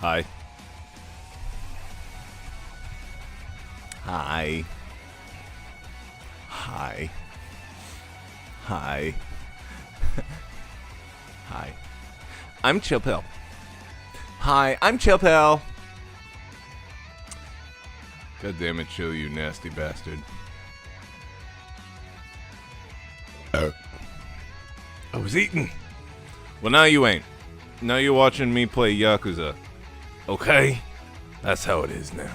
Hi. Hi. Hi. Hi. Hi. I'm Chill Pill. Hi, I'm Chill Pill. God damn it, Chill, you nasty bastard. I was eating. Well, now you ain't. Now you're watching me play Yakuza. Okay? That's how it is now.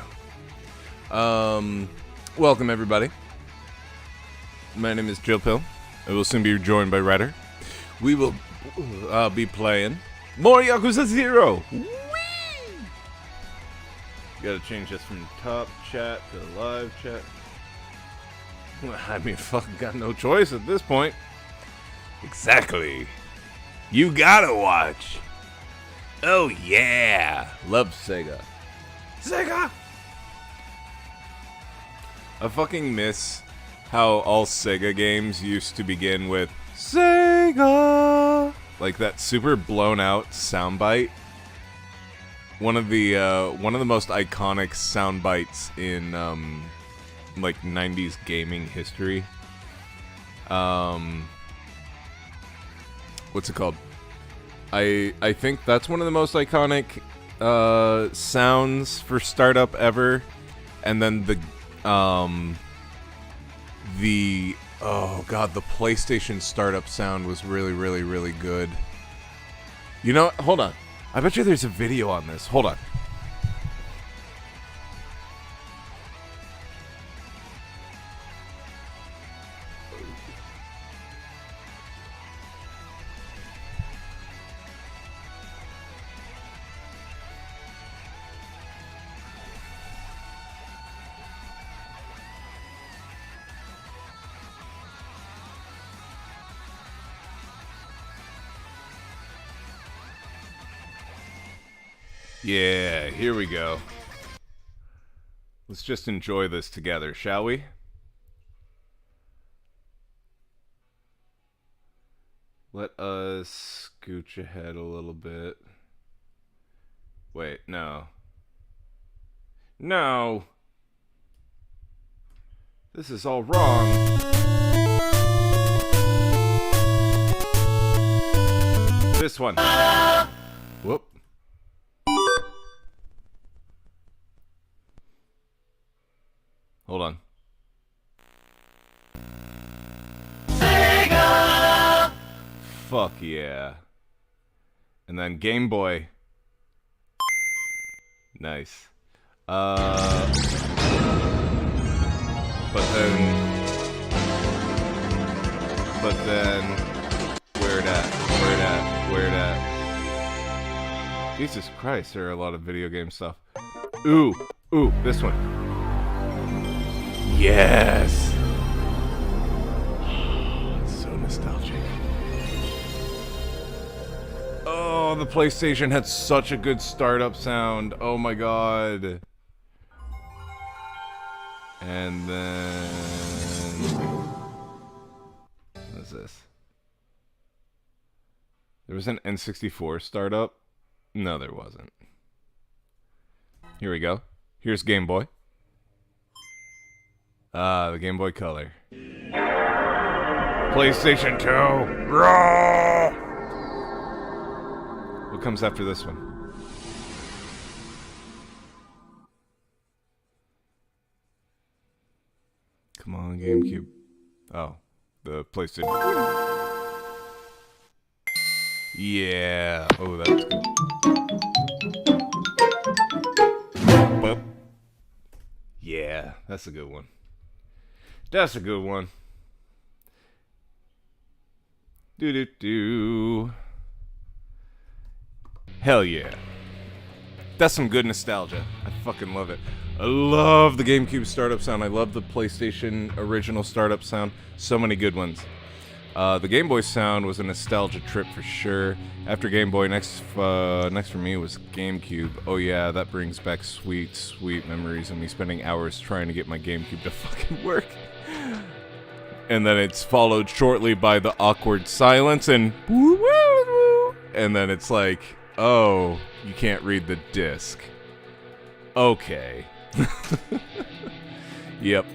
Welcome everybody. My name is Chill Pill. I will soon be joined by Ryder. We will be playing more Yakuza 0. Whee! Gotta change this from top chat to live chat. I mean, fucking got no choice at this point. Exactly. You gotta watch. Oh yeah. Love Sega. Sega! I fucking miss how all Sega games used to begin with Sega! Like that super blown out soundbite. One of the most iconic sound bites in like 90s gaming history. What's it called? I think that's one of the most iconic sounds for startup ever. And then the oh god, the PlayStation startup sound was really good. You know, hold on. I bet you there's a video on this. Hold on. Yeah, here we go. Let's just enjoy this together, shall we? Let us scooch ahead a little bit. Wait, no. No! This is all wrong. This one. Whoop. Hold on. Sega! Fuck yeah. And then Game Boy. Nice. But then, where it at? Jesus Christ, there are a lot of video game stuff. Ooh, this one. Yes! It's so nostalgic. Oh, the PlayStation had such a good startup sound. Oh my god. And then... what is this? There was an N64 startup? No, there wasn't. Here we go. Here's Game Boy. Ah, the Game Boy Color. PlayStation 2! Roar! What comes after this one? Come on, GameCube. Oh, the PlayStation. Yeah. Oh, that's good. Boop. Yeah, that's a good one. That's a good one. Do. Hell yeah. That's some good nostalgia. I fucking love it. I love the GameCube startup sound. I love the PlayStation original startup sound. So many good ones. The Game Boy sound was a nostalgia trip for sure. After Game Boy, next for me was GameCube. Oh yeah, that brings back sweet memories of me spending hours trying to get my GameCube to fucking work. And then it's followed shortly by the awkward silence and woo woo woo. And then it's like, Oh, you can't read the disc. Okay. Yep.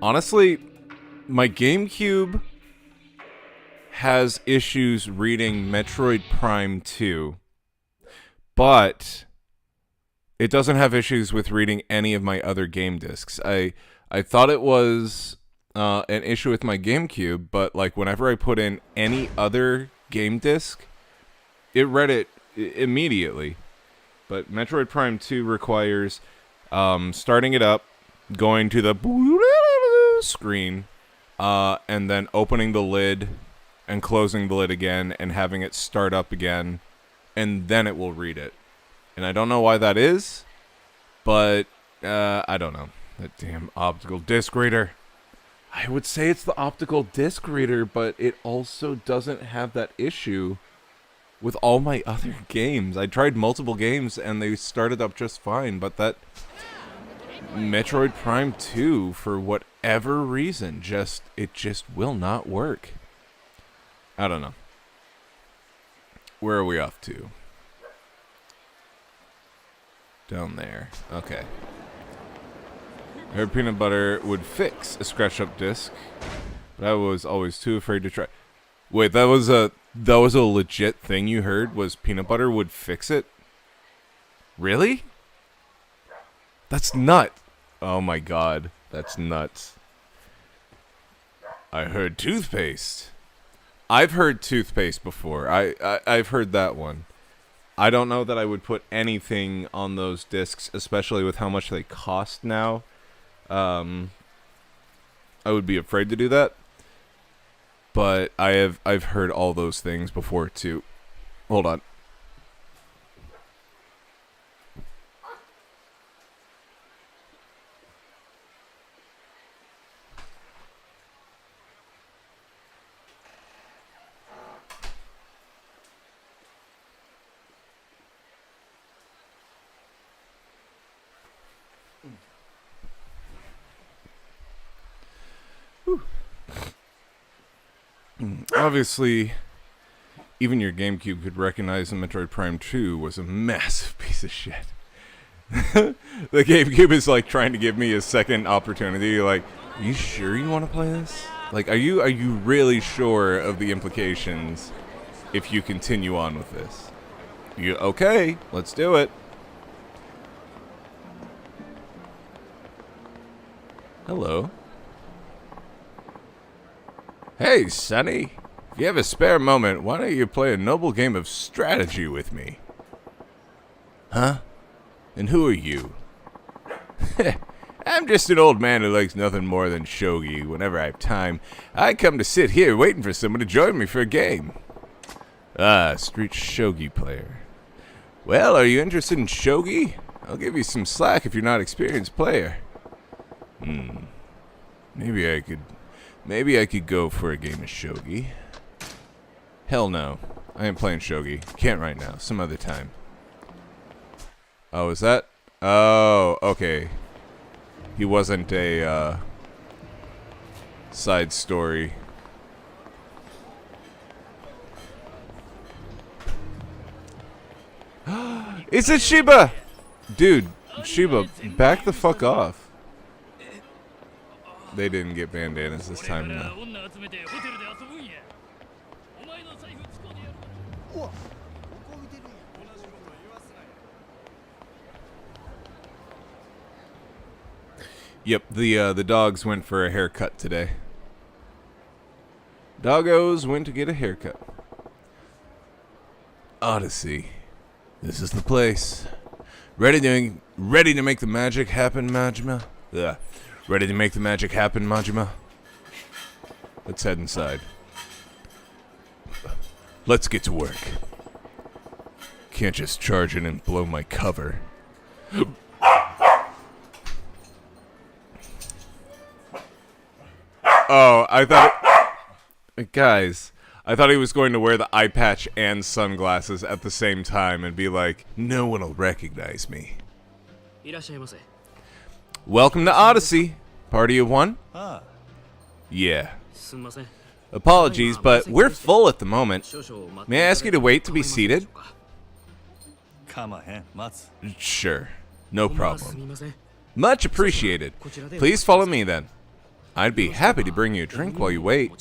Honestly, my GameCube has issues reading Metroid Prime 2, but it doesn't have issues with reading any of my other game discs. I thought it was an issue with my GameCube, but like whenever I put in any other game disc, it read it immediately. But Metroid Prime 2 requires starting it up, going to the screen, and then opening the lid and closing the lid again and having it start up again, and then it will read it. And I don't know why that is, but I don't know. That damn optical disc reader. I would say it's the optical disc reader, but it also doesn't have that issue with all my other games. I tried multiple games and they started up just fine, but that Metroid Prime 2, for whatever reason, it just will not work. I don't know. Where are we off to? Down there. Okay. I heard peanut butter would fix a scratched up disc, but I was always too afraid to try. Wait, that was a legit thing you heard, was peanut butter would fix it? Really? That's nuts. Oh my god, that's nuts. I heard toothpaste. I've heard toothpaste before. I've heard that one. I don't know that I would put anything on those discs, especially with how much they cost now. I would be afraid to do that. But I've heard all those things before too. Hold on. Obviously, even your GameCube could recognize that Metroid Prime 2 was a massive piece of shit. The GameCube is like trying to give me a second opportunity. Like, are you sure you want to play this? Like, are you really sure of the implications if you continue on with this? Okay, let's do it. Hello. Hey, Sonny. If you have a spare moment, why don't you play a noble game of strategy with me? Huh? And who are you? I'm just an old man who likes nothing more than shogi. Whenever I have time, I come to sit here waiting for someone to join me for a game. Ah, street shogi player. Well, are you interested in shogi? I'll give you some slack if you're not an experienced player. Maybe I could go for a game of shogi. Hell no. I ain't playing shogi. Can't right now. Some other time. Oh, is that? Oh, okay. He wasn't a, side story. It's a Shiba! Dude, Shiba, back the fuck off. They didn't get bandanas this time, no. Yep, the dogs went for a haircut today. Doggos went to get a haircut. Odyssey. This is the place. Ready to make the magic happen, Majima? Yeah. Ready to make the magic happen, Majima? Let's head inside. Let's get to work. Can't just charge in and blow my cover. Oh, I thought... Guys, I thought he was going to wear the eye patch and sunglasses at the same time and be like, no one will recognize me. Welcome to Odyssey. Party of one? Yeah. Apologies, but we're full at the moment. May I ask you to wait to be seated? Sure. No problem. Much appreciated. Please follow me then. I'd be happy to bring you a drink while you wait.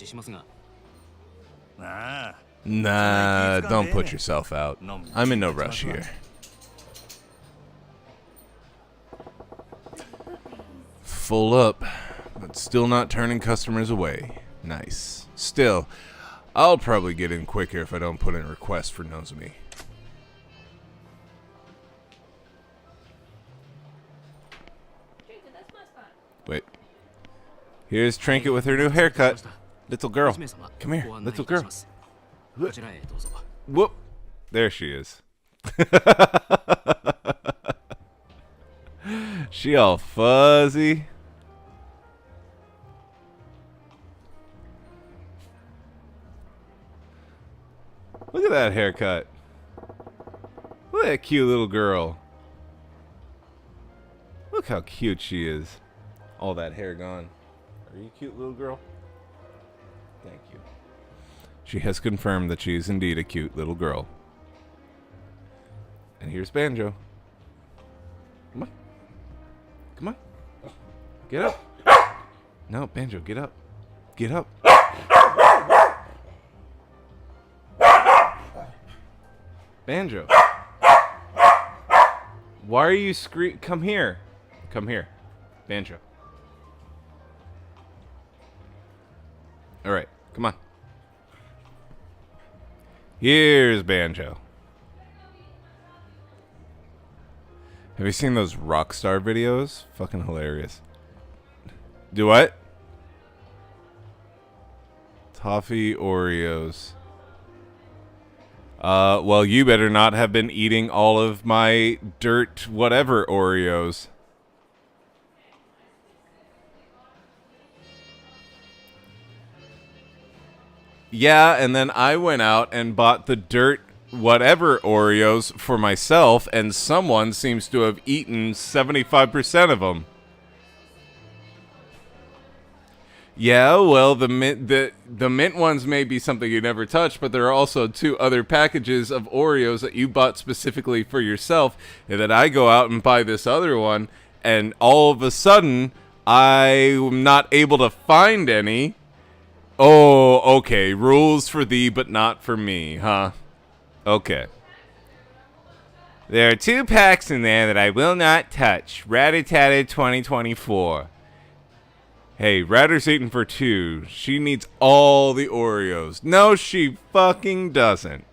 Nah, don't put yourself out. I'm in no rush here. Full up, but still not turning customers away. Nice. Still, I'll probably get in quicker if I don't put in a request for Nozomi. Wait. Here's Trinket with her new haircut. Little girl. Come here, little girl. Whoop. There she is. She all fuzzy. Look at that haircut. Look at that cute little girl. Look how cute she is. All that hair gone. Are you a cute little girl? Thank you. She has confirmed that she is indeed a cute little girl. And here's Banjo. Come on. Come on. Get up. No, Banjo, get up. Get up. Banjo. Why are you Come here. Come here. Banjo. Alright, come on. Here's Banjo. Have you seen those Rockstar videos? Fucking hilarious. Do what? Toffee Oreos. Well, you better not have been eating all of my dirt whatever Oreos. Yeah, and then I went out and bought the dirt whatever Oreos for myself, and someone seems to have eaten 75% of them. Yeah, well, the mint ones may be something you never touch, but there are also 2 other packages of Oreos that you bought specifically for yourself, and that I go out and buy this other one, and all of a sudden, I'm not able to find any. Oh, okay. Rules for thee, but not for me, huh? Okay. There are 2 packs in there that I will not touch. Rat-a-tat-a 2024. Hey, Ratter's eating for 2. She needs all the Oreos. No, she fucking doesn't.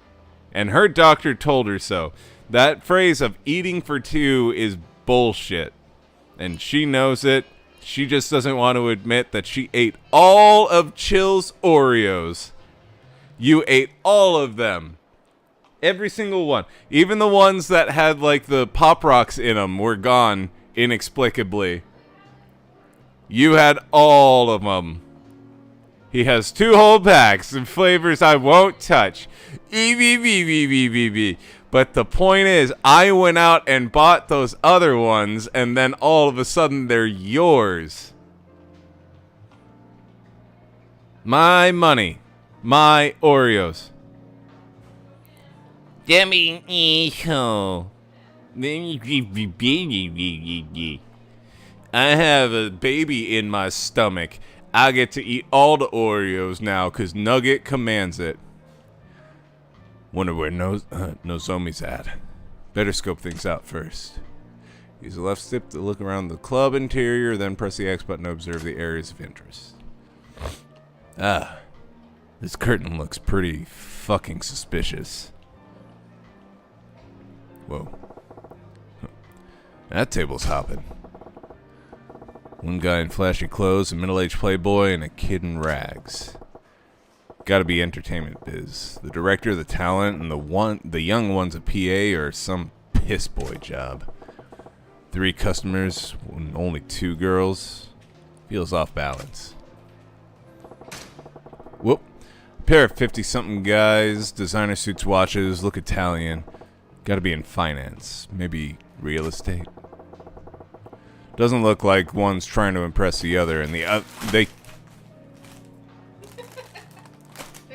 And her doctor told her so. That phrase of eating for 2 is bullshit. And she knows it. She just doesn't want to admit that she ate all of Chill's Oreos. You ate all of them. Every single one. Even the ones that had, like, the Pop Rocks in them were gone inexplicably. You had all of them. He has 2 whole packs of flavors I won't touch. But the point is, I went out and bought those other ones, and then all of a sudden they're yours. My money. My Oreos. I have a baby in my stomach. I get to eat all the Oreos now because Nugget commands it. Wonder where Nozomi's at. Better scope things out first. Use the left stick to look around the club interior, then press the X button to observe the areas of interest. Ah, this curtain looks pretty fucking suspicious. Whoa. That table's hopping. One guy in flashy clothes, a middle-aged playboy, and a kid in rags. Gotta be entertainment biz. The director, the talent, and the young one's a PA or some piss boy job. 3 customers, and only 2 girls. Feels off balance. Whoop. A pair of 50-something guys, designer suits, watches, look Italian. Gotta be in finance. Maybe real estate. Doesn't look like one's trying to impress the other, and they...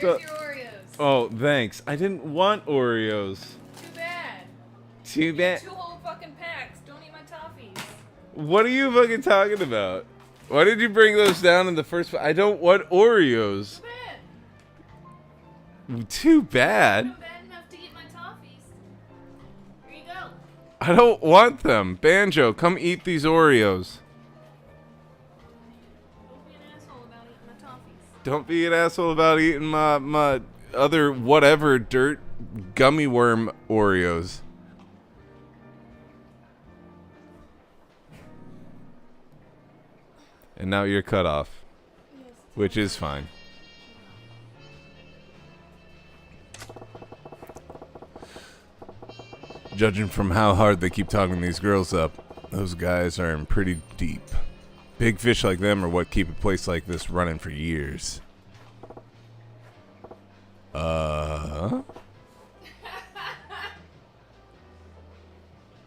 Where's your Oreos? Oh, thanks. I didn't want Oreos. Too bad. Too bad. 2 whole fucking packs. Don't eat my toffees. What are you fucking talking about? Why did you bring those down in the first place? I don't want Oreos. Too bad. Too bad? Not bad enough to eat my toffees. Here you go. I don't want them. Banjo, come eat these Oreos. Don't be an asshole about eating my toffees. Don't be an asshole about eating my other whatever dirt gummy worm Oreos. And now you're cut off, which is fine. Judging from how hard they keep talking these girls up, those guys are in pretty deep. Big fish like them are what keep a place like this running for years. The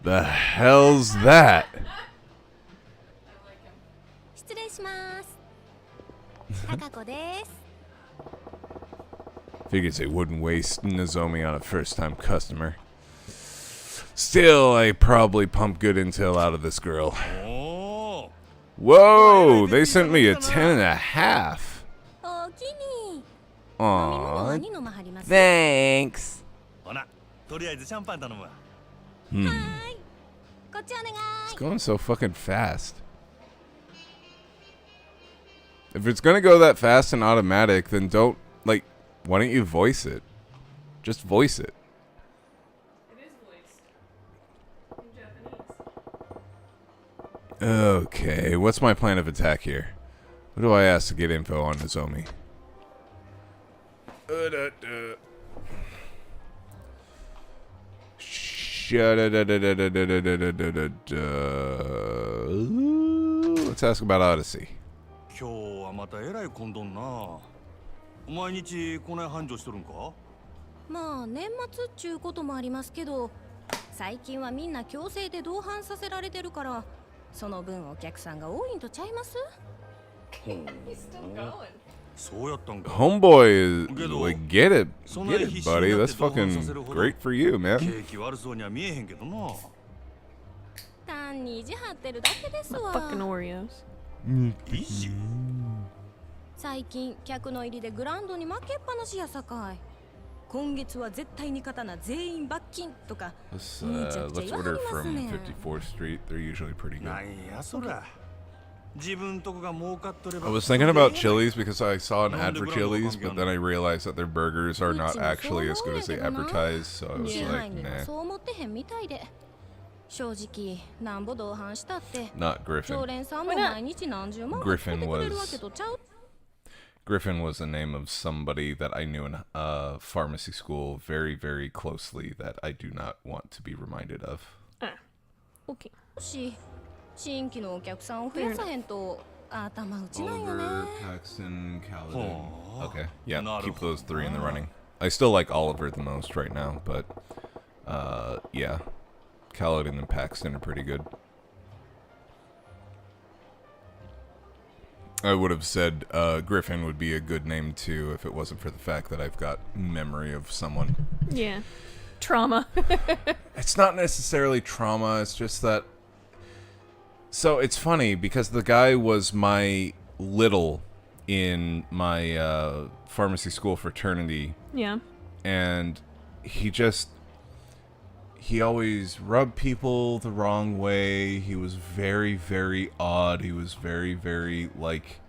hell's that? I like him. 失礼します。高子です。 Figures they wouldn't waste Nozomi on a first-time customer. Still, I probably pump good intel out of this girl. Whoa, they sent me a 10.5. おおきに。飲み物 Aww, 何飲まはります？ thanks. ほな、とりあえずシャンパン頼むわ。はい。こっちお願い。 It's going so fucking fast. If it's gonna go that fast and automatic, then don't, like, why don't you voice it? Just voice it. It is voiced. In Japanese. Okay, what's my plan of attack here? What do I ask to get info on Nozomi? Let's ask about Odyssey. 今日はまたえらい混んどんな。毎日こない繁盛しとるんか？まあ年末っちゅうこともありますけど、最近はみんな強制で同伴させられてるから、その分お客さんが多いんとちゃいます？ He's still going. そうやったんか。 Homeboy is like, get it, buddy. That's fucking great for you, 景 man. 気悪そうには見えへんけどな。単に意地張ってるだけですわ。 Fucking Oreos. いいし。最近客の入りでグラウンドに負けっぱなしやさかい。今月は絶対に勝たな全員罰金とか。 Let's むちゃくちゃ let's 言わは order ります from ねん。 54th Street. They're usually pretty good. なんやそら。自分とこが儲かっとれば。 I was thinking about Chili's because I saw an ad for Chili's, but then I realized that their burgers are not actually as good as they advertise. So I was 支 like, 配人は nah, そう思ってへんみたいで。正直なんぼ同伴したって。 not 常 Griffin. 連さんも毎日何十万もかけてくれるわけとちゃう。 Griffin was the name of somebody that I knew in pharmacy school very, very closely that I do not want to be reminded of. Okay. し、新規のお客さんを増やさへんと頭打ちなんよね。 Paxton, Caledon. Oh. Okay, yeah, Not keep a- those three in the running. I still like Oliver the most right now, but yeah, Caledon and Paxton are pretty good. I would have said Griffin would be a good name too if it wasn't for the fact that I've got memory of someone. Yeah. Trauma. It's not necessarily trauma, it's just that... So it's funny because the guy was my little in my pharmacy school fraternity, Yeah. and he always rubbed people the wrong way. He was very, very odd. He was very, very, like,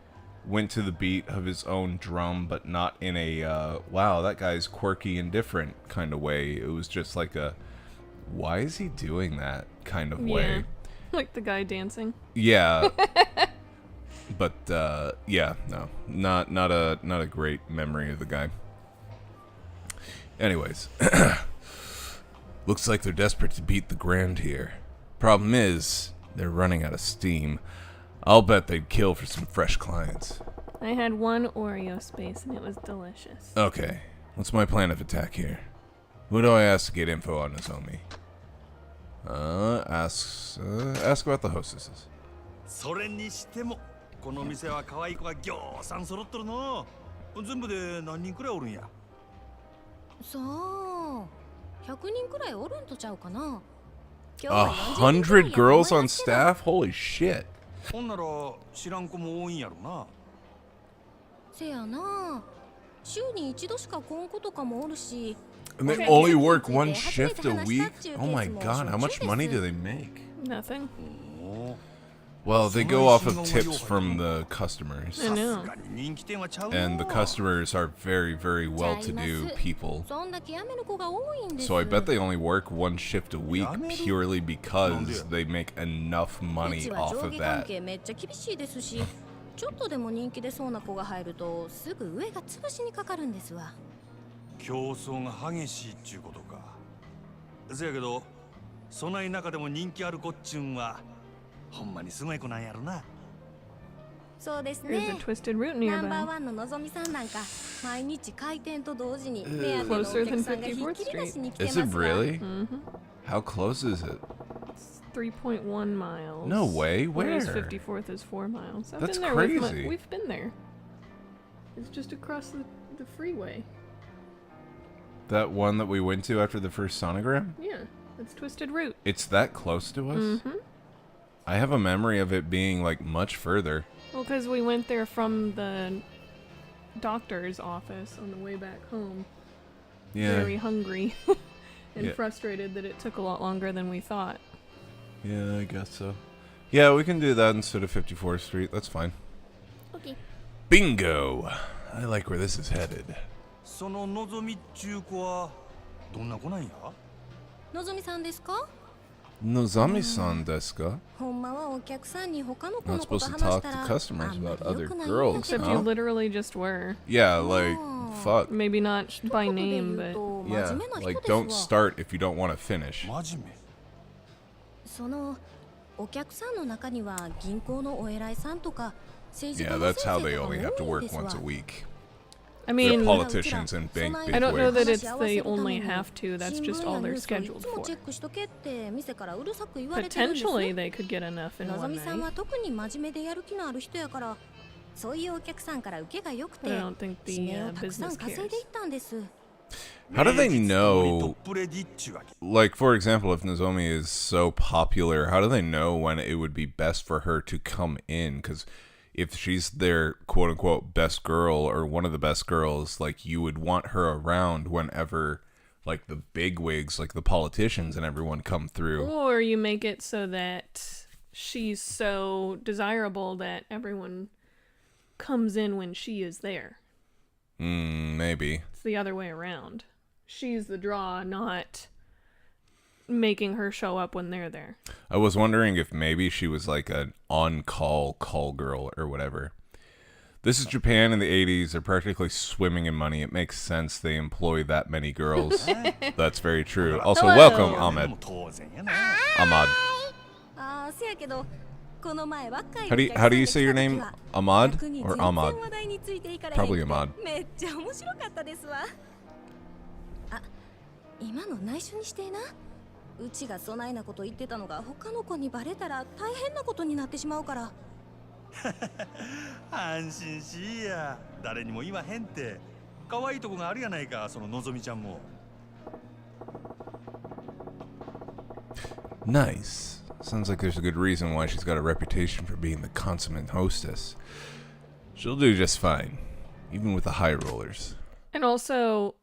went to the beat of his own drum, but not in a, wow, that guy's quirky and different kind of way. It was just like a, why is he doing that kind of way? Yeah. Like the guy dancing. Yeah. But, yeah, no. Not a great memory of the guy. Anyways. Looks like they're desperate to beat the Grand here. Problem is, they're running out of steam. I'll bet they'd kill for some fresh clients. I had one Oreo space and it was delicious. Okay, what's my plan of attack here? Who do I ask to get info on Nozomi? Ask about the hostesses. それにしてもこの店は可愛い子がぎょうさん揃っとるの。全部で何人くらいおるんや。さあ100人くらいおるんとちゃうかな。100 girls on staff? Holy shit. ほんなら知らん子も多いんやろな。せやな、週に一度しか来ん子とかもおるし。 And they only work one shift a week? Oh my god, how much money do they make? Nothing. Well, they go off of tips from the customers. I know. 人気店はちゃうの。 And the customers are very, very well-to-do people. そんだけ辞める子が多いんです。 So I bet they only work one shift a week purely because they make enough う money ちは off 上 of 下関 that. 係めっちゃ厳しいですし、ちょっとでも人気出そうな子が入るとすぐ上が潰しにかかるんですわ。競争が激しいっちゅうことか。せやけど、そない中でも人気ある子っちゅうんはほんまにすごい子なんやろな。そうです There's ね a。twisted route ナンバー nearby. ワンののぞみさんなんか毎日開店と同時に目当てのお Closer 客 than さんがひっきり出しに来てま Is す it わ。 really? Mm-hmm. How close is it? It's 3.1 miles. No way. Whereas Where? 54th is 4 miles. I've That's been there with crazy. we've been there. It's just across the freeway. That one that we went to after the first sonogram? Yeah, it's twisted route. It's that close to us? Mm-hmm. I have a memory of it being like much further. Well, because we went there from the doctor's office on the way back home. Yeah. Very hungry and Yeah. frustrated that it took a lot longer than we thought. Yeah, I guess so. Yeah, we can do that instead of 54th Street. That's fine. Okay. Bingo! I like where this is headed. そののぞみっちゅう子はどんな子なんや。のぞみさんですか？ Nozami-san desu ka? ほんまはお客さんに他の子 Not のこと supposed to 話し talk た to ら customers あんま about り other 良くないん girls, やけ Except ど you huh? literally just were. Yeah, like, Oh. fuck. Maybe not 一 by 言で name, 言う but と真 Yeah, 面目な人 like です don't わ。 start if you don't want to finish. 真面目。そのお客さんの中には銀行のお偉いさんとか政治家 Yeah, の that's 先 how 生 they とかも only have to 多いん work ですわ once a。week. I They're mean, politicians and bank I don't know that bigwigs. it's they only have to. That's 新 just 聞 all やニュ they're ースをい scheduled つも for. チェックしとけって店からうるさく言われてるんです Potentially, they could get enough in のぞ one みさん night. は特に真面目でやる気のある人やからそういうお客さんから受けが良く But て I don't think 指 the 名をたくさん business 稼い cares. でいったんです。 How do they 名実ともにト know, ップレディっちゅうわけ。 like, for example, if Nozomi is so popular, how do they know when it would be best for her to come in? Because if she's their quote-unquote best girl or one of the best girls, like, you would want her around whenever, like, the bigwigs, like the politicians and everyone come through. Or you make it so that she's so desirable that everyone comes in when she is there. Maybe. It's the other way around. She's the draw, not making her show up when they're there. I was wondering if maybe she was like an on-call call girl or whatever. This is Japan in the 80s. They're practically swimming in money. It makes sense they employ that many girls. That's very true. Also, Hello. welcome, で Ahmed. も当然やな。 Ahmad. ああせやけどこの前若い How do you say your name? Ahmad or Ahmad? 話題についていかれへん Probably Ahmad. めっちゃ面白かったですわ。あ、今の内緒にしてな。うちがそないなこと言ってたのが他の子にバレたら大変なことになってしまうから。安心しいや。誰にも言わへんって。可愛いとこがあるやないか、そののぞみちゃんも。Nice. Sounds like there's a good reason why she's got a reputation for being the consummate hostess. She'll do just fine, even with the high rollers. And also,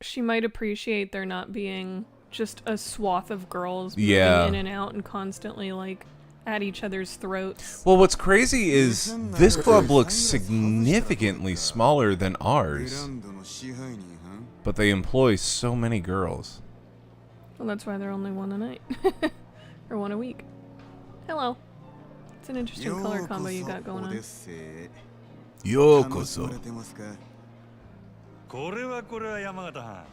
she might appreciate there not being just a swath of girls moving Yeah. in and out and constantly, like, at each other's throats. Well, what's crazy is this club looks significantly smaller than ours, but they employ so many girls. Well, that's why they're only one a night. Or one a week. Hello. It's an interesting color combo you got going on. Yokoso. これは山形藩。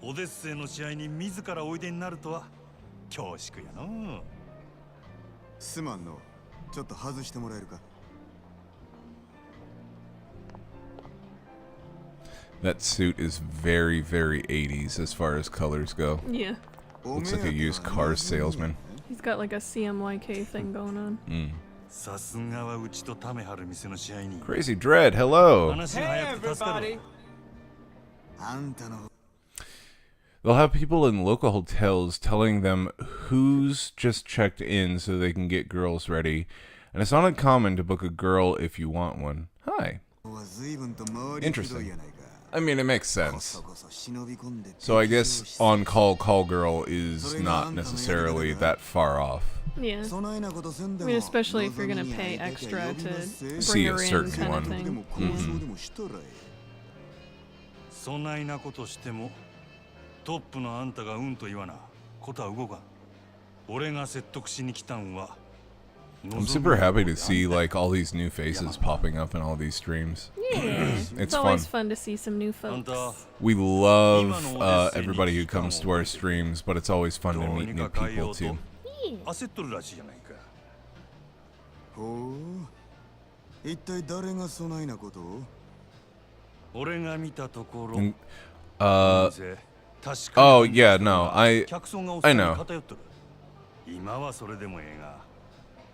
オデッセイの試合に自らおいでになるとは恐縮やの。すまんの。ちょっと外してもらえるか。That suit is very, very 80s as far as colors go. Yeah. Looks like a used car salesman. He's got like a CMYK thing going on. さすがはうちとタメハル店の支配人。 Crazy Dread, hello. 話が早くて助かるわ。あんたの They'll have people in local hotels telling them who's just checked in so they can get girls ready. And it's not uncommon to book a girl if you want one. Hi. は随分と回り Interesting. くどいやないか I mean, it makes sense. こそ忍び込んで So I guess on-call call girl is not necessarily that far off. Yeah. そないなことせんで I も mean, especially if you're gonna pay extra to See bring a her in, certain kind one. of で thing. も交渉でもしたらえそないなことしてもトップのあんたがうんと言わなことは動かん。俺が説得しに来たんは I'm super happy to see like all these new faces popping up in all these streams. Yeah. It's It's fun. always fun to see some new あん folks. た We love everybody who comes to our streams, but it's always fun to meet new people too. 焦っとるらしいじゃないか。ほう一体誰がそないなことを俺が見たところ And, こ uh, の店確かに oh yeah, no, I 客層がおっさ I んに know. 偏っとる。今はそれでもええが、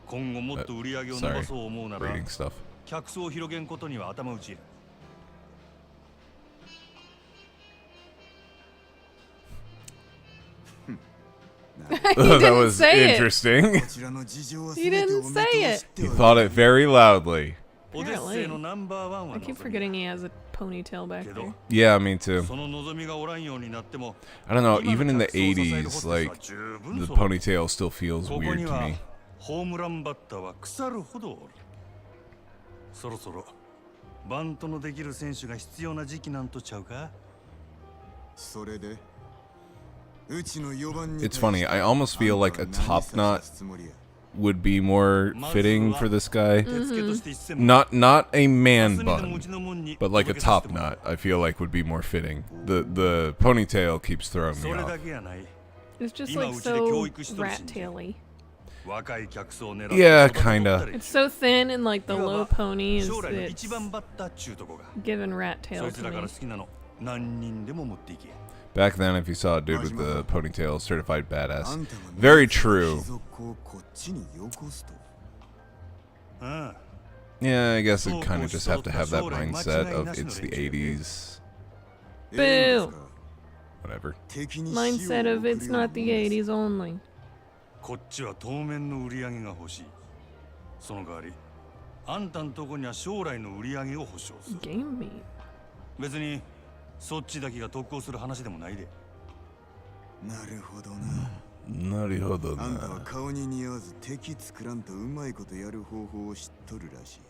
今後もっと売り上げを伸 Sorry, ばそう思うなら reading stuff. 客層を広げんことには頭打ちや。 That was say it. interesting. こちらの事情は You 全て didn't お見 say 通し it. して He は thought it very loudly. オデッセイのナンバーワンは I keep 望み forgetting he has a ponytail back けど there. Yeah, me too. その望みがおらんようになっても I don't know, 今 even in の the 客層を支えるホ 80s, ステス like は十分 the 揃う。 ponytail still feels ここ weird に to は me. ホームランバッターは腐るほどおる。そろそろバントのできる選手が必要な時期なんとちゃうか。それでうちの4番に It's funny, I almost feel like a あんたは top 何 knot さすつもりや would be more fitting for this guy. 手付けとして1000万 Not a man 明日にでもう bun, ちのもんに but like a 届けさ top せてもらう knot. I feel like would be more fitting. The ponytail keeps throwing そ me れ off. だけやない。 It's just 今 like うちで教 so 育しとるしんじゃ。 rat-taily. 若い客層を狙って Yeah, 育てとったり kinda. It's so thin and like the いわ low ば pony is 将来の it's 一番バッターっちゅうとこが giving rat そ tail いつ to らから me. 好きなの何人でも持っていけ。 Back then, if you saw a dude with the ponytail, certified あ badass. んたが Very true. 貴族をこっちによこすとああ Yeah, I guess it kind of just have to have that mindset of it's the 80s. ブーええんですか Whatever. 敵に Mindset 塩を of 送る it's ような not the もんです 80s only. こっちは当面の売り上げが欲しい。その代わりあんたんとこには将来の売り上げを保証する。 Game meat. 別にそっちだけが得をする話でもないで。なるほどな Narihodo あんたは na. 顔に似合わず敵作らんとうまいことやる方法を知っとるらしい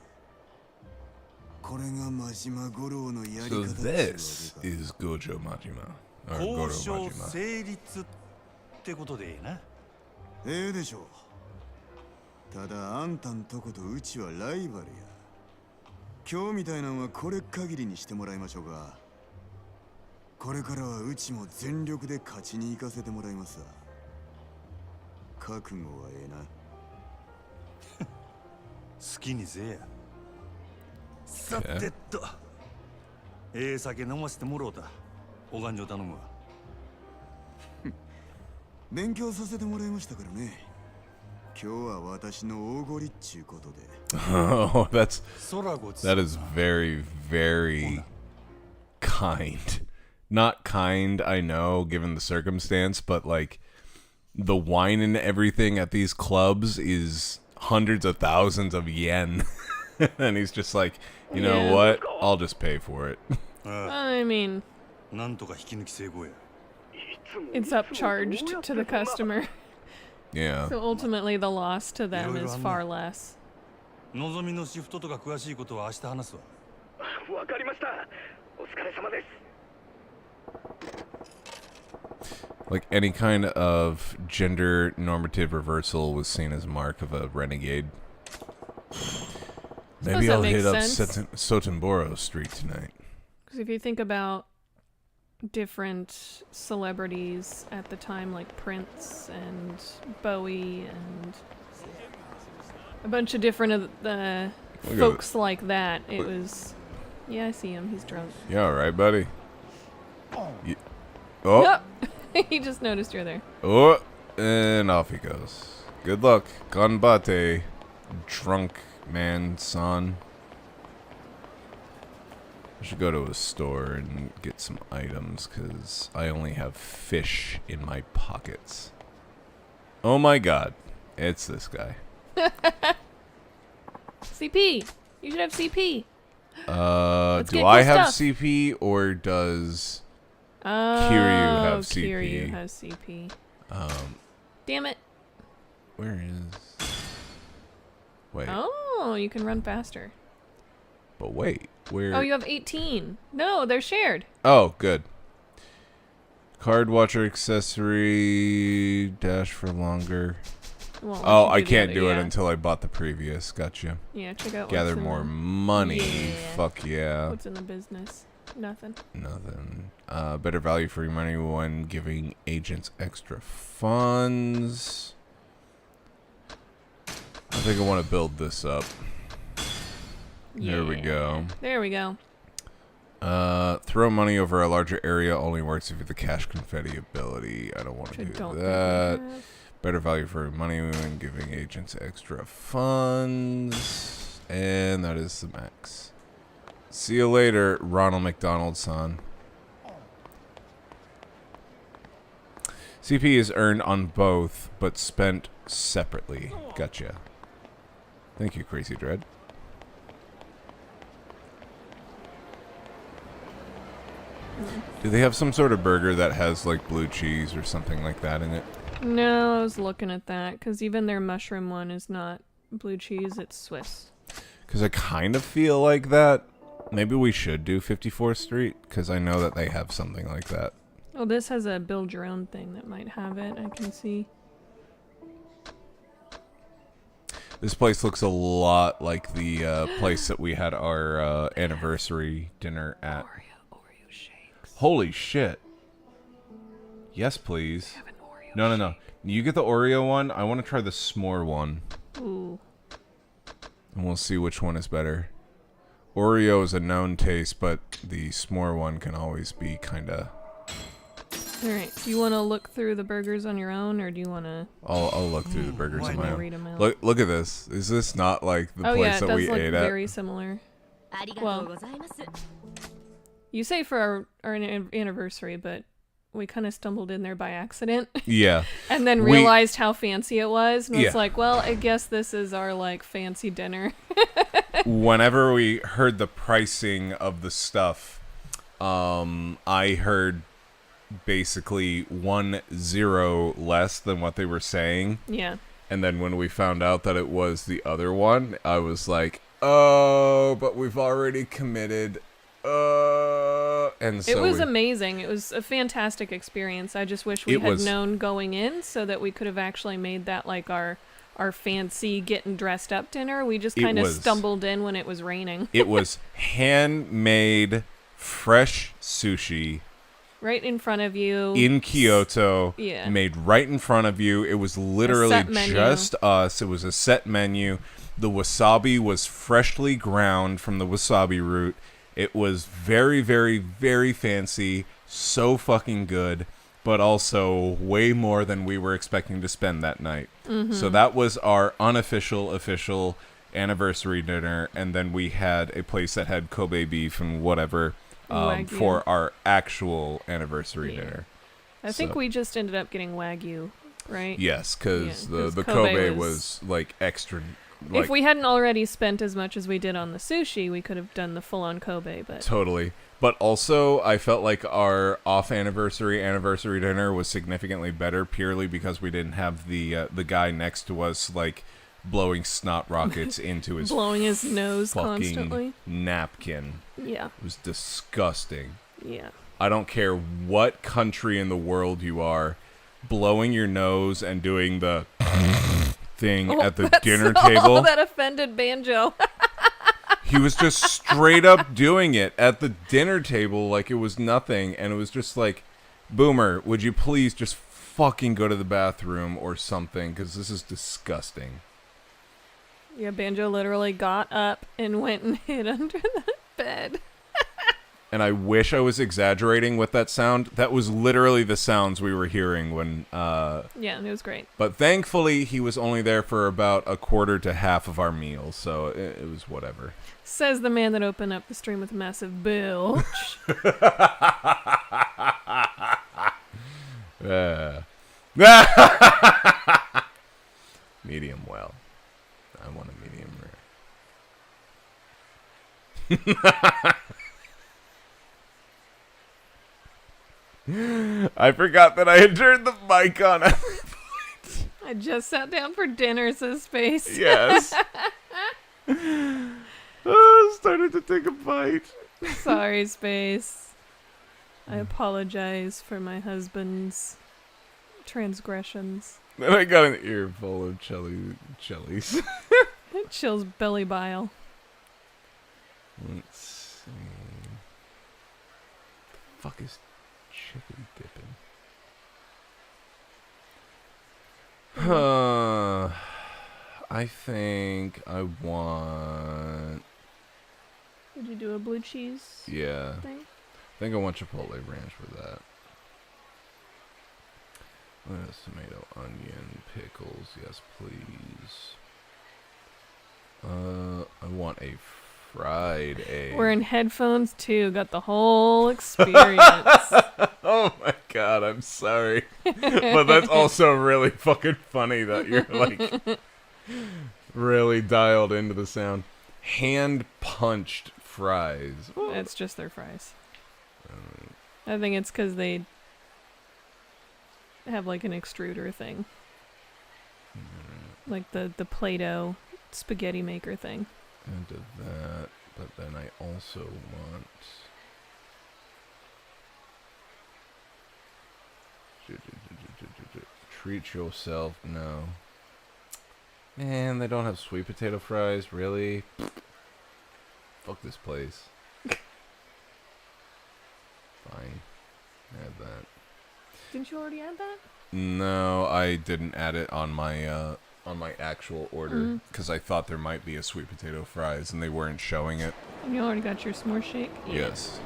これが真島五郎のやり So 方っちゅうわ this けか is Gojo Majima. Or 交 Goro 渉 Majima. 成立ってことでええな。ええでしょうただあんたんとことうちはライバルや今日みたいなんはこれ限りにしてもらいましょうかこれからはうちも全力で勝ちに行かせてもらいますわ覚悟はええな好きにせえや。さてと、ええ酒飲ませてもろうた。お勘定頼むわ。勉強させてもらいましたからね今日は私の大ごりっちゅうことで Oh, that is That very, very kind. Not kind, I know, given the circumstance, but like the wine and everything at these clubs is hundreds of thousands of yen. And he's just like, you know Yeah. what? I'll just pay for it. I mean, なんとか引き抜き成功や。 it's upcharged to the customer. Yeah. So ultimately, the loss to them is far less. のぞみのシフトとか詳しいことは明日話すわ。わかりました。お疲れ様です。 Like any kind of gender normative reversal was seen as a mark of a renegade. Maybe that I'll hit up makes sense. Sotenboro Street tonight. Because if you think about different celebrities at the time, like Prince and Bowie and a bunch of different of the Look at folks like that, it Look. was. Yeah, I see him. He's drunk. You all right, buddy? You- oh, Nope. He just noticed you're there. oh, and off he goes. Good luck, Ganbate. drunk man son. I should go to a store and get some items, because I only have fish in my pockets. Oh my god. It's this guy. CP! You should have CP. Do get I cool have stuff. CP, or does Oh, Kiryu have CP? Kiryu has CP. Damn it. Where is... Wait. Oh, you can run faster. But wait. Where... Oh, you have 18. No, they're shared. Oh, good. Card watcher accessory, dash for longer. Well, Oh, once I you do the can't other- do it yeah. until I bought the previous. Gotcha. Yeah, check out Gather what's in more the- money. Yeah. Fuck yeah. What's in the business? Nothing. Nothing. Better value for your money when giving agents extra funds. I think I want to build this up. There we go. There we go. Throw money over a larger area only works if you have the cash confetti ability. I don't want to Which I do don't think we that. have. Better value for money when giving agents extra funds. And that is the max. See you later, Ronald McDonald son. CP is earned on both, but spent separately. Gotcha. Thank you, Crazy Dread. Do they have some sort of burger that has like blue cheese or something like that in it? No, I was looking at that because even their mushroom one is not blue cheese; it's Swiss. Because I kind of feel like that. Maybe we should do 54th Street, because I know that they have something like that. Oh, this has a build your own thing that might have it. I can see. This place looks a lot like the place that we had our anniversary dinner at. Oreo shakes. Holy shit. Yes, please. Have an Oreo No, no, no. You get the Oreo one. I want to try the s'more one. Ooh. And we'll see which one is better. Oreo is a known taste, but the s'more one can always be kind of... Alright, do you want to look through the burgers on your own, or do you want to... I'll look through the burgers Why on my not own. read 'em out? Look at this. Is this not like the Oh place yeah, it that does we look ate very at? similar. ありがとうございます。 You say for our anniversary, but we kind of stumbled in there by accident. Yeah. And then We- realized how fancy it was, and Yeah. was like, well, I guess this is our, like, fancy dinner. Whenever we heard the pricing of the stuff, I heard basically 1-0 less than what they were saying. Yeah. And then when we found out that it was the other one, I was like, oh, but we've already committed. And so It was we- amazing. It was a fantastic experience. I just wish we It had was- known going in so that we could have actually made that, like, our fancy getting dressed up dinner. We just It kind of was- stumbled in when it was raining. It was handmade, fresh sushi Right in front of you. in Kyoto, Yeah. made right in front of you. It was literally set menu. just us. It was a set menu. The wasabi was freshly ground from the wasabi root. It was very, very, very fancy. So fucking good. But also way more than we were expecting to spend that night. Mm-hmm. So that was our unofficial, official anniversary dinner. And then we had a place that had Kobe beef and whatever Wagyu. for our actual anniversary Yeah. dinner. I think so- we just ended up getting Wagyu, right? Yes, because Yeah, 'cause the Kobe Kobe was- was like extra. Like, If we hadn't already spent as much as we did on the sushi, we could have done the full-on Kobe, but... Totally. But also, I felt like our anniversary dinner was significantly better purely because we didn't have the guy next to us like blowing snot rockets into his blowing his nose fucking constantly. napkin. Yeah, It was disgusting. yeah. I don't care what country in the world you are, blowing your nose and doing the thing at the dinner table. Oh, that offended Banjo. He was just straight up doing it at the dinner table like it was nothing. And it was just like, Boomer, would you please just fucking go to the bathroom or something? Because this is disgusting. Yeah, Banjo literally got up and went and hid under the bed. and I wish I was exaggerating with that sound. That was literally the sounds we were hearing when... Yeah, it was great. But thankfully, he was only there for about a quarter to half of our meal, so it was whatever. Says the man that opened up the stream with a massive bilge. Medium well. I want a medium rare. I forgot that I had turned the mic on. I just sat down for dinner, says Space. Yes. Oh, started to take a bite. Sorry, Space. I apologize for my husband's transgressions. Then I got an earful of jellies. It chills belly bile. Let's see. The fuck is chicken dipping? I think I want... Would you do a blue cheese Yeah. thing? I think I want Chipotle Ranch with that. Lettuce, tomato, onion, pickles. Yes, please. I want a fried egg. We're in headphones too. Got the whole experience. Oh my god, I'm sorry. But that's also really fucking funny that you're like really dialed into the sound. Hand punched fries. That's just their fries. I think it's because they have like an extruder thing. Like the Play-Doh spaghetti maker thing. And did that, but then I also want... Treat yourself. No. Man, they don't have sweet potato fries, really? Fuck this place. Fine. Add that. Didn't you already add that? No, I didn't add it on my actual order because I thought there might be a sweet potato fries and they weren't showing it. And you already got your s'more shake? Yeah. Yes.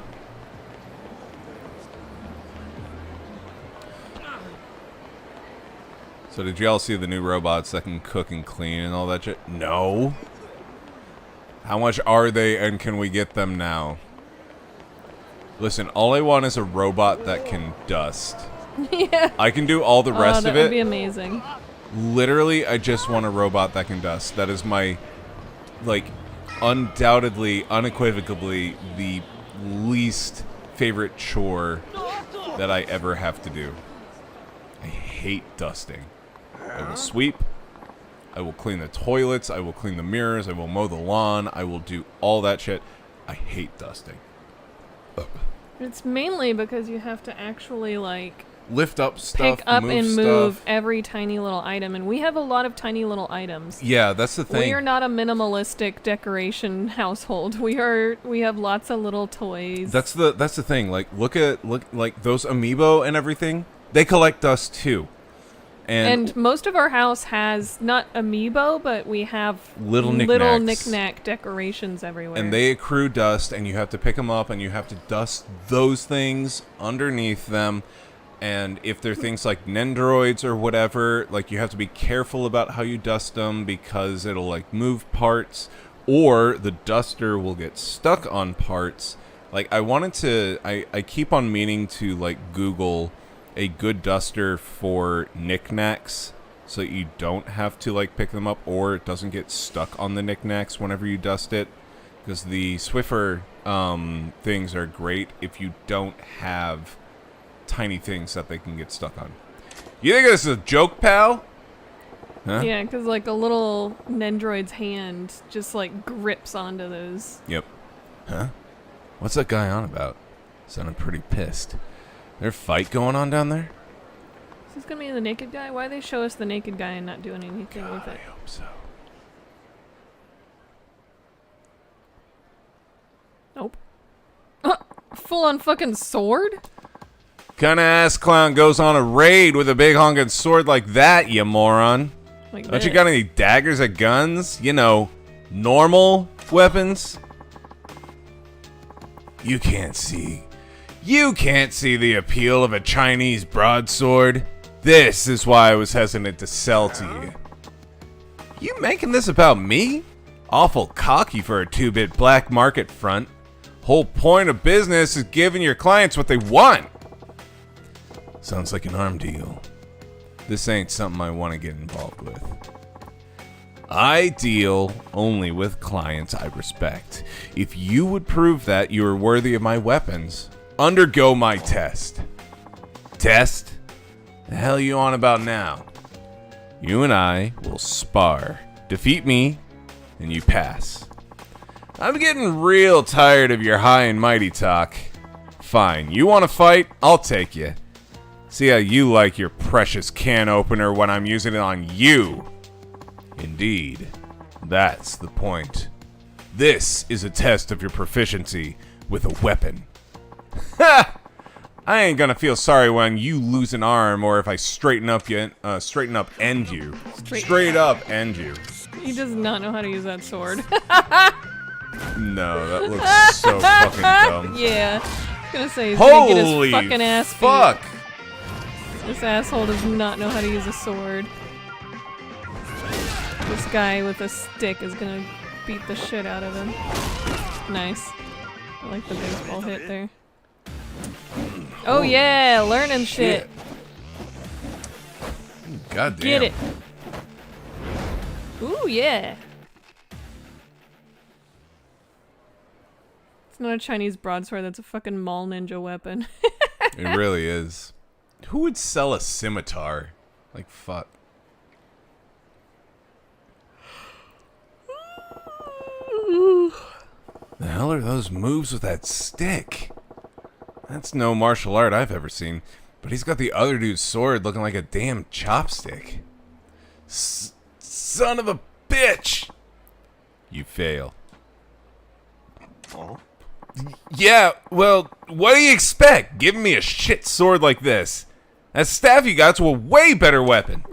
So did y'all see the new robots that can cook and clean and all that shit? No. How much are they and can we get them now? Listen, all I want is a robot that can dust. Yeah. I can do all the rest that of it. would be amazing. Literally, I just want a robot that can dust. That is my, like, undoubtedly, unequivocally, the least favorite chore that I ever have to do. I hate dusting. I will sweep. I will clean the toilets. I will clean the mirrors. I will mow the lawn. I will do all that shit. I hate dusting. It's mainly because you have to actually, like, Lift up stuff, pick up move and stuff. move every tiny little item, and we have a lot of tiny little items. Yeah, that's the thing. We are not a minimalistic decoration household. We have lots of little toys. That's the thing. Like look like those amiibo and everything. They collect dust too. And most of our house has not amiibo, but we have little knick-knack decorations everywhere. And they accrue dust, and you have to pick them up, and you have to dust those things underneath them. And if they're things like Nendoroids or whatever, like you have to be careful about how you dust them because it'll like move parts, or the duster will get stuck on parts. Like I keep on meaning to like Google a good duster for knickknacks so that you don't have to like pick them up or it doesn't get stuck on the knickknacks whenever you dust it. Because the Swiffer things are great if you don't have tiny things that they can get stuck on. You think this is a joke, pal? Huh? Yeah, because like a little Nendroid's hand just like grips onto those. Yep. Huh? What's that guy on about? Sounded pretty pissed. There a fight going on down there? Is this gonna be the naked guy? Why they show us the naked guy and not doing anything God, with it? I hope so. Nope. Full on fucking sword? Kinda ass clown goes on a raid with a big honking sword like that, you moron. Like Don't you got any daggers or guns? You know, normal weapons? You can't see. You can't see the appeal of a Chinese broadsword. This is why I was hesitant to sell to you. You making this about me? Awful cocky for a 2-bit black market front. Whole point of business is giving your clients what they want. Sounds like an arm deal. This ain't something I want to get involved with. I deal only with clients I respect. If you would prove that you are worthy of my weapons, undergo my test. Test? The hell you on about now? You and I will spar. Defeat me, and you pass. I'm getting real tired of your high and mighty talk. Fine, you want to fight? I'll take you. See how you like your precious can opener when I'm using it on you. Indeed, that's the point. This is a test of your proficiency with a weapon. Ha! I ain't gonna feel sorry when you lose an arm or if I straighten up end you. Straight up end you. He does not know how to use that sword. No, that looks so fucking dumb. Yeah. I was gonna say he's gonna get Holy his fucking ass beat. fuck! This asshole does not know how to use a sword. This guy with a stick is gonna beat the shit out of him. Nice. I like the baseball hit there. Oh yeah, learning shit. God damn. Get it. Ooh yeah. It's not a Chinese broadsword, that's a fucking mall ninja weapon. It really is. Who would sell a scimitar? Like, fuck. The hell are those moves with that stick? That's no martial art I've ever seen. But he's got the other dude's sword looking like a damn chopstick. Son of a bitch! You fail. Oh? Yeah, well, what do you expect? Giving me a shit sword like this. That staff you got's a way better weapon.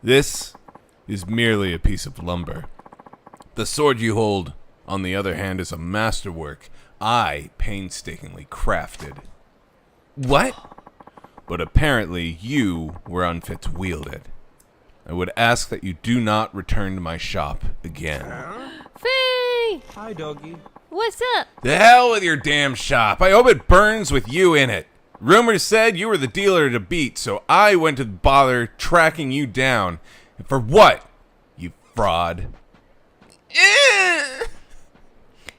This is merely a piece of lumber. The sword you hold, on the other hand, is a masterwork I painstakingly crafted. What? But apparently you were unfit to wield it. I would ask that you do not return to my shop again. Faye! Hi, doggy. What's up? The hell with your damn shop. I hope it burns with you in it. Rumors said you were the dealer to beat, so I went to bother tracking you down. And for what, you fraud?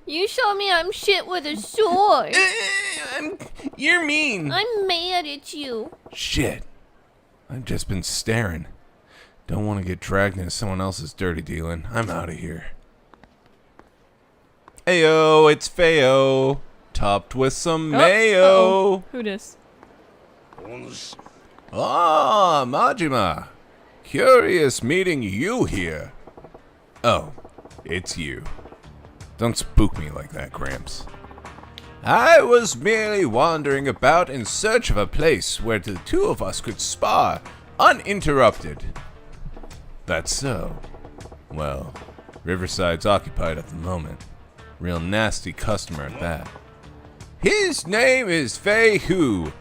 You showed me I'm shit with a sword. You're mean. I'm mad at you. Shit. I've just been staring. Don't want to get dragged into someone else's dirty dealing. I'm out of here. Ayo, it's Feo. Topped with some mayo. Uh-oh. Who dis? Ah, Majima. Curious meeting you here. Oh, it's you. Don't spook me like that, Gramps. I was merely wandering about in search of a place where the two of us could spar uninterrupted. That's so. Well, Riverside's occupied at the moment. Real nasty customer at that. His name is Fei Hu,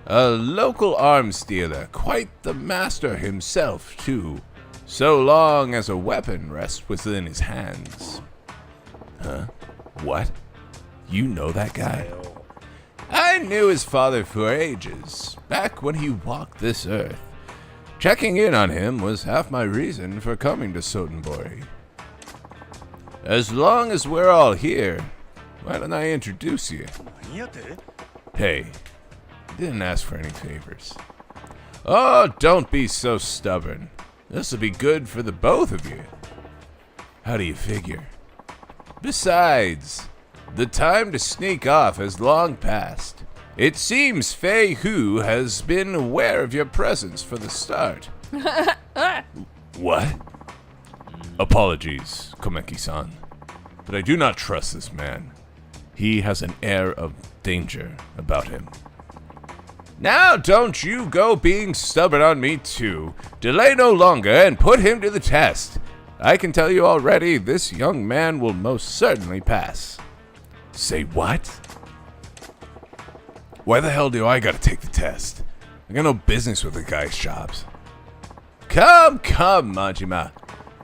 a local arms dealer, quite the master himself, too, so long as a weapon rests within his hands. Huh? What? You know that guy? I knew his father for ages, back when he walked this earth. Checking in on him was half my reason for coming to Sotenbori. As long as we're all here, why don't I introduce you? Hey, didn't ask for any favors. Oh, don't be so stubborn. This'll be good for the both of you. How do you figure? Besides, the time to sneak off has long passed. It seems Fei Hu has been aware of your presence for the start. What? Apologies, Komeki-san, but I do not trust this man. He has an air of danger about him. Now don't you go being stubborn on me too. Delay no longer and put him to the test. I can tell you already, this young man will most certainly pass. Say what? Why the hell do I gotta take the test? I got no business with the guy's jobs. Come, Majima.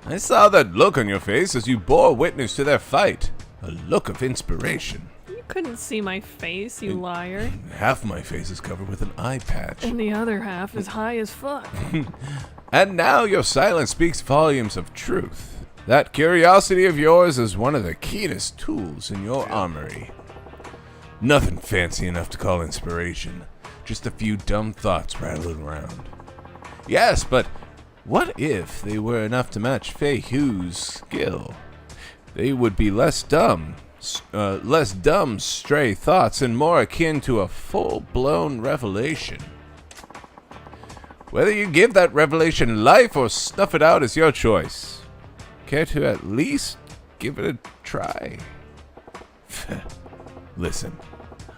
I saw that look on your face as you bore witness to their fight. A look of inspiration. You couldn't see my face, you liar. Half my face is covered with an eye patch. And the other half is high as fuck. And now your silence speaks volumes of truth. That curiosity of yours is one of the keenest tools in your armory. Nothing fancy enough to call inspiration. Just a few dumb thoughts rattling around. Yes, but what if they were enough to match Fei Hu's skill? They would be less dumb, stray thoughts, and more akin to a full-blown revelation. Whether you give that revelation life or snuff it out is your choice. Care to at least give it a try? Listen,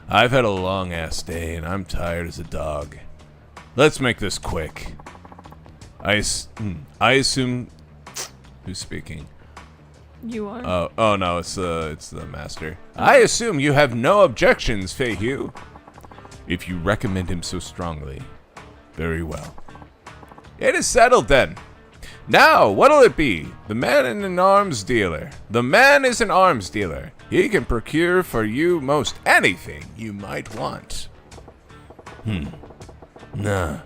I've had a long-ass day, and I'm tired as a dog. Let's make this quick. I assume... Who's speaking? You are? Oh no, it's the master. I assume you have no objections, Fei Hu. If you recommend him so strongly, very well. It is settled then. Now, what'll it be? The man is an arms dealer. The man is an arms dealer. He can procure for you most anything you might want. Nah,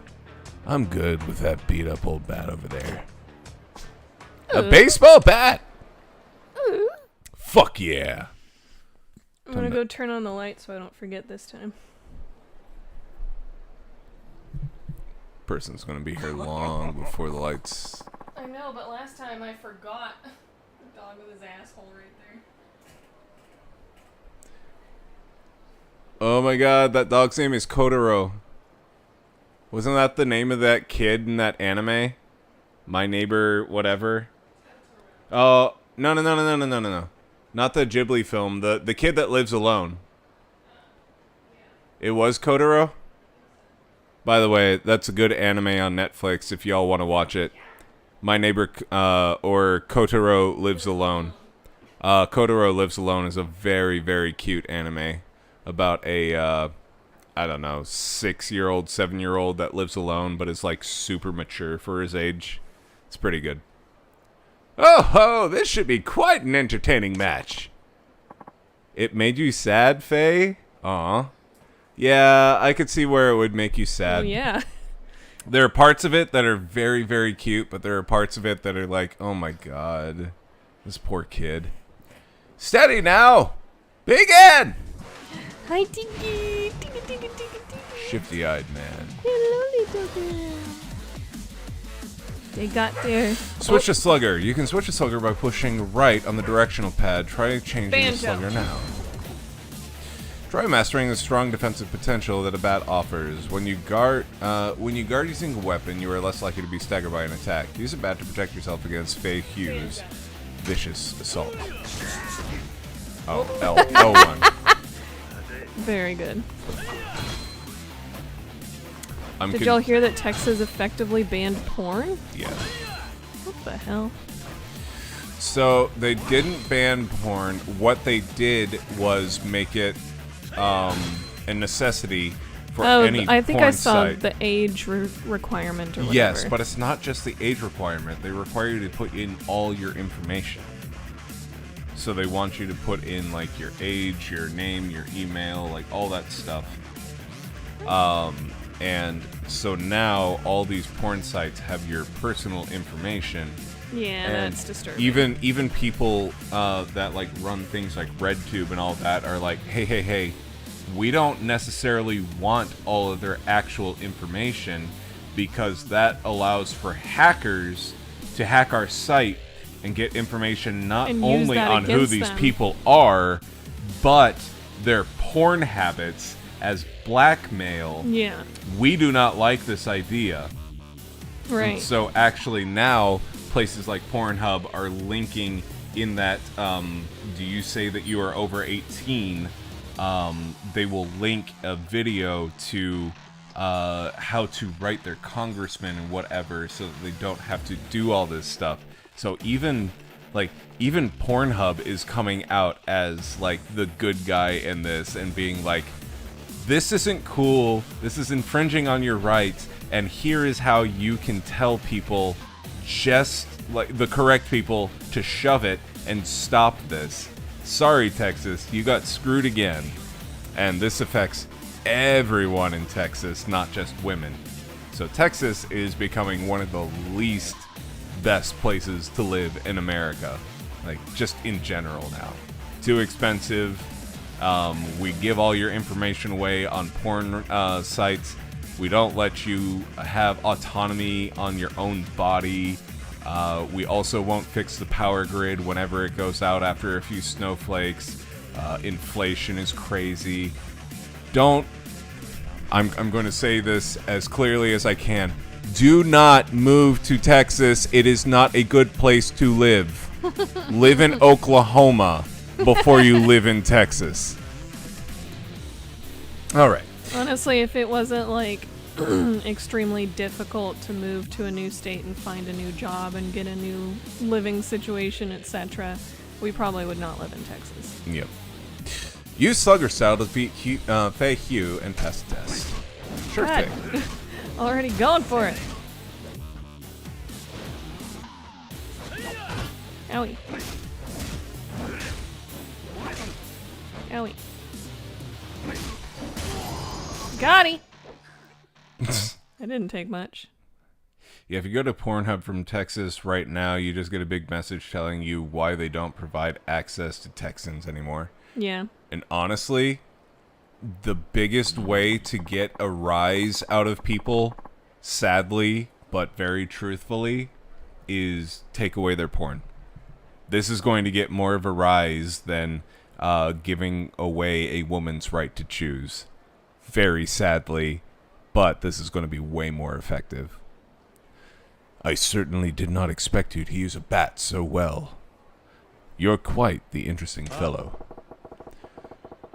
I'm good with that beat-up old bat over there. A baseball bat? Fuck yeah. I'm gonna go turn on the light so I don't forget this time. Person's gonna be here long before the lights. I know, but last time I forgot. The dog with his asshole right there. Oh my god, that dog's name is Kotaro. Wasn't that the name of that kid in that anime? My Neighbor whatever? Oh, no. Not the Ghibli film, the kid that lives alone. It was Kotaro? By the way, that's a good anime on Netflix if y'all want to watch it. My Neighbor, or Kotaro Lives Alone. Kotaro Lives Alone is a very, very cute anime about a, I don't know, 6-year-old, 7-year-old that lives alone but is like super mature for his age. It's pretty good. Oh ho, this should be quite an entertaining match. It made you sad, Faye? Aw. Yeah, I could see where it would make you sad. Oh, yeah. There are parts of it that are very, very cute, but there are parts of it that are like, oh my god, this poor kid. Steady now! Begin! Hi, Tiki. Shifty-eyed man. Hello, little girl. They got there. Switch to Slugger. You can switch to Slugger by pushing right on the directional pad. Try changing to Banjo. Slugger now. Try mastering the strong defensive potential that a bat offers. When you guard using a weapon, you are less likely to be staggered by an attack. Use a bat to protect yourself against Fei Hu's vicious assault. Oh, L1. Very good. I'm Did y'all hear that Texas effectively banned porn? Yeah. What the hell? So they didn't ban porn. What they did was make it a necessity for any I think porn I saw site. the age requirement or whatever. Yes, but it's not just the age requirement. They require you to put in all your information. So they want you to put in like your age, your name, your email, like all that stuff. And so now all these porn sites have your personal information. Yeah, And that's disturbing. even people that like run things like RedTube and all that are like, hey, we don't necessarily want all of their actual information because that allows for hackers to hack our site and get information not And use only that on who against these them. people are, but their porn habits as blackmail. Yeah, We do not like this idea. right. And so actually now places like Pornhub are linking in that do you say that you are over 18, they will link a video to how to write their congressman and whatever so that they don't have to do all this stuff. So even Like, even Pornhub is coming out as, like, the good guy in this and being like, this isn't cool, this is infringing on your rights, and here is how you can tell people, just, like, the correct people, to shove it and stop this. Sorry, Texas, you got screwed again. And this affects everyone in Texas, not just women. So Texas is becoming one of the least best places to live in America. Like, just in general now. Too expensive. We give all your information away on porn sites. We don't let you have autonomy on your own body. We also won't fix the power grid whenever it goes out after a few snowflakes. Inflation is crazy. I'm going to say this as clearly as I can. Do not move to Texas. It is not a good place to live. Live in Oklahoma before you live in Texas. All right. Honestly, if it wasn't like extremely difficult to move to a new state and find a new job and get a new living situation, etc., we probably would not live in Texas. Yep. Use Slugger Style to defeat Fei Hugh and pass the test. Sure God. thing. Already going for it. Owie. Owie. Got him. That didn't take much. Yeah, if you go to Pornhub from Texas right now, you just get a big message telling you why they don't provide access to Texans anymore. Yeah. And honestly, the biggest way to get a rise out of people, sadly, but very truthfully, is take away their porn. This is going to get more of a rise than giving away a woman's right to choose. Very sadly, but this is going to be way more effective. I certainly did not expect you to use a bat so well. You're quite the interesting fellow.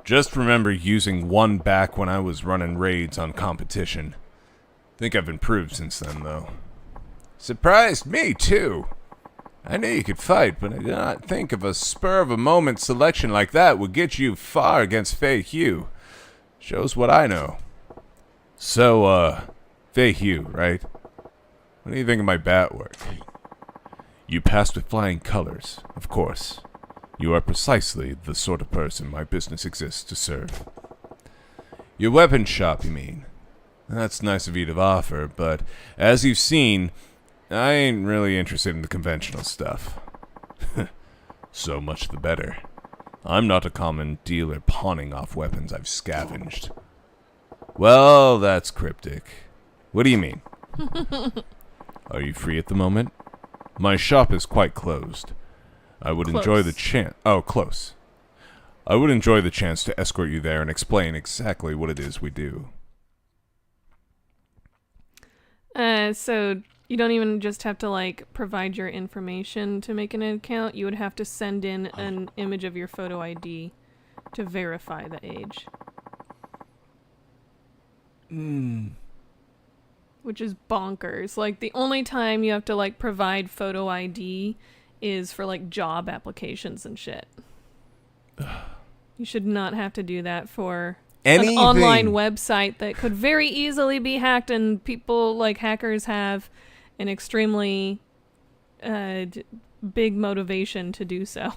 Just remember using one back when I was running raids on competition. Think I've improved since then, though. Surprised me, too. I knew you could fight, but I did not think of a spur-of-a-moment selection like that would get you far against Fei Hugh. Shows what I know. So, Fei Hugh, right? What do you think of my bat work? You passed with flying colors, of course. You are precisely the sort of person my business exists to serve. Your weapon shop, you mean? That's nice of you to offer, but as you've seen, I ain't really interested in the conventional stuff. So much the better. I'm not a common dealer pawning off weapons I've scavenged. Well, that's cryptic. What do you mean? Are you free at the moment? My shop is quite closed. I would enjoy the chance... Oh, close. I would enjoy the chance to escort you there and explain exactly what it is we do. So you don't even just have to, like, provide your information to make an account. You would have to send in an image of your photo ID to verify the age. Which is bonkers. Like, the only time you have to, like, provide photo ID is for, like, job applications and shit. You should not have to do that for anything. An online website that could very easily be hacked, and people, like, hackers have an extremely big motivation to do so.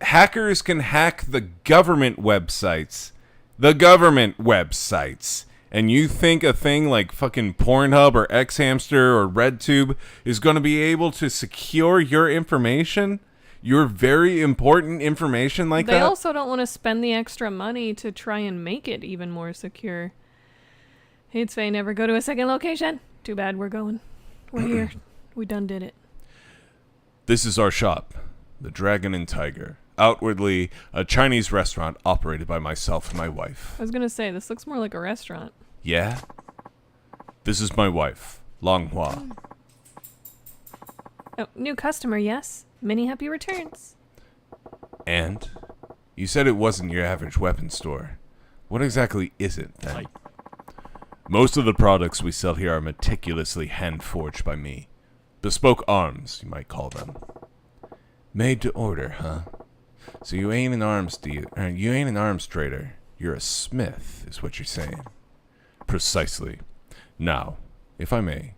Hackers can hack the government websites. The government websites. And you think a thing like fucking Pornhub or Xhamster or RedTube is going to be able to secure your information? Your very important information like that? They also don't want to spend the extra money to try and make it even more secure. Hey, it's Faye, never go to a second location. Too bad we're going. We're here. We done did it. This is our shop, the Dragon and Tiger. Outwardly, a Chinese restaurant operated by myself and my wife. I was going to say, this looks more like a restaurant. Yeah? This is my wife, Long Hua. Oh, new customer, yes. Many happy returns. And? You said it wasn't your average weapon store. What exactly is it, then? Most of the products we sell here are meticulously hand-forged by me. Bespoke arms, you might call them. Made to order, huh? So you ain't an arms you ain't an arms trader. You're a smith, is what you're saying. Precisely. Now, if I may,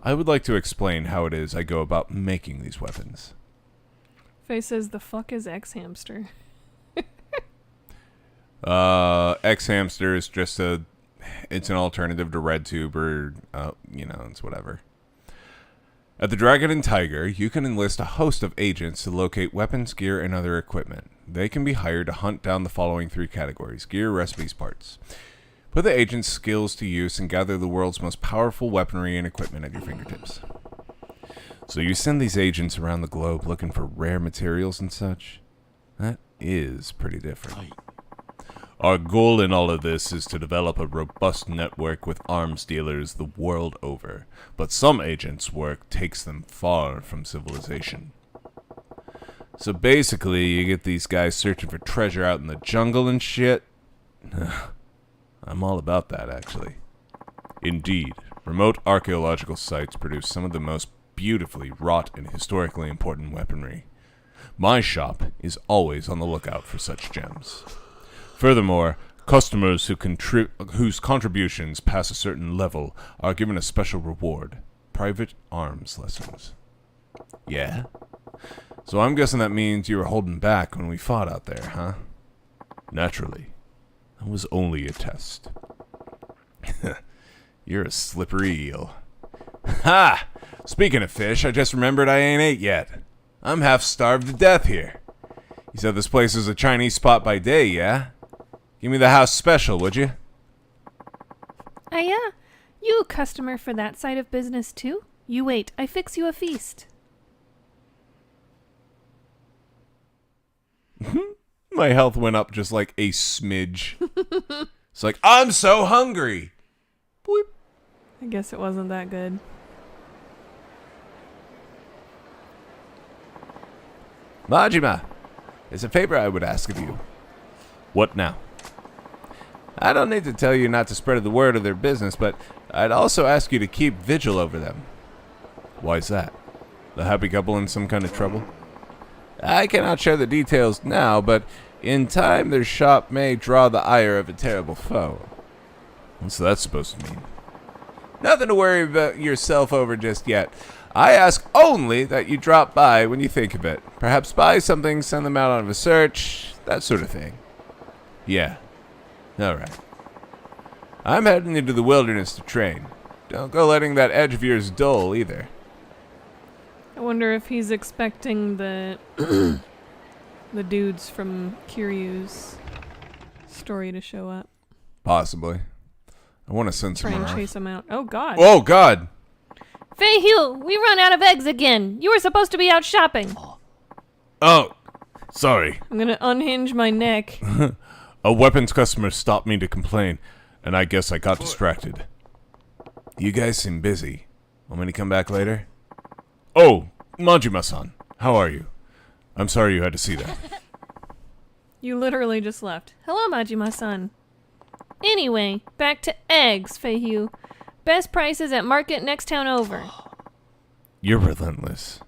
I would like to explain how it is I go about making these weapons. Faye says, the fuck is X-Hamster? X-Hamster is just it's an alternative to RedTube or, it's whatever. At the Dragon and Tiger, you can enlist a host of agents to locate weapons, gear, and other equipment. They can be hired to hunt down the following 3 categories: gear, recipes, parts. Put the agent's skills to use and gather the world's most powerful weaponry and equipment at your fingertips. So you send these agents around the globe looking for rare materials and such? That is pretty different. Our goal in all of this is to develop a robust network with arms dealers the world over, but some agents' work takes them far from civilization. So basically, you get these guys searching for treasure out in the jungle and shit. I'm all about that, actually. Indeed, remote archaeological sites produce some of the most beautifully wrought and historically important weaponry. My shop is always on the lookout for such gems. Furthermore, customers whose contributions pass a certain level are given a special reward: private arms lessons. Yeah? So I'm guessing that means you were holding back when we fought out there, huh? Naturally. That was only a test. You're a slippery eel. Ha! Speaking of fish, I just remembered I ain't ate yet. I'm half starved to death here. You said this place is a Chinese spot by day, yeah? Give me the house special, would you? Yeah. You a customer for that side of business too? You wait, I fix you a feast. My health went up just like a smidge. It's like, I'm so hungry. Boop. I guess it wasn't that good. Majima, there's a favor I would ask of you. What now? I don't need to tell you not to spread the word of their business, but I'd also ask you to keep vigil over them. Why's that? The happy couple in some kind of trouble? I cannot share the details now, but in time their shop may draw the ire of a terrible foe. What's that supposed to mean? Nothing to worry about yourself over just yet. I ask only that you drop by when you think of it. Perhaps buy something, send them out on a search, that sort of thing. Yeah. Alright. I'm heading into the wilderness to train. Don't go letting that edge of yours dull either. I wonder if he's expecting the the dudes from Kiryu's story to show up. Possibly. I want to send some Try and around. chase him out. Oh god. Oh god! Fei Hugh, we run out of eggs again. You were supposed to be out shopping. Oh, sorry. I'm gonna unhinge my neck. A weapons customer stopped me to complain, and I guess I got distracted. You guys seem busy. Want me to come back later? Oh, Majima-san, how are you? I'm sorry you had to see that. You literally just left. Hello, Majima-san. Anyway, back to eggs, Fei Hugh. Best prices at market next town over. You're relentless.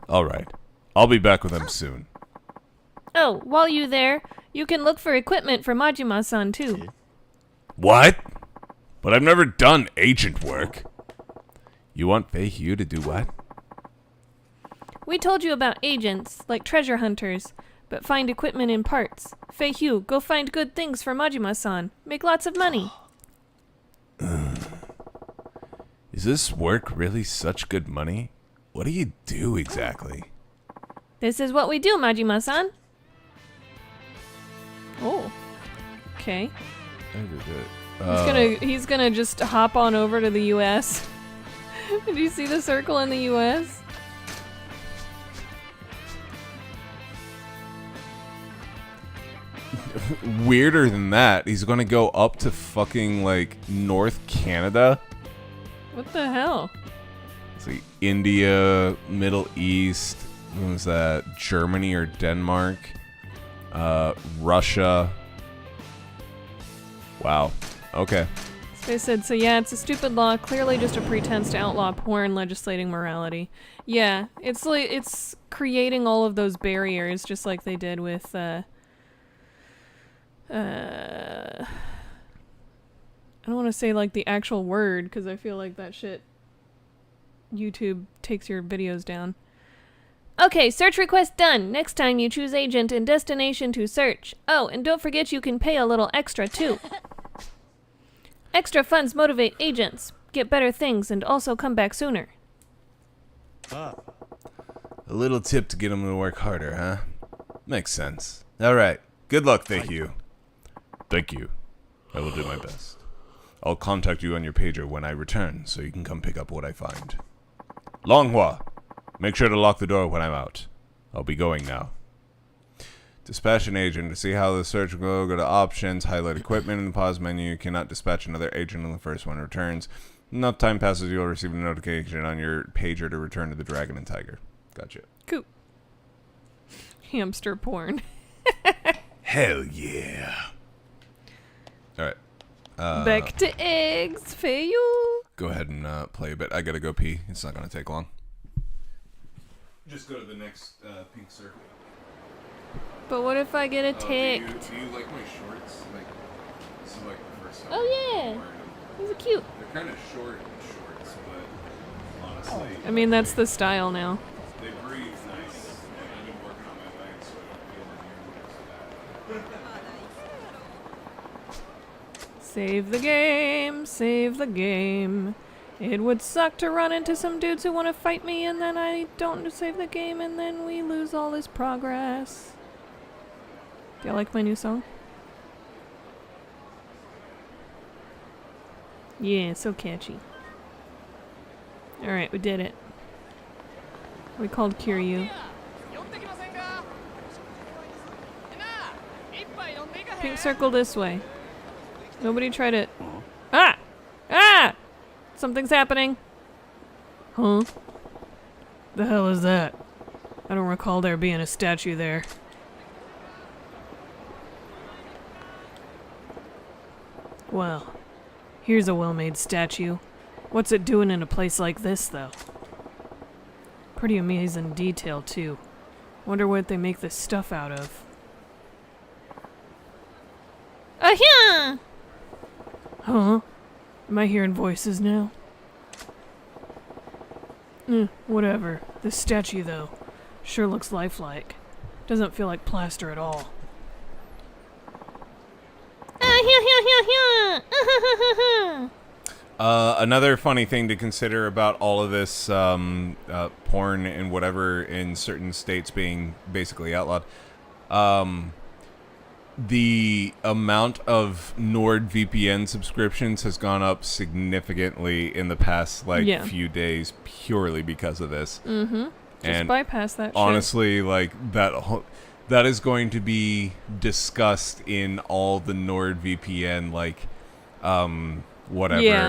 Alright, I'll be back with them soon. Oh, while you there, you can look for equipment for Majima-san too. What? But I've never done agent work. You want Fei Hugh to do what? We told you about agents, like treasure hunters, but find equipment in parts. Fei Hugh, go find good things for Majima-san. Make lots of money. Is this work really such good money? What do you do exactly? This is what we do, Majima-san. Oh. Okay. Uh, He's gonna just hop on over to the US. Did you see the circle in the US? Weirder than that, he's gonna go up to fucking, like, North Canada. What the hell? It's like India, Middle East, what was that? Germany or Denmark? Russia. Wow. Okay. They said, so yeah, it's a stupid law, clearly just a pretense to outlaw porn, legislating morality. Yeah, it's like, it's creating all of those barriers, just like they did with, I don't want to say like the actual word, because I feel like that shit, YouTube takes your videos down. Okay, search request done. Next time you choose agent and destination to search. Oh, and don't forget you can pay a little extra too. Extra funds motivate agents, get better things, and also come back sooner. A little tip to get them to work harder, huh? Makes sense. All right. Good luck, Feihu. Thank you. I will do my best. I'll contact you on your pager when I return, so you can come pick up what I find. Longhua, make sure to lock the door when I'm out. I'll be going now. Dispatch an agent. To see how the search will go to options, highlight equipment in the pause menu. You cannot dispatch another agent until the first one returns. Enough time passes, you'll receive a notification on your pager to return to the Dragon and Tiger. Gotcha. Cool. Hamster porn. Hell yeah. Alright. Back to eggs, Feiyu. Go ahead and play a bit. I gotta go pee. It's not gonna take long. Just go to the next pink circle. But what if I get a tick? Do you like my shorts? Like, this is like the first time. Oh yeah, these are cute. They're kind of short shorts, but honestly, I mean, that's the style now. they breathe nice. I've been working on my legs, so I don't feel the Save the game, save the game. It would suck to run into some dudes who want to fight me and then I don't save the game and then we lose all this progress. Do you like my new song? Yeah, so catchy. Alright, we did it. We called Kiryu. Pink circle this way. Nobody tried it. Ah! Ah! Something's happening. Huh? The hell is that? I don't recall there being a statue there. Well, here's a well-made statue. What's it doing in a place like this, though? Pretty amazing detail, too. Wonder what they make this stuff out of. Ahya! Huh? Am I hearing voices now? Whatever. This statue, though, sure looks lifelike. Doesn't feel like plaster at all. Another funny thing to consider about all of this porn and whatever in certain states being basically outlawed, the amount of NordVPN subscriptions has gone up significantly in the past few days purely because of this. Mm-hmm. Just bypass that shit. Honestly, like that is going to be discussed in all the NordVPN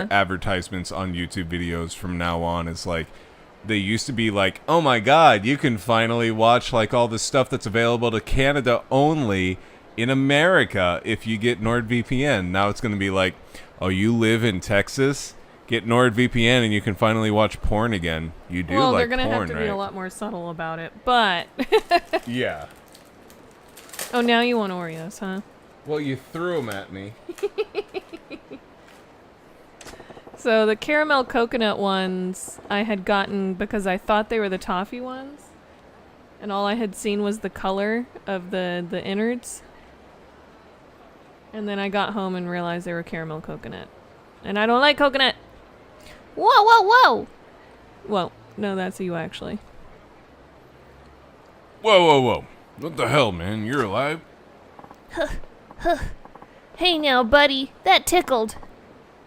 advertisements on YouTube videos from now on. Is like they used to be like, oh my god, you can finally watch like all the stuff that's available to Canada only in America if you get NordVPN. Now it's going to be like, oh, you live in Texas? Get NordVPN and you can finally watch porn again. You do like porn, right? Well, they're going to have to be a lot more subtle about it, but... Yeah. Oh, now you want Oreos, huh? Well, you threw them at me. So the caramel coconut ones I had gotten because I thought they were the toffee ones. And all I had seen was the color of the innards. And then I got home and realized they were caramel coconut. And I don't like coconut! Whoa, whoa, whoa! Well, no, that's you actually. Whoa, whoa, whoa. What the hell, man? You're alive? Hey now, buddy. That tickled.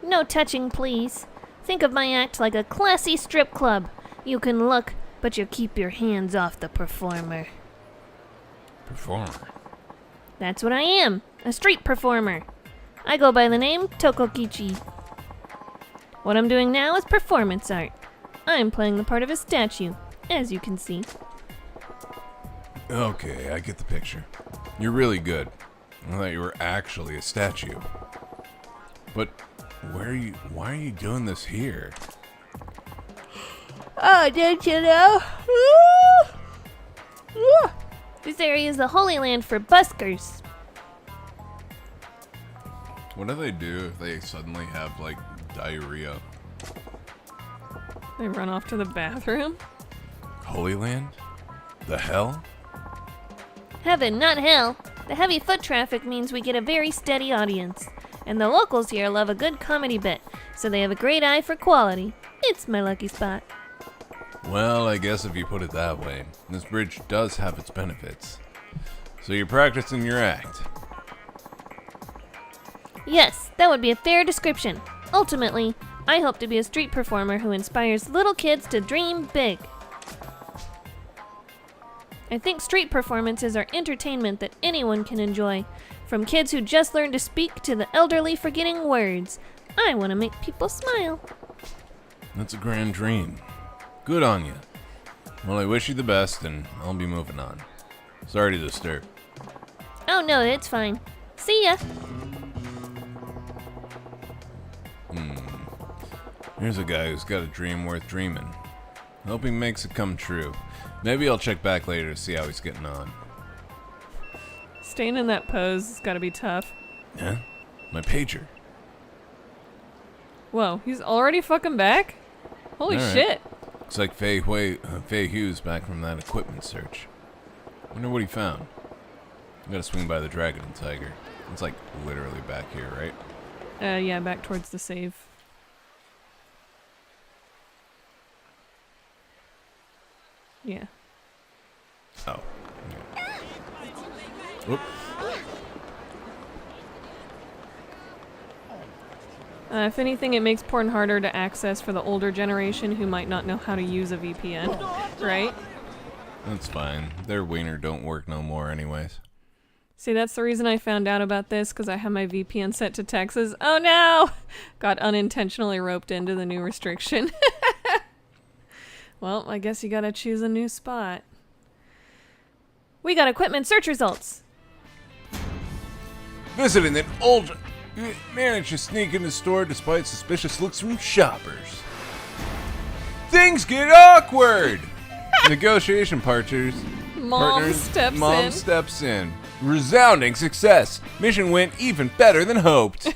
No touching, please. Think of my act like a classy strip club. You can look, but you keep your hands off the performer. Performer? That's what I am. A street performer. I go by the name Tokokichi. What I'm doing now is performance art. I'm playing the part of a statue, as you can see. Okay, I get the picture. You're really good. I thought you were actually a statue. But Why are you doing this here? Oh, don't you know? This area is the Holy Land for buskers. What do they do if they suddenly have, like, diarrhea? They run off to the bathroom. Holy Land? The hell? Heaven, not hell. The heavy foot traffic means we get a very steady audience. And the locals here love a good comedy bit, so they have a great eye for quality. It's my lucky spot. Well, I guess if you put it that way, this bridge does have its benefits. So you're practicing your act. Yes, that would be a fair description. Ultimately, I hope to be a street performer who inspires little kids to dream big. I think street performances are entertainment that anyone can enjoy, from kids who just learned to speak to the elderly forgetting words. I want to make people smile. That's a grand dream. Good on you. Well, I wish you the best, and I'll be moving on. Sorry to disturb. Oh no, it's fine. See ya. Here's a guy who's got a dream worth dreaming. Hope he makes it come true. Maybe I'll check back later to see how he's getting on. Staying in that pose has got to be tough. Huh? My pager. Whoa, he's already fucking back? Holy All right. shit. Looks like Faye Hughes back from that equipment search. Wonder what he found. I gotta swing by the Dragon and Tiger. It's like literally back here, right? Yeah, back towards the save. Yeah. Oh. Yeah. Whoop. If anything, it makes porn harder to access for the older generation who might not know how to use a VPN, right? That's fine. Their wiener don't work no more anyways. See, that's the reason I found out about this, because I have my VPN set to Texas. Oh no! Got unintentionally roped into the new restriction. Well, I guess you gotta choose a new spot. We got equipment search results. Visiting that old... Managed to sneak in the store despite suspicious looks from shoppers. Things get awkward! Negotiation partners... Mom steps in. Resounding success. Mission went even better than hoped.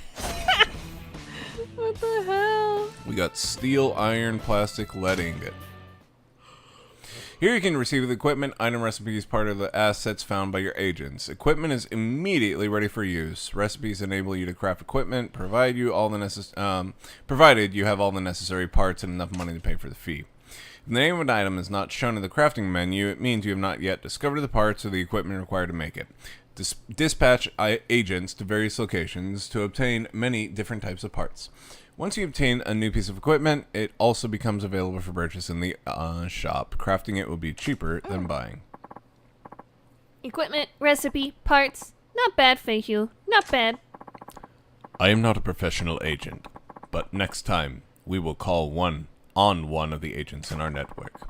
What the hell? We got steel, iron, plastic, lead ingot. Here you can receive the equipment, item recipes, part of the assets found by your agents. Equipment is immediately ready for use. Recipes enable you to craft equipment, provided you have all the necessary parts and enough money to pay for the fee. If the name of an item is not shown in the crafting menu, it means you have not yet discovered the parts or the equipment required to make it. Dispatch agents to various locations to obtain many different types of parts. Once you obtain a new piece of equipment, it also becomes available for purchase in the shop. Crafting it will be cheaper than buying. Equipment, recipe, parts. Not bad, Feihu. Not bad. I am not a professional agent, but next time we will call one of the agents in our network.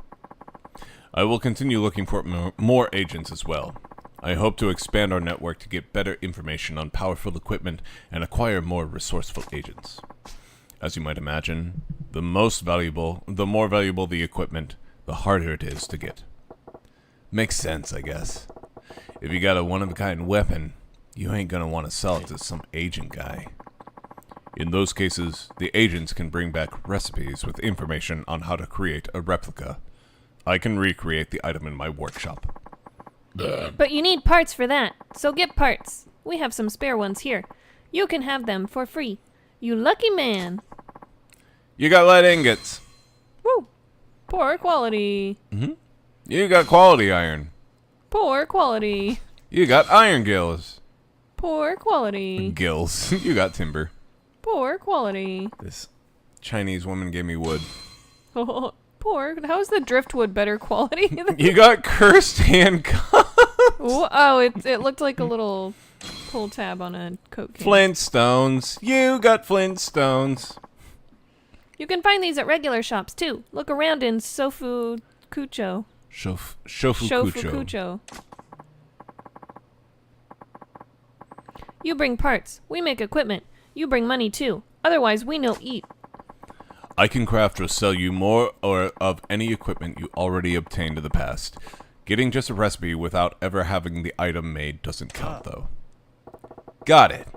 I will continue looking for more agents as well. I hope to expand our network to get better information on powerful equipment and acquire more resourceful agents. As you might imagine, the more valuable the equipment, the harder it is to get. Makes sense, I guess. If you got a one-of-a-kind weapon, you ain't gonna want to sell it to some agent guy. In those cases, the agents can bring back recipes with information on how to create a replica. I can recreate the item in my workshop. But you need parts for that, so get parts. We have some spare ones here. You can have them for free. You lucky man. You got lead ingots. Woo! Poor quality. You got quality iron. Poor quality. You got iron gills. Poor quality. Gills. You got timber. Poor quality. This Chinese woman gave me wood. Oh, poor. How is the driftwood better quality? You got cursed handcuffs. Oh, it looked like a little pull tab on a Coke can. Flintstones. You got Flintstones. You can find these at regular shops too. Look around in Shofu Kucho. Shofukucho. You bring parts. We make equipment. You bring money too. Otherwise, we no eat. I can craft or sell you more or of any equipment you already obtained in the past. Getting just a recipe without ever having the item made doesn't count, though. Got it.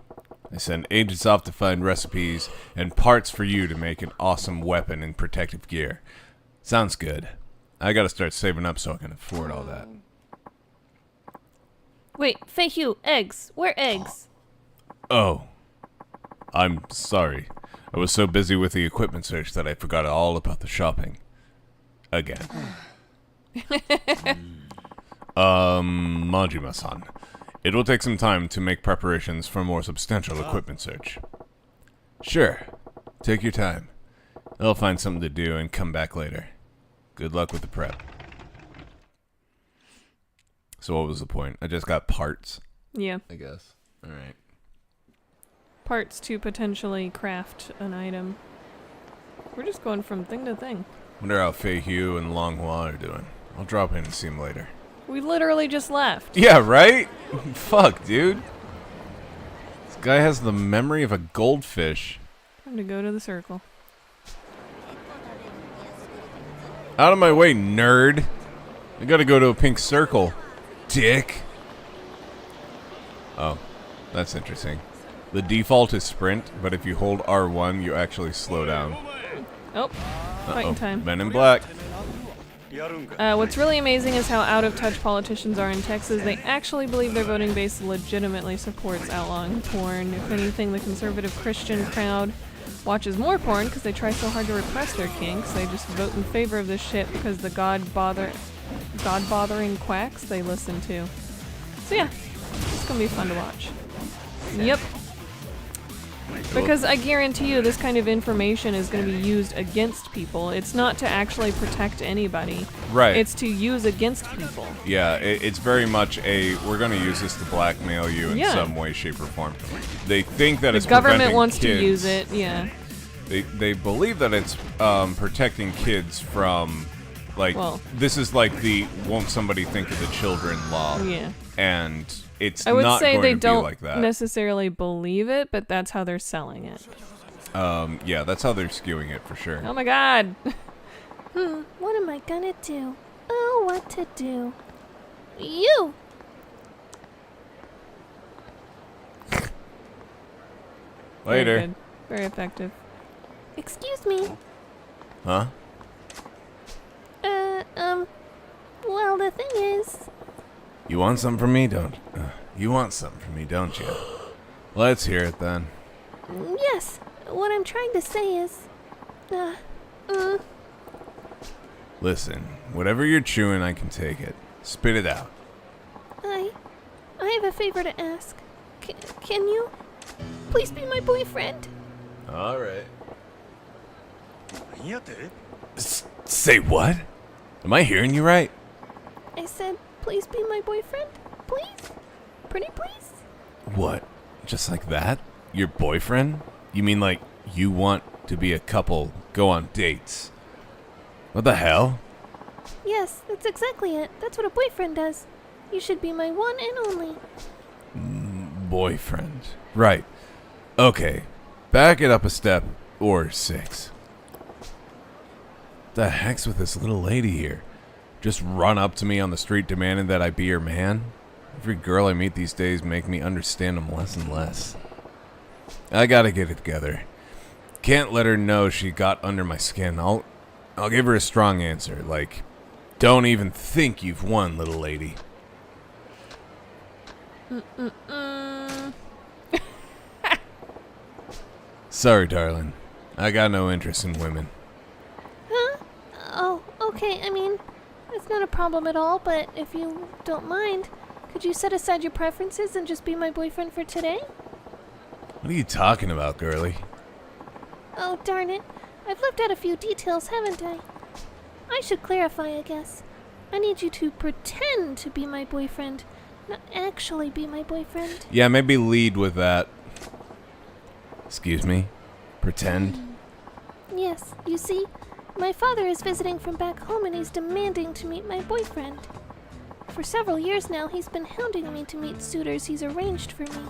I send agents off to find recipes and parts for you to make an awesome weapon and protective gear. Sounds good. I gotta start saving up so I can afford all that. Wait, Fei Hugh, eggs. Where eggs? Oh. I'm sorry. I was so busy with the equipment search that I forgot all about the shopping. Again. Majima-san. It will take some time to make preparations for a more substantial equipment search. Sure. Take your time. I'll find something to do and come back later. Good luck with the prep. So what was the point? I just got parts, Yeah. I guess. Alright. Parts to potentially craft an item. We're just going from thing to thing. Wonder how Fei Hugh and Long Hua are doing. I'll drop in and see them later. We literally just left. Yeah, right? Fuck, dude. This guy has the memory of a goldfish. Time to go to the circle. Out of my way, nerd. I gotta go to a pink circle. Dick. Oh, that's interesting. The default is sprint, but if you hold R1, you actually slow down. Oh, fighting time. Men in Black. What's really amazing is how out-of-touch politicians are in Texas. They actually believe their voting base legitimately supports outlawing porn. If anything, the conservative Christian crowd watches more porn because they try so hard to repress their kinks. They just vote in favor of this shit because the God-bothering quacks they listen to. So yeah, it's gonna be fun to watch. Yep. Because I guarantee you this kind of information is going to be used against people. It's not to actually protect anybody. Right. It's to use against people. Yeah, it's very much a, we're going to use this to blackmail you in some way, shape, or form. They think that it's the government preventing wants kids. to use it, yeah. They believe that it's protecting kids from, like, Well, this is like the won't somebody think of the children law. Yeah. And it's I would not say going they to don't be like that. necessarily believe it, but that's how they're selling it. Yeah, that's how they're skewing it for sure. Oh my god! What am I gonna do? Oh, what to do? You! Later. Very good. Very effective. Excuse me. Huh? Well, the thing is... You want something from me, don't you want something from me, don't you? Let's hear it then. Yes, what I'm trying to say is... Listen, whatever you're chewing, I can take it. Spit it out. I have a favor to ask. Can you please be my boyfriend? All right. Say what? Am I hearing you right? I said, please be my boyfriend? Please? Pretty please? What? Just like that? Your boyfriend? You mean like you want to be a couple, go on dates? What the hell? Yes, that's exactly it. That's what a boyfriend does. You should be my one and only. Boyfriend. Right. Okay. Back it up a step or 6. The heck's with this little lady here? Just run up to me on the street demanding that I be her man? Every girl I meet these days make me understand them less and less. I gotta get it together. Can't let her know she got under my skin. I'll give her a strong answer, like, don't even think you've won, little lady. Sorry, darling. I got no interest in women. Huh? Oh, okay, I mean, it's not a problem at all, but if you don't mind, could you set aside your preferences and just be my boyfriend for today? What are you talking about, girlie? Oh, darn it. I've left out a few details, haven't I? I should clarify, I guess. I need you to pretend to be my boyfriend, not actually be my boyfriend. Yeah, maybe lead with that. Excuse me? Pretend? Yes, you see, my father is visiting from back home and he's demanding to meet my boyfriend. For several years now, he's been hounding me to meet suitors he's arranged for me.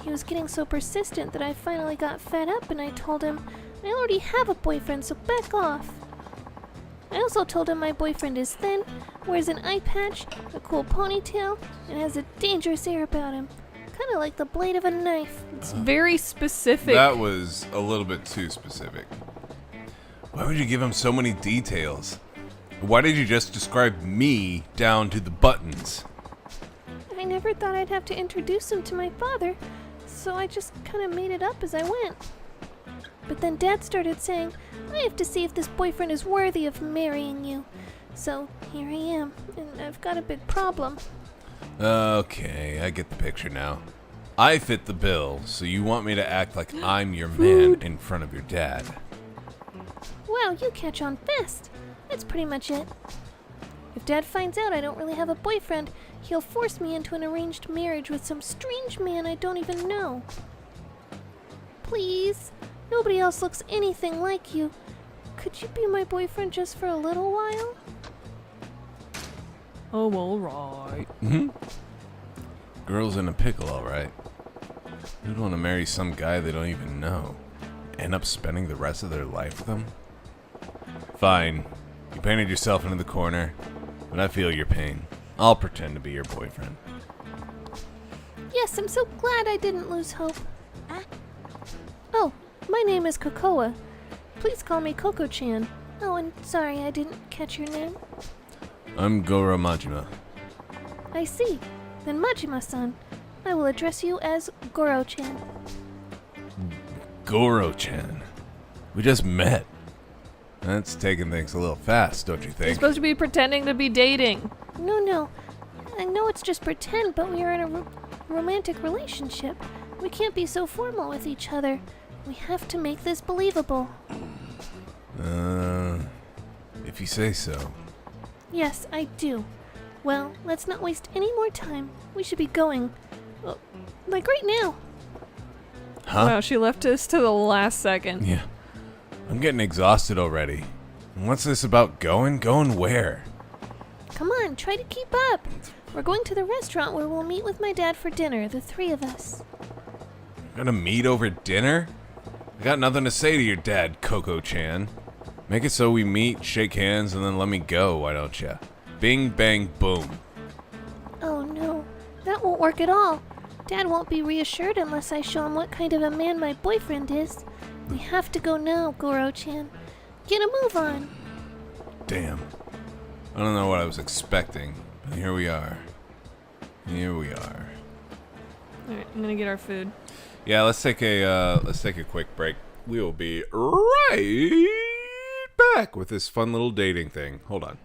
He was getting so persistent that I finally got fed up and I told him, I already have a boyfriend, so back off. I also told him my boyfriend is thin, wears an eye patch, a cool ponytail, and has a dangerous air about him. Kind of like the blade of a knife. It's very specific. That was a little bit too specific. Why would you give him so many details? Why did you just describe me down to the buttons? I never thought I'd have to introduce him to my father, so I just kind of made it up as I went. But then Dad started saying, I have to see if this boyfriend is worthy of marrying you. So here I am, and I've got a big problem. Okay, I get the picture now. I fit the bill, so you want me to act like I'm your man in front of your dad. Wow, you catch on fast. That's pretty much it. If Dad finds out I don't really have a boyfriend, he'll force me into an arranged marriage with some strange man I don't even know. Please, nobody else looks anything like you. Could you be my boyfriend just for a little while? Oh, alright. Girl's in a pickle, alright. Who'd want to marry some guy they don't even know? End up spending the rest of their life with him? Fine. You painted yourself into the corner, but I feel your pain. I'll pretend to be your boyfriend. Yes, I'm so glad I didn't lose hope. Oh, my name is Kokoa. Please call me Koko-chan. Oh, and sorry I didn't catch your name. I'm Goro Majima. I see. Then Majima-san, I will address you as Goro-chan. Goro-chan. We just met. That's taking things a little fast, don't you You're think? supposed to be pretending to be dating. No. I know it's just pretend, but we are in a romantic relationship. We can't be so formal with each other. We have to make this believable. If you say so. Yes, I do. Well, let's not waste any more time. We should be going. Like right now. Huh? Wow, she left us to the last second. Yeah. I'm getting exhausted already. And what's this about going? Going where? Come on, try to keep up. We're going to the restaurant where we'll meet with my dad for dinner, the three of us. Gonna meet over dinner? I got nothing to say to your dad, Koko-chan. Make it so we meet, shake hands, and then let me go, why don't ya? Bing, bang, boom. Oh no, that won't work at all. Dad won't be reassured unless I show him what kind of a man my boyfriend is. We have to go now, Goro-chan. Get a move on. Damn. I don't know what I was expecting, but here we are. Alright, I'm gonna get our food. Yeah, let's take a quick break. We will be right back with this fun little dating thing. Hold on.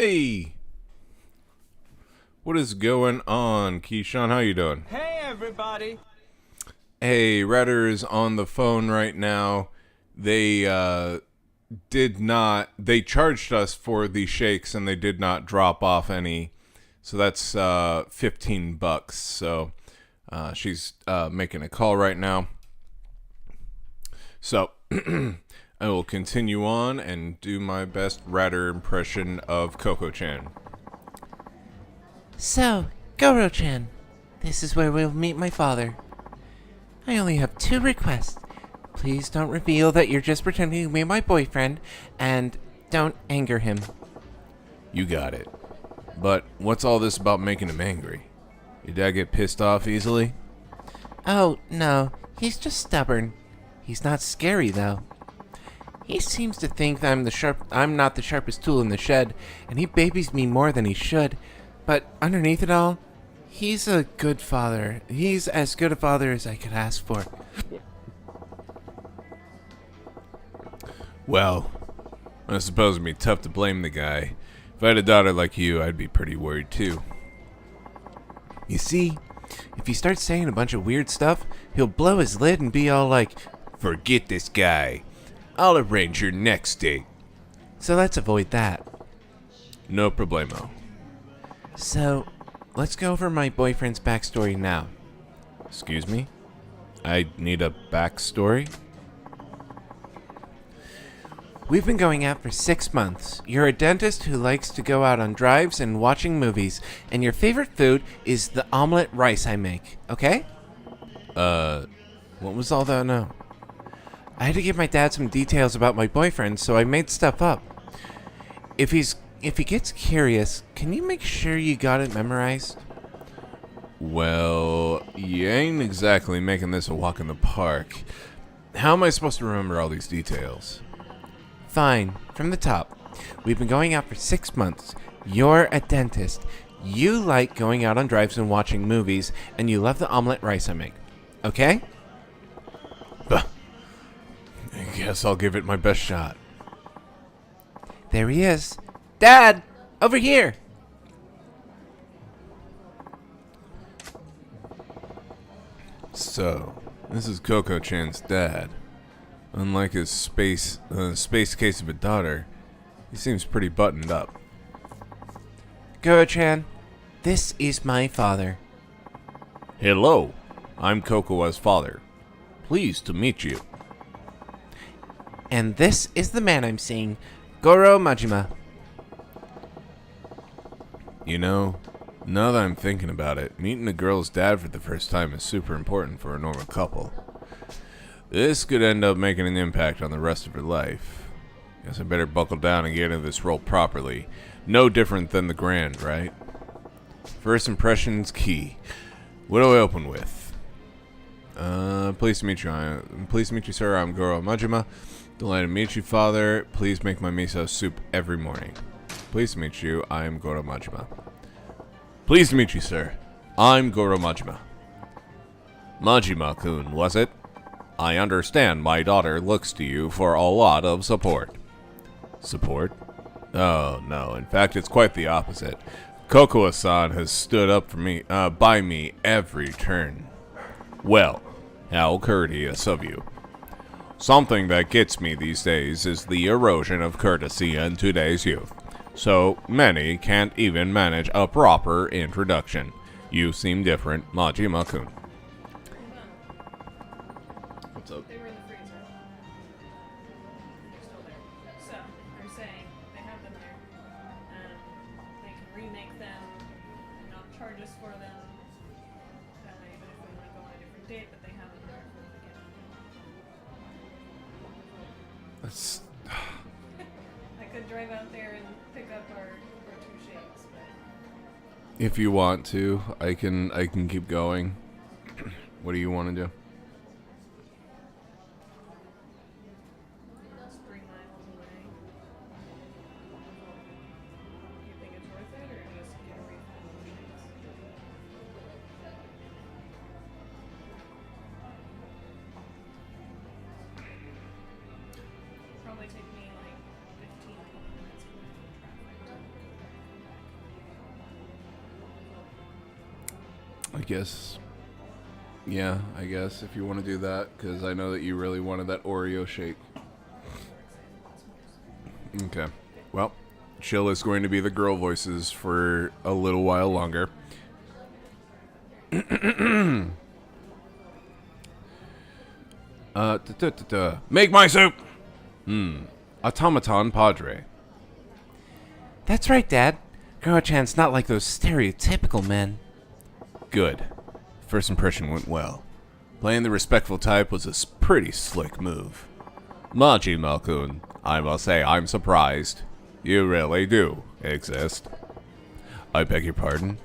Hey, what is going on, Keyshawn? How you doing? Hey, everybody. Hey, Redder is on the phone right now. They they charged us for the shakes and they did not drop off any. So that's $15. So she's making a call right now. So I will continue on and do my best Redder impression of Coco-chan. So, Goro-chan, this is where we'll meet my father. I only have 2 requests. Please don't reveal that you're just pretending to be my boyfriend, and don't anger him. You got it. But what's all this about making him angry? Your dad get pissed off easily? Oh, no, he's just stubborn. He's not scary, though. He seems to think that I'm not the sharpest tool in the shed, and he babies me more than he should. But underneath it all, he's a good father. He's as good a father as I could ask for. Well, I suppose it'd be tough to blame the guy. If I had a daughter like you, I'd be pretty worried too. You see, if he starts saying a bunch of weird stuff, he'll blow his lid and be all like, Forget this guy. I'll arrange your next date. so let's avoid that. No problemo. So, let's go over my boyfriend's backstory now. Excuse me? I need a backstory? We've been going out for 6 months. You're a dentist who likes to go out on drives and watching movies, and your favorite food is the omelet rice I make, okay? What was all that now? I had to give my dad some details about my boyfriend, so I made stuff up. If he gets curious, can you make sure you got it memorized? Well, you ain't exactly making this a walk in the park. How am I supposed to remember all these details? Fine, from the top. We've been going out for 6 months. You're a dentist. You like going out on drives and watching movies, and you love the omelet rice I make. Okay? I guess I'll give it my best shot. There he is. Dad! Over here! So, this is Coco-chan's dad. Unlike his space case of a daughter, he seems pretty buttoned up. Goro-chan, this is my father. Hello, I'm Cocoa's father. Pleased to meet you. And this is the man I'm seeing, Goro Majima. You know, now that I'm thinking about it, meeting a girl's dad for the first time is super important for a normal couple. This could end up making an impact on the rest of her life. Guess I better buckle down and get into this role properly. No different than the Grand, right? First impression's key. What do I open with? Pleased to meet you. Pleased to meet you, sir. I'm Goro Majima. Delighted to meet you, father. Please make my miso soup every morning. Pleased to meet you. I'm Goro Majima. Pleased to meet you, sir. I'm Goro Majima. Majima-kun, was it? I understand my daughter looks to you for a lot of support. Support? Oh, no. In fact, it's quite the opposite. Cocoa-san has stood up for me, by me every turn. Well, how courteous of you. Something that gets me these days is the erosion of courtesy in today's youth. So many can't even manage a proper introduction. You seem different, Majima-kun. What's up? They were in the freezer. They're still there. So, they're saying they have them there. They can remake them, not charge us for them. Even if we want to go on a different date, but they have them there for the beginning. That's... I could drive out there and pick up our 2 shakes, but If you want to, I can keep going. What do you want to do? it's 3 miles away. Do you think it's worth it, or just get a refund on the shakes? Probably take me like 15 minutes away from traffic. I guess. Yeah, I guess if you want to do that, because I know that you really wanted that Oreo shake. Okay. Well, Chill is going to be the girl voices for a little while longer. Make my soup! Automaton Padre. That's right, Dad. Goro-chan's not like those stereotypical men. Good. First impression went well. Playing the respectful type was a pretty slick move. Majima-kun, I must say I'm surprised. You really do exist. I beg your pardon?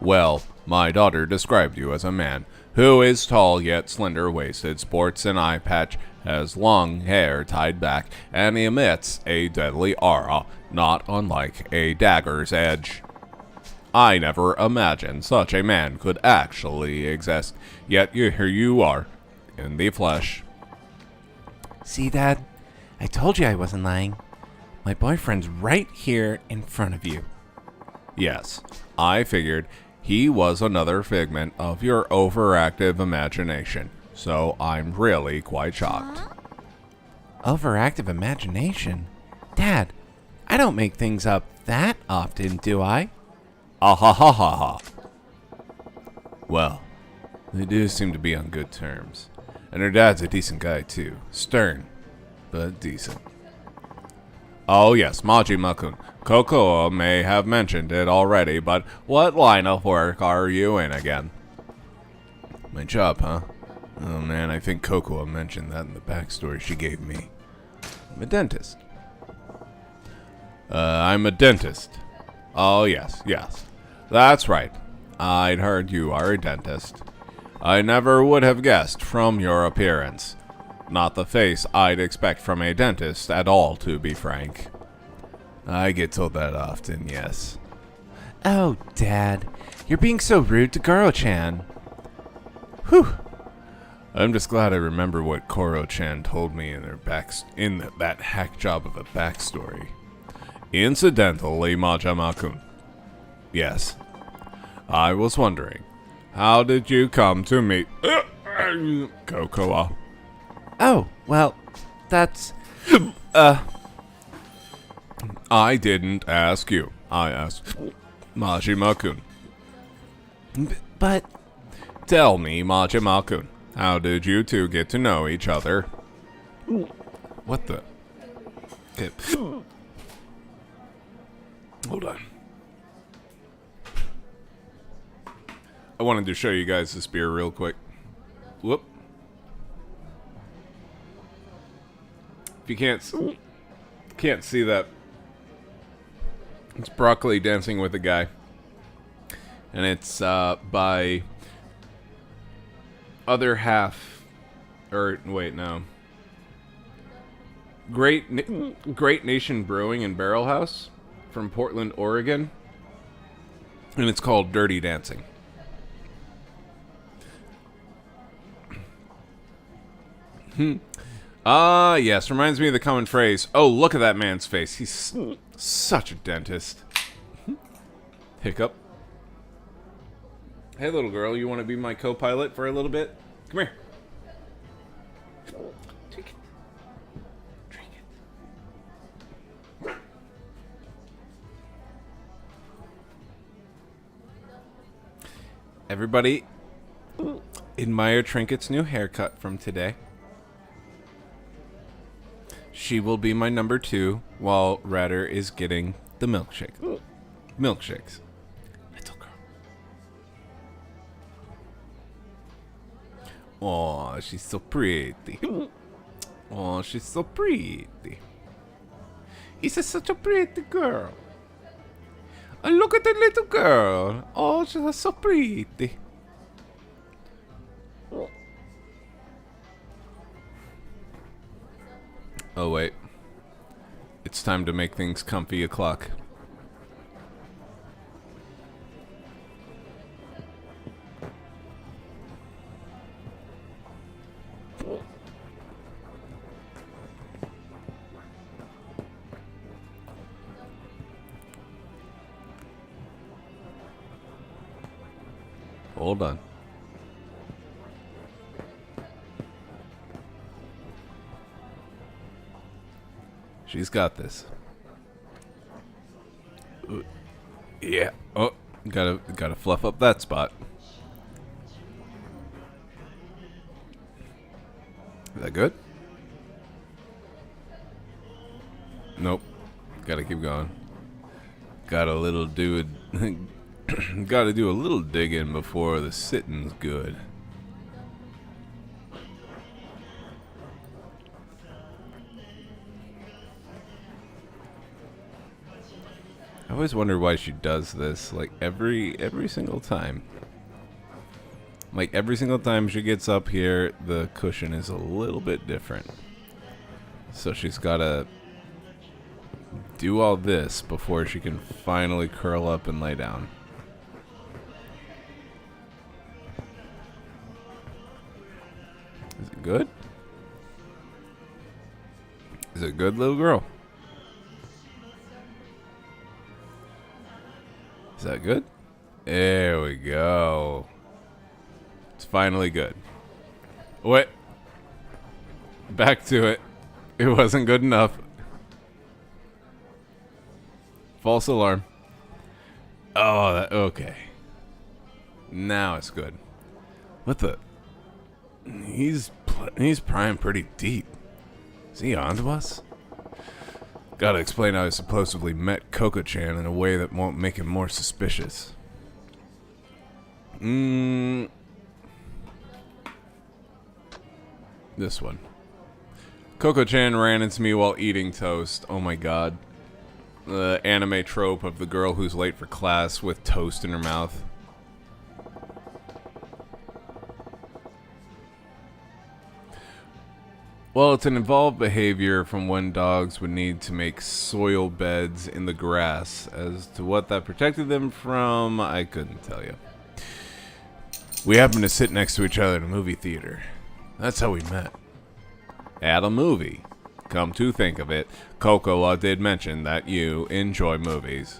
Well, my daughter described you as a man who is tall yet slender-waisted, sports an eye patch, has long hair tied back, and emits a deadly aura, not unlike a dagger's edge. I never imagined such a man could actually exist, yet here you are, in the flesh. See, Dad? I told you I wasn't lying. My boyfriend's right here in front of you. Yes, I figured he was another figment of your overactive imagination, so I'm really quite shocked. Overactive imagination? Dad, I don't make things up that often, do I? Ah ha ha ha ha. Well, they do seem to be on good terms. And her dad's a decent guy, too. Stern, but decent. Oh yes, Majima-kun. Kokoa may have mentioned it already, but what line of work are you in again? My job, huh? Oh man, I think Kokoa mentioned that in the backstory she gave me. I'm a dentist. I'm a dentist. Oh yes, yes. That's right. I'd heard you are a dentist. I never would have guessed from your appearance. Not the face I'd expect from a dentist at all, to be frank. I get told that often, yes. Oh, Dad, you're being so rude to Goro-chan. Whew. I'm just glad I remember what Koro-chan told me in that hack job of a backstory. Incidentally, Majima-kun. Yes. I was wondering, how did you come to meet Kokoa? Oh, well, that's... I didn't ask you. I asked Majima-kun. But... Tell me, Majima-kun, how did you two get to know each other? What the? Okay. Hold on. I wanted to show you guys this beer real quick. Whoop. If you can't see that, it's Broccoli Dancing with a Guy. And it's by Other Half, or wait, no. Great Nation Brewing and Barrel House from Portland, Oregon. And it's called Dirty Dancing. Yes, reminds me of the common phrase, oh, look at that man's face. He's such a dentist. Hiccup. Hey, little girl, you want to be my co-pilot for a little bit? Come here. Drink it. Drink it. Everybody, admire Trinket's new haircut from today. She will be my number 2 while Radder is getting the milkshake. Milkshakes. Little girl. Oh, she's so pretty. Oh, she's so pretty. She's such a pretty girl. And look at the little girl. Oh, she's so pretty. Oh, wait. It's time to make things comfy o'clock. Hold on. She's got this. Yeah. Oh, gotta fluff up that spot. Is that good? Nope. Gotta keep going. Gotta do a little digging before the sitting's good. I always wonder why she does this, like every single time. Like every single time she gets up here, the cushion is a little bit different. So she's gotta do all this before she can finally curl up and lay down. Is it good? Is it good, little girl? Is that good? There we go. It's finally good. Wait. Back to it. It wasn't good enough. False alarm. Oh, okay. Now it's good. What the? He's prying pretty deep. Is he onto us? Gotta explain how I supposedly met Coco-chan in a way that won't make him more suspicious. This one. Coco-chan ran into me while eating toast. Oh my god. The anime trope of the girl who's late for class with toast in her mouth. Well, it's an evolved behavior from when dogs would need to make soil beds in the grass. As to what that protected them from, I couldn't tell you. We happened to sit next to each other in a movie theater. That's how we met. At a movie. Come to think of it, Cocoa did mention that you enjoy movies.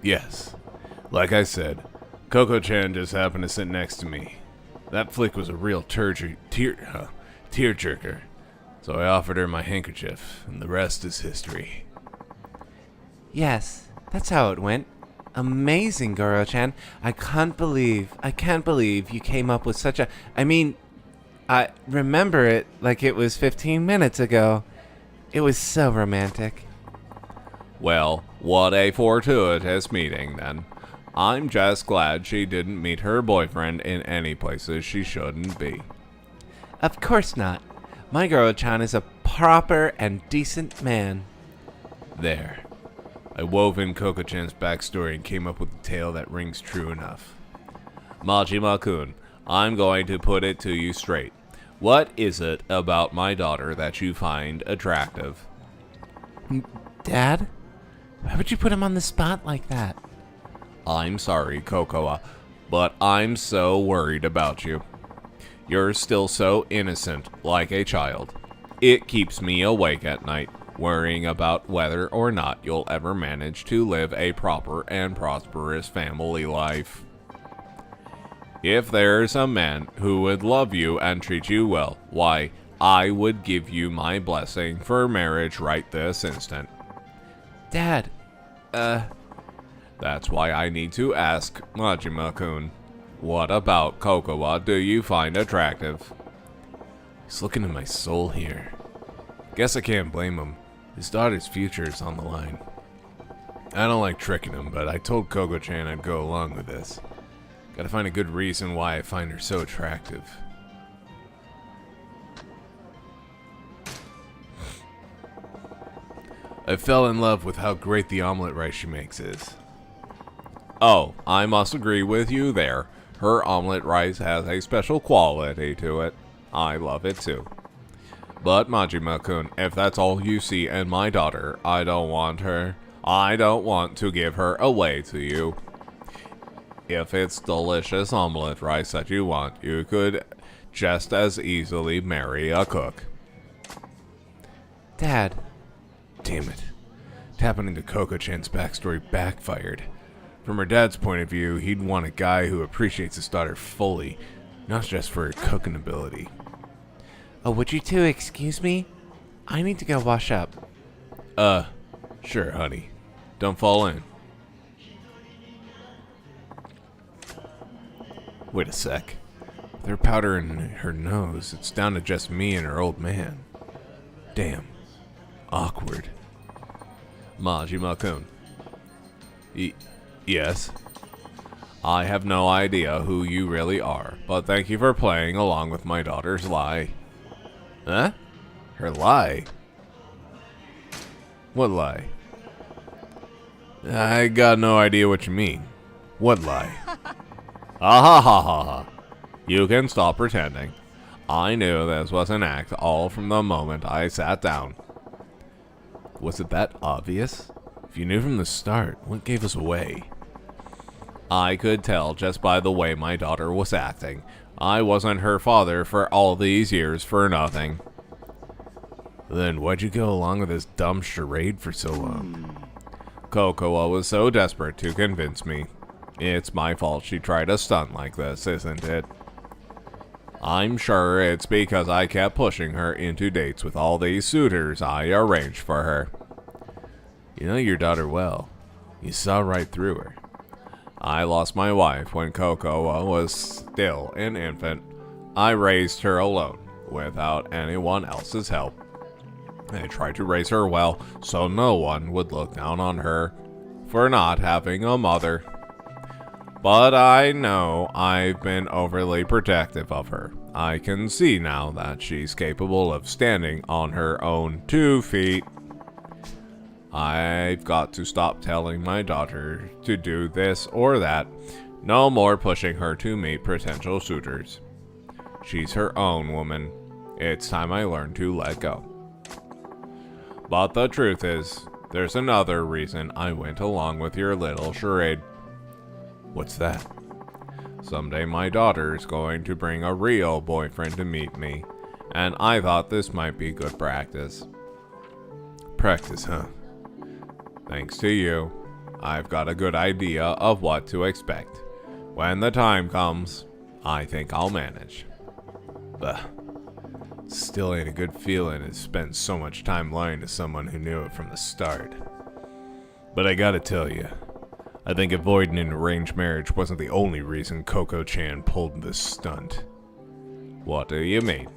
Yes. Like I said, Coco-chan just happened to sit next to me. That flick was a real tearjerker. So I offered her my handkerchief, and the rest is history. Yes, that's how it went. Amazing, Goro-chan. I can't believe you came up with such a... I mean, I remember it like it was 15 minutes ago. It was so romantic. Well, what a fortuitous meeting, then. I'm just glad she didn't meet her boyfriend in any places she shouldn't be. Of course not. My Goro-chan is a proper and decent man. There. I wove in Coco-chan's backstory and came up with a tale that rings true enough. Majima-kun, I'm going to put it to you straight. What is it about my daughter that you find attractive? Dad? Why would you put him on the spot like that? I'm sorry, Cocoa, but I'm so worried about you. You're still so innocent, like a child. It keeps me awake at night, worrying about whether or not you'll ever manage to live a proper and prosperous family life. If there's a man who would love you and treat you well, why, I would give you my blessing for marriage right this instant. Dad, That's why I need to ask Majima-kun. What about Cocoa do you find attractive? He's looking at my soul here. Guess I can't blame him. His daughter's future is on the line. I don't like tricking him, but I told Coco-chan I'd go along with this. Gotta find a good reason why I find her so attractive. I fell in love with how great the omelet rice she makes is. Oh, I must agree with you there. Her omelet rice has a special quality to it. I love it too. But Majima-kun, if that's all you see in my daughter, I don't want her. I don't want to give her away to you. If it's delicious omelet rice that you want, you could just as easily marry a cook. Dad. Damn it. Tapping into Coco-chan's backstory backfired. From her dad's point of view, he'd want a guy who appreciates his daughter fully, not just for her cooking ability. Oh, would you two excuse me? I need to go wash up. Sure, honey. Don't fall in. Wait a sec. With her powder in her nose, it's down to just me and her old man. Damn. Awkward. Majima-kun. Yes? I have no idea who you really are, but thank you for playing along with my daughter's lie. Huh? Her lie? What lie? I got no idea what you mean. What lie? Ah ha ha ha ha. You can stop pretending. I knew this was an act all from the moment I sat down. Was it that obvious? If you knew from the start, what gave us away? I could tell just by the way my daughter was acting. I wasn't her father for all these years for nothing. Then why'd you go along with this dumb charade for so long? Cocoa was so desperate to convince me. It's my fault she tried a stunt like this, isn't it? I'm sure it's because I kept pushing her into dates with all these suitors I arranged for her. You know your daughter well. You saw right through her. I lost my wife when Cocoa was still an infant. I raised her alone, without anyone else's help. I tried to raise her well, so no one would look down on her for not having a mother. But I know I've been overly protective of her. I can see now that she's capable of standing on her own 2 feet. I've got to stop telling my daughter to do this or that. No more pushing her to meet potential suitors. She's her own woman. It's time I learned to let go. But the truth is, there's another reason I went along with your little charade. What's that? Someday my daughter's going to bring a real boyfriend to meet me, and I thought this might be good practice. Practice, huh? Thanks to you, I've got a good idea of what to expect. When the time comes, I think I'll manage. Ugh. Still ain't a good feeling to spend so much time lying to someone who knew it from the start. But I gotta tell you, I think avoiding an arranged marriage wasn't the only reason Coco-chan pulled this stunt. What do you mean?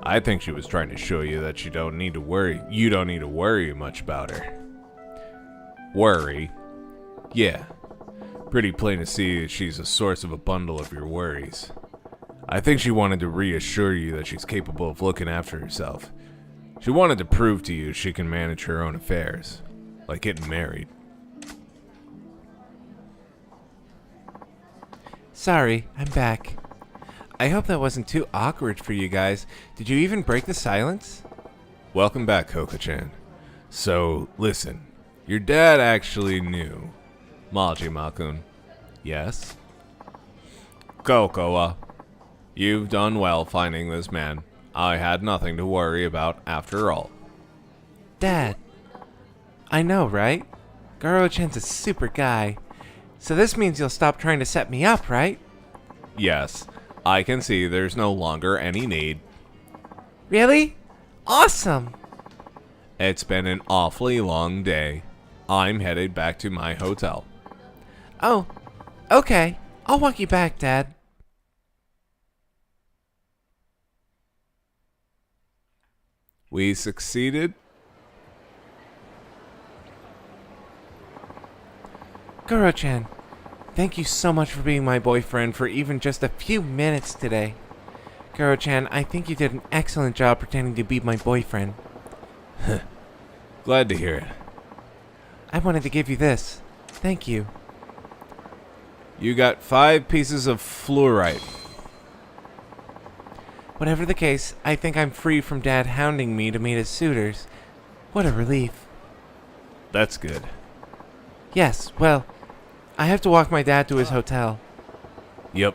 I think she was trying to show you that you don't need to worry much about her. Worry? Yeah. Pretty plain to see that she's a source of a bundle of your worries. I think she wanted to reassure you that she's capable of looking after herself. She wanted to prove to you she can manage her own affairs, like getting married. Sorry, I'm back. I hope that wasn't too awkward for you guys. Did you even break the silence? Welcome back, Coco-chan. So, listen. Your dad actually knew. Majima-kun. Yes? Cocoa. You've done well finding this man. I had nothing to worry about after all. Dad. I know, right? Garo-chan's a super guy. So this means you'll stop trying to set me up, right? Yes. I can see there's no longer any need. Really? Awesome! It's been an awfully long day. I'm headed back to my hotel. Oh, okay. I'll walk you back, Dad. We succeeded? Goro-chan, thank you so much for being my boyfriend for even just a few minutes today. Goro-chan, I think you did an excellent job pretending to be my boyfriend. Glad to hear it. I wanted to give you this. Thank you. You got 5 pieces of fluorite. Whatever the case, I think I'm free from Dad hounding me to meet his suitors. What a relief. That's good. Yes, well, I have to walk my dad to his hotel. Yep.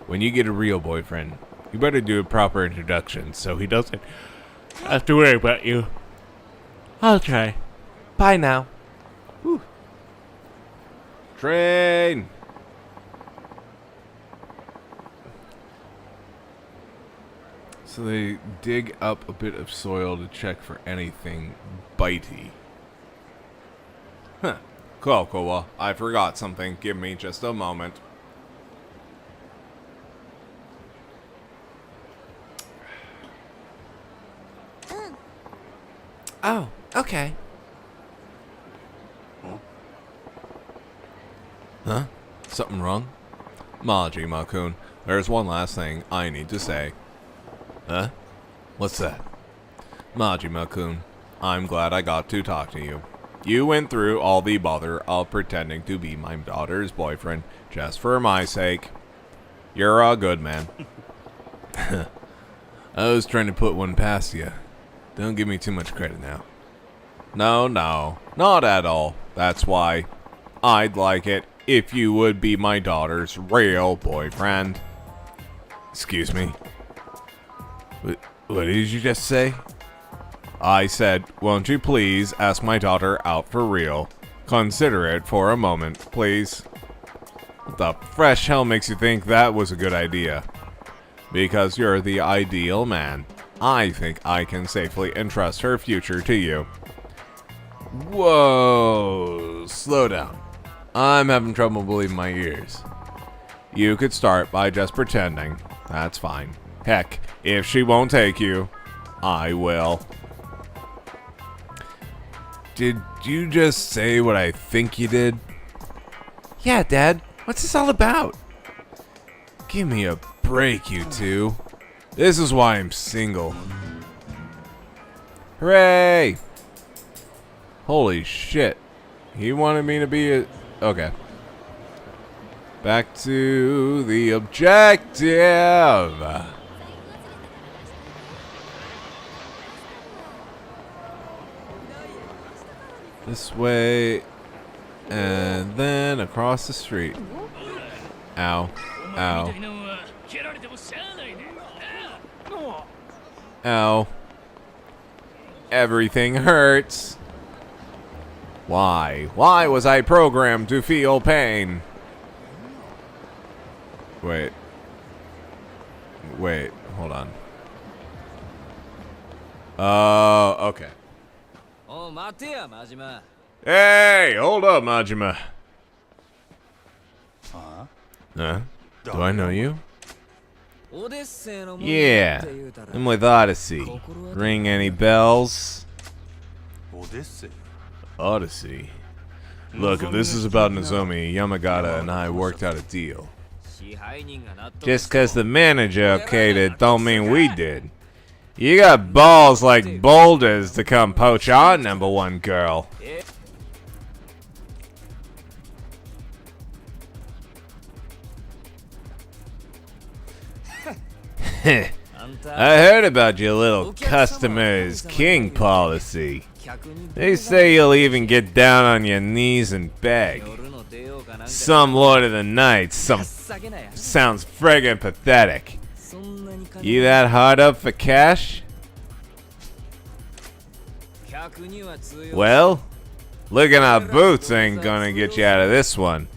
When you get a real boyfriend, you better do a proper introduction so he doesn't have to worry about you. I'll try. Bye now. Whew. Train! So they dig up a bit of soil to check for anything bitey. Huh. Kokowa, I forgot something. Give me just a moment. Oh, okay. Huh? Something wrong? Majima-kun, there's one last thing I need to say. Huh? What's that? Majima-kun, I'm glad I got to talk to you. You went through all the bother of pretending to be my daughter's boyfriend just for my sake. You're a good man. I was trying to put one past you. Don't give me too much credit now. No, not at all. That's why I'd like it if you would be my daughter's real boyfriend. Excuse me. What did you just say? I said, won't you please ask my daughter out for real? Consider it for a moment, please. What the fresh hell makes you think that was a good idea? Because you're the ideal man. I think I can safely entrust her future to you. Whoa, slow down. I'm having trouble believing my ears. You could start by just pretending. That's fine. Heck, if she won't take you, I will. Did you just say what I think you did? Yeah, Dad. What's this all about? Give me a break, you two. This is why I'm single. Hooray! Holy shit. He wanted me to be a... Okay. Back to the objective. This way. And then across the street. Ow. Ow. Ow. Everything hurts. Why? Why was I programmed to feel pain? Wait. Wait, hold on. Okay. Hey, hold up, Majima. Huh? Do I know you? Yeah, I'm with Odyssey. Ring any bells? Odyssey. Look, if this is about Nozomi, Yamagata and I worked out a deal. Just cause the manager okayed it don't mean we did. You got balls like boulders to come poach our #1 girl. I heard about your little customer's king policy. They say you'll even get down on your knees and beg. Some Lord of the Night, sounds friggin' pathetic. You that hard up for cash? Well, looking our boots ain't gonna get you out of this one.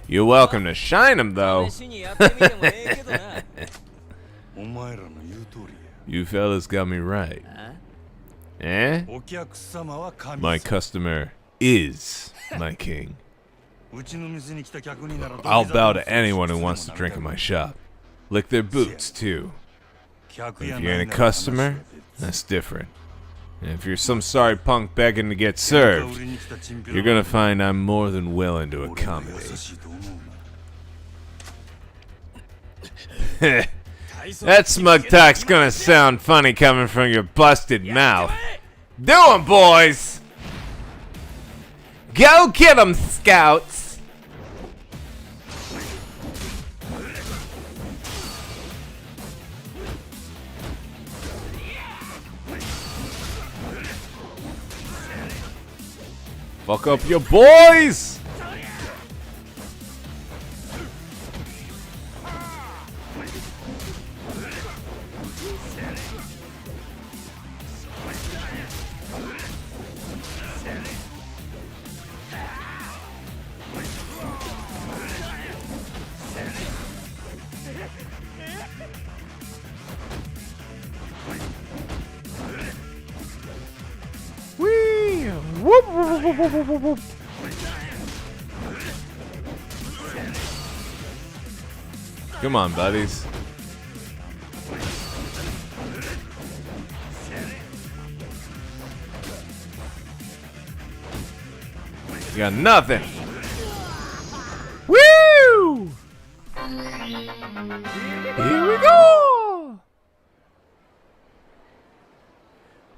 You're welcome to shine 'em though. You fellas got me right. Eh? My customer is my king. I'll bow to anyone who wants to drink in my shop. Lick their boots, too. If you ain't a customer, that's different. And if you're some sorry punk begging to get served, you're gonna find I'm more than willing to accommodate. That smug talk's gonna sound funny coming from your busted mouth. Do 'em, boys! Go get 'em, scouts! Fuck up your boys! Come on, buddies. You got nothing. Woo! Here we go.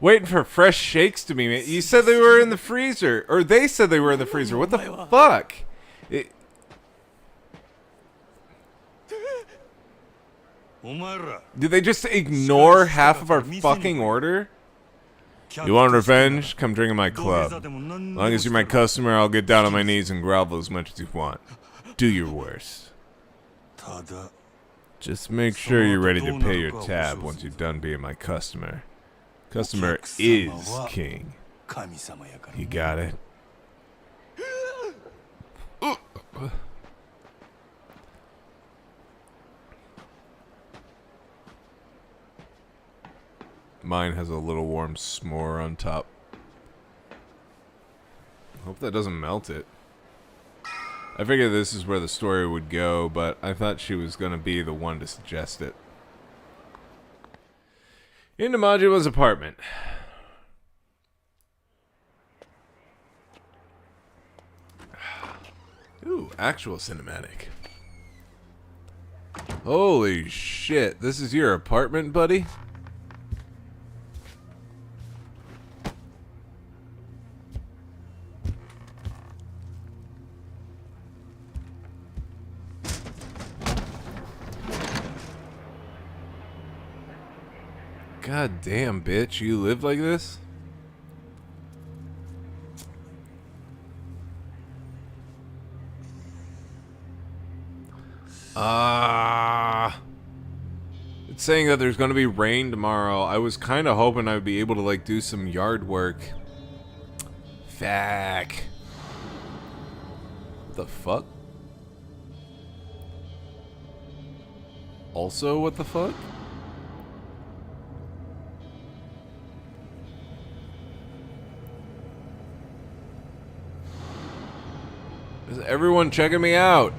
Waiting for fresh shakes to be made. You said they were in the freezer, or they said they were in the freezer. What the fuck? Did they just ignore half of our fucking order? You want revenge? Come drink in my club. As long as you're my customer, I'll get down on my knees and grovel as much as you want. Do your worst. Just make sure you're ready to pay your tab once you're done being my customer. Customer is king. You got it? Mine has a little warm s'more on top. Hope that doesn't melt it. I figured this is where the story would go, but I thought she was gonna be the one to suggest it. Into Majima's apartment. Ooh, actual cinematic. Holy shit, this is your apartment, buddy? God damn, bitch, you live like this? It's saying that there's gonna be rain tomorrow. I was kind of hoping I would be able to, like, do some yard work. Fuck. What the fuck? Also, what the fuck? Is everyone checking me out?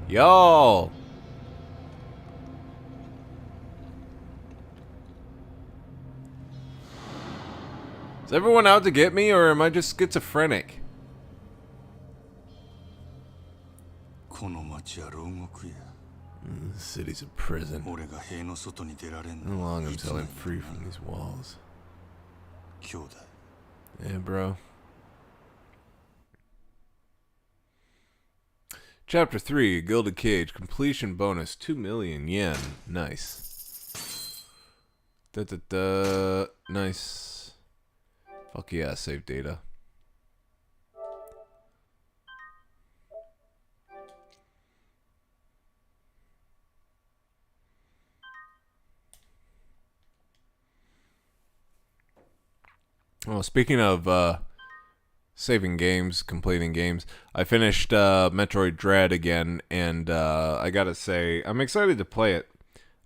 Y'all. Is everyone out to get me, or am I just schizophrenic? The city's a prison. How long until I'm free from these walls? Yeah, bro. Chapter 3, Gilded Cage. Completion bonus, 2 million yen. Nice. Da-da-da. Nice. Fuck yeah, save data. Well, speaking of saving games, completing games, I finished Metroid Dread again, and I gotta say, I'm excited to play it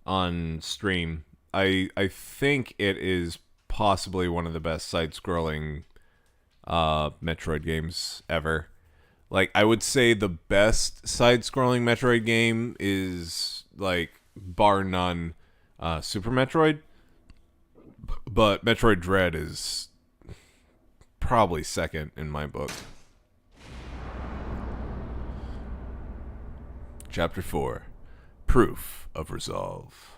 on stream. I think it is possibly one of the best side-scrolling Metroid games ever. Like, I would say the best side-scrolling Metroid game is, like, bar none, Super Metroid. But Metroid Dread is probably second in my book. Chapter 4, Proof of Resolve.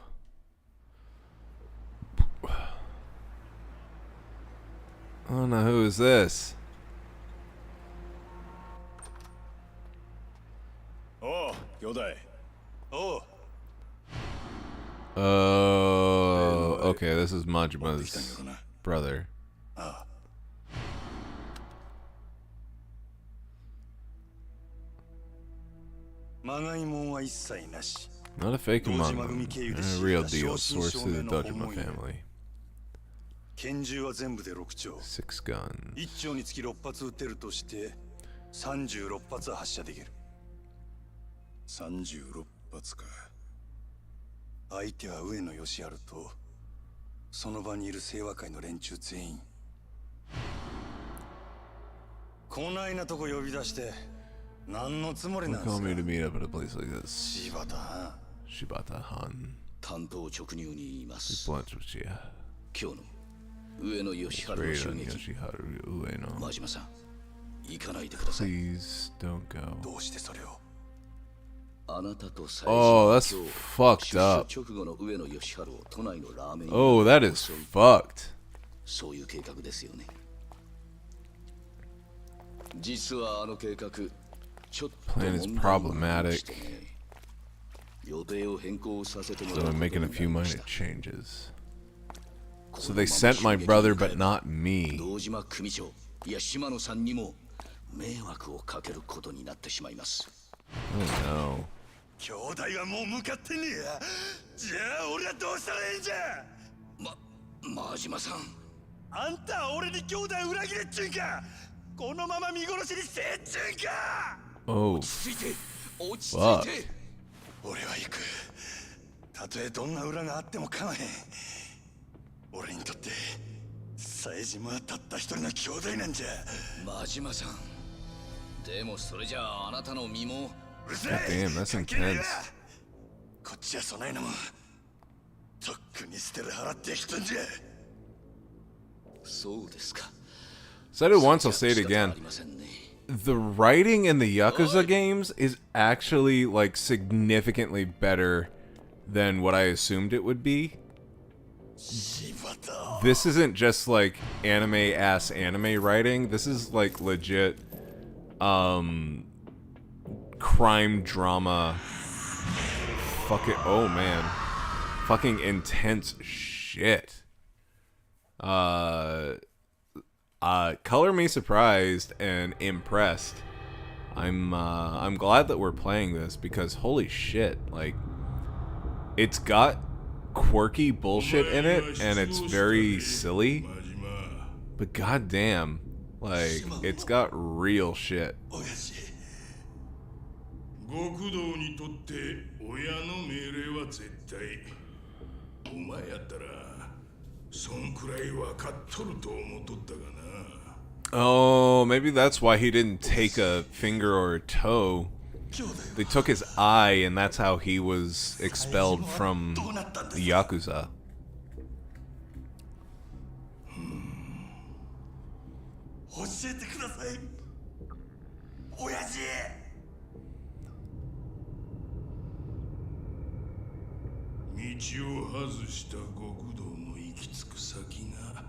Oh no, who is this? Oh, Yodai. Oh, Oh, okay, this is Majima's brother. Not a fake among them. They're a real deal, sourced through the Dojima family. 拳銃は全部で6丁。 6 guns. 1丁につき6発撃てるとして36発発射できる。36発か。相手は上野義治とその場にいる清和会の連中全員。こないなとこ呼び出して何のつもりなんです Call か me to meet up at a place like this. 柴田は Shibata-han. 担当直入に言います Blunt with you. 今日の上野義治の Great 襲 on 撃 Yoshiharu Ueno. 真島さん行かないでください Please don't go. どうしてそれをあなたと最 Oh, that's 今日 fucked 出所 up. 直後の上野義治を都内のラーメン屋 Oh, that is fucked. そういう計画ですよね実はあの計画ちょっと Plan is 問題がありま problematic. してね予定を変更させても So らう I'm こと making a にな few りま minor した changes. こ So の they まま sent my 襲撃に brother, 向か but えば not me. 堂島組長いや島野さんにも迷惑をかけることになってしまいます Oh no. 兄弟はもう向かってねえやじゃあ俺はどうしたらええんじゃ真島さんあんたは俺に兄弟裏切れっちゅうんかこのまま見殺しにせえっちゅうんか Oh, 落ち着いて落ち着 fuck. いて俺は行くたとえどんな裏があっても構わへん俺にとって冴島はたった一人の兄弟なんじゃ真島さんでもそれじゃああなたの身もうるさ God い damn, that's 関係ねえ intense. わこっちはそないなもんとっくに捨てる払ってきたんじゃそうですか Said it once, I'll say it 仕方あ again. りませんね The writing in the Yakuza games is actually like significantly better than what I assumed it would be. This isn't just like anime ass anime writing. This is like legit crime drama. Fuck it. Oh man. Fucking intense shit. Color me surprised and impressed. I'm glad that we're playing this because holy shit, like it's got quirky bullshit in it and it's very silly. But goddamn, like it's got real shit. 極道にとって親の命令は絶対お前やったらそんくらい分かっとると思っとったがな Oh, maybe that's why he didn't take a finger or a toe. They took his eye, and that's how he was expelled from the Yakuza. 教えてください親父道を外した極道の行き着く先が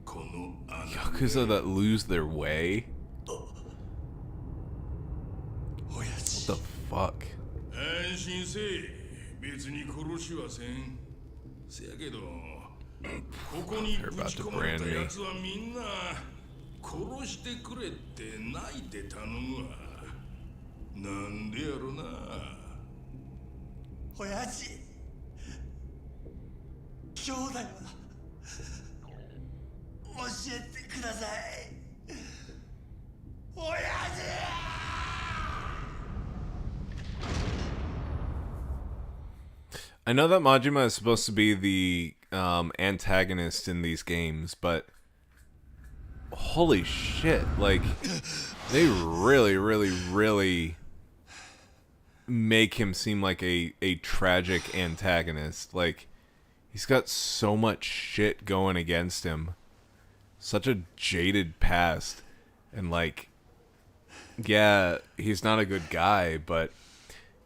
この穴 Yakuza that lose their way? 親 What 父 the fuck? 安心せえ別に殺しはせんせやけどここにぶち込まれたやつはみんな殺してくれって泣いて頼むわなんでやろな親父兄弟は教えてください親父 I know that Majima is supposed to be the antagonist in these games, but holy shit, like they really make him seem like a tragic antagonist. Like he's got so much shit going against him. Such a jaded past. And like yeah, he's not a good guy, but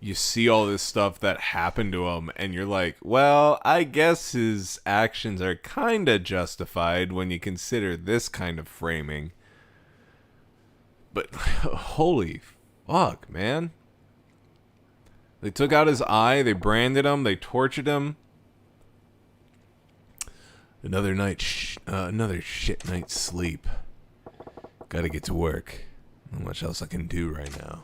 you see all this stuff that happened to him and you're like, well, I guess his actions are kind of justified when you consider this kind of framing. But holy fuck, man. They took out his eye, they branded him, they tortured him. Another shit night's sleep. Gotta get to work. Not much else I can do right now.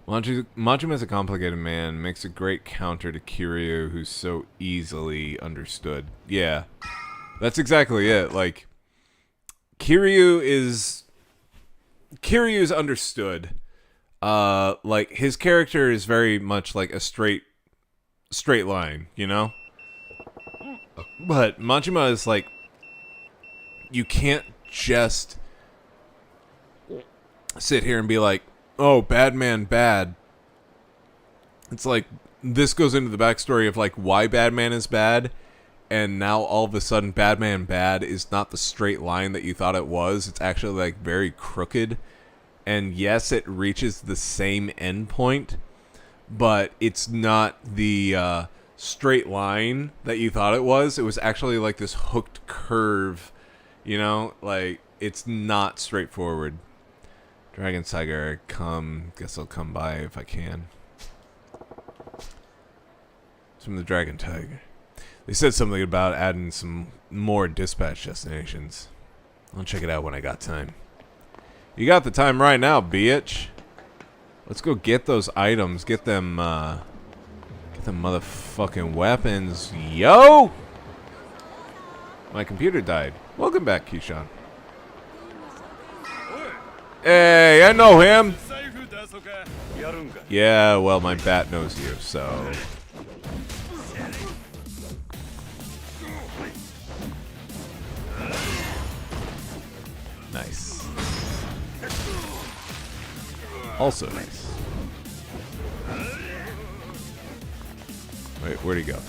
Majima's a complicated man, makes a great counter to Kiryu, who's so easily understood. Yeah, that's exactly it. Like, Kiryu's understood. Like, his character is very much like a straight line, you know? But Majima is like, you can't just sit here and be like, oh, bad man bad. It's like, this goes into the backstory of like why Batman is bad, and now all of a sudden Batman bad is not the straight line that you thought it was. It's actually like very crooked, and yes, it reaches the same end point, but it's not the straight line that you thought it was. It was actually like this hooked curve, you know, like it's not straightforward. Dragon Tiger, guess I'll come by if I can. From the Dragon Tiger. They said something about adding some more dispatch destinations. I'll check it out when I got time. You got the time right now, bitch. Let's go get those items. Get them motherfucking weapons. Yo! My computer died. Welcome back, Keyshawn. Hey, I know him. Yeah, well, my bat knows you, so... Nice. Also nice. Wait, where'd he go?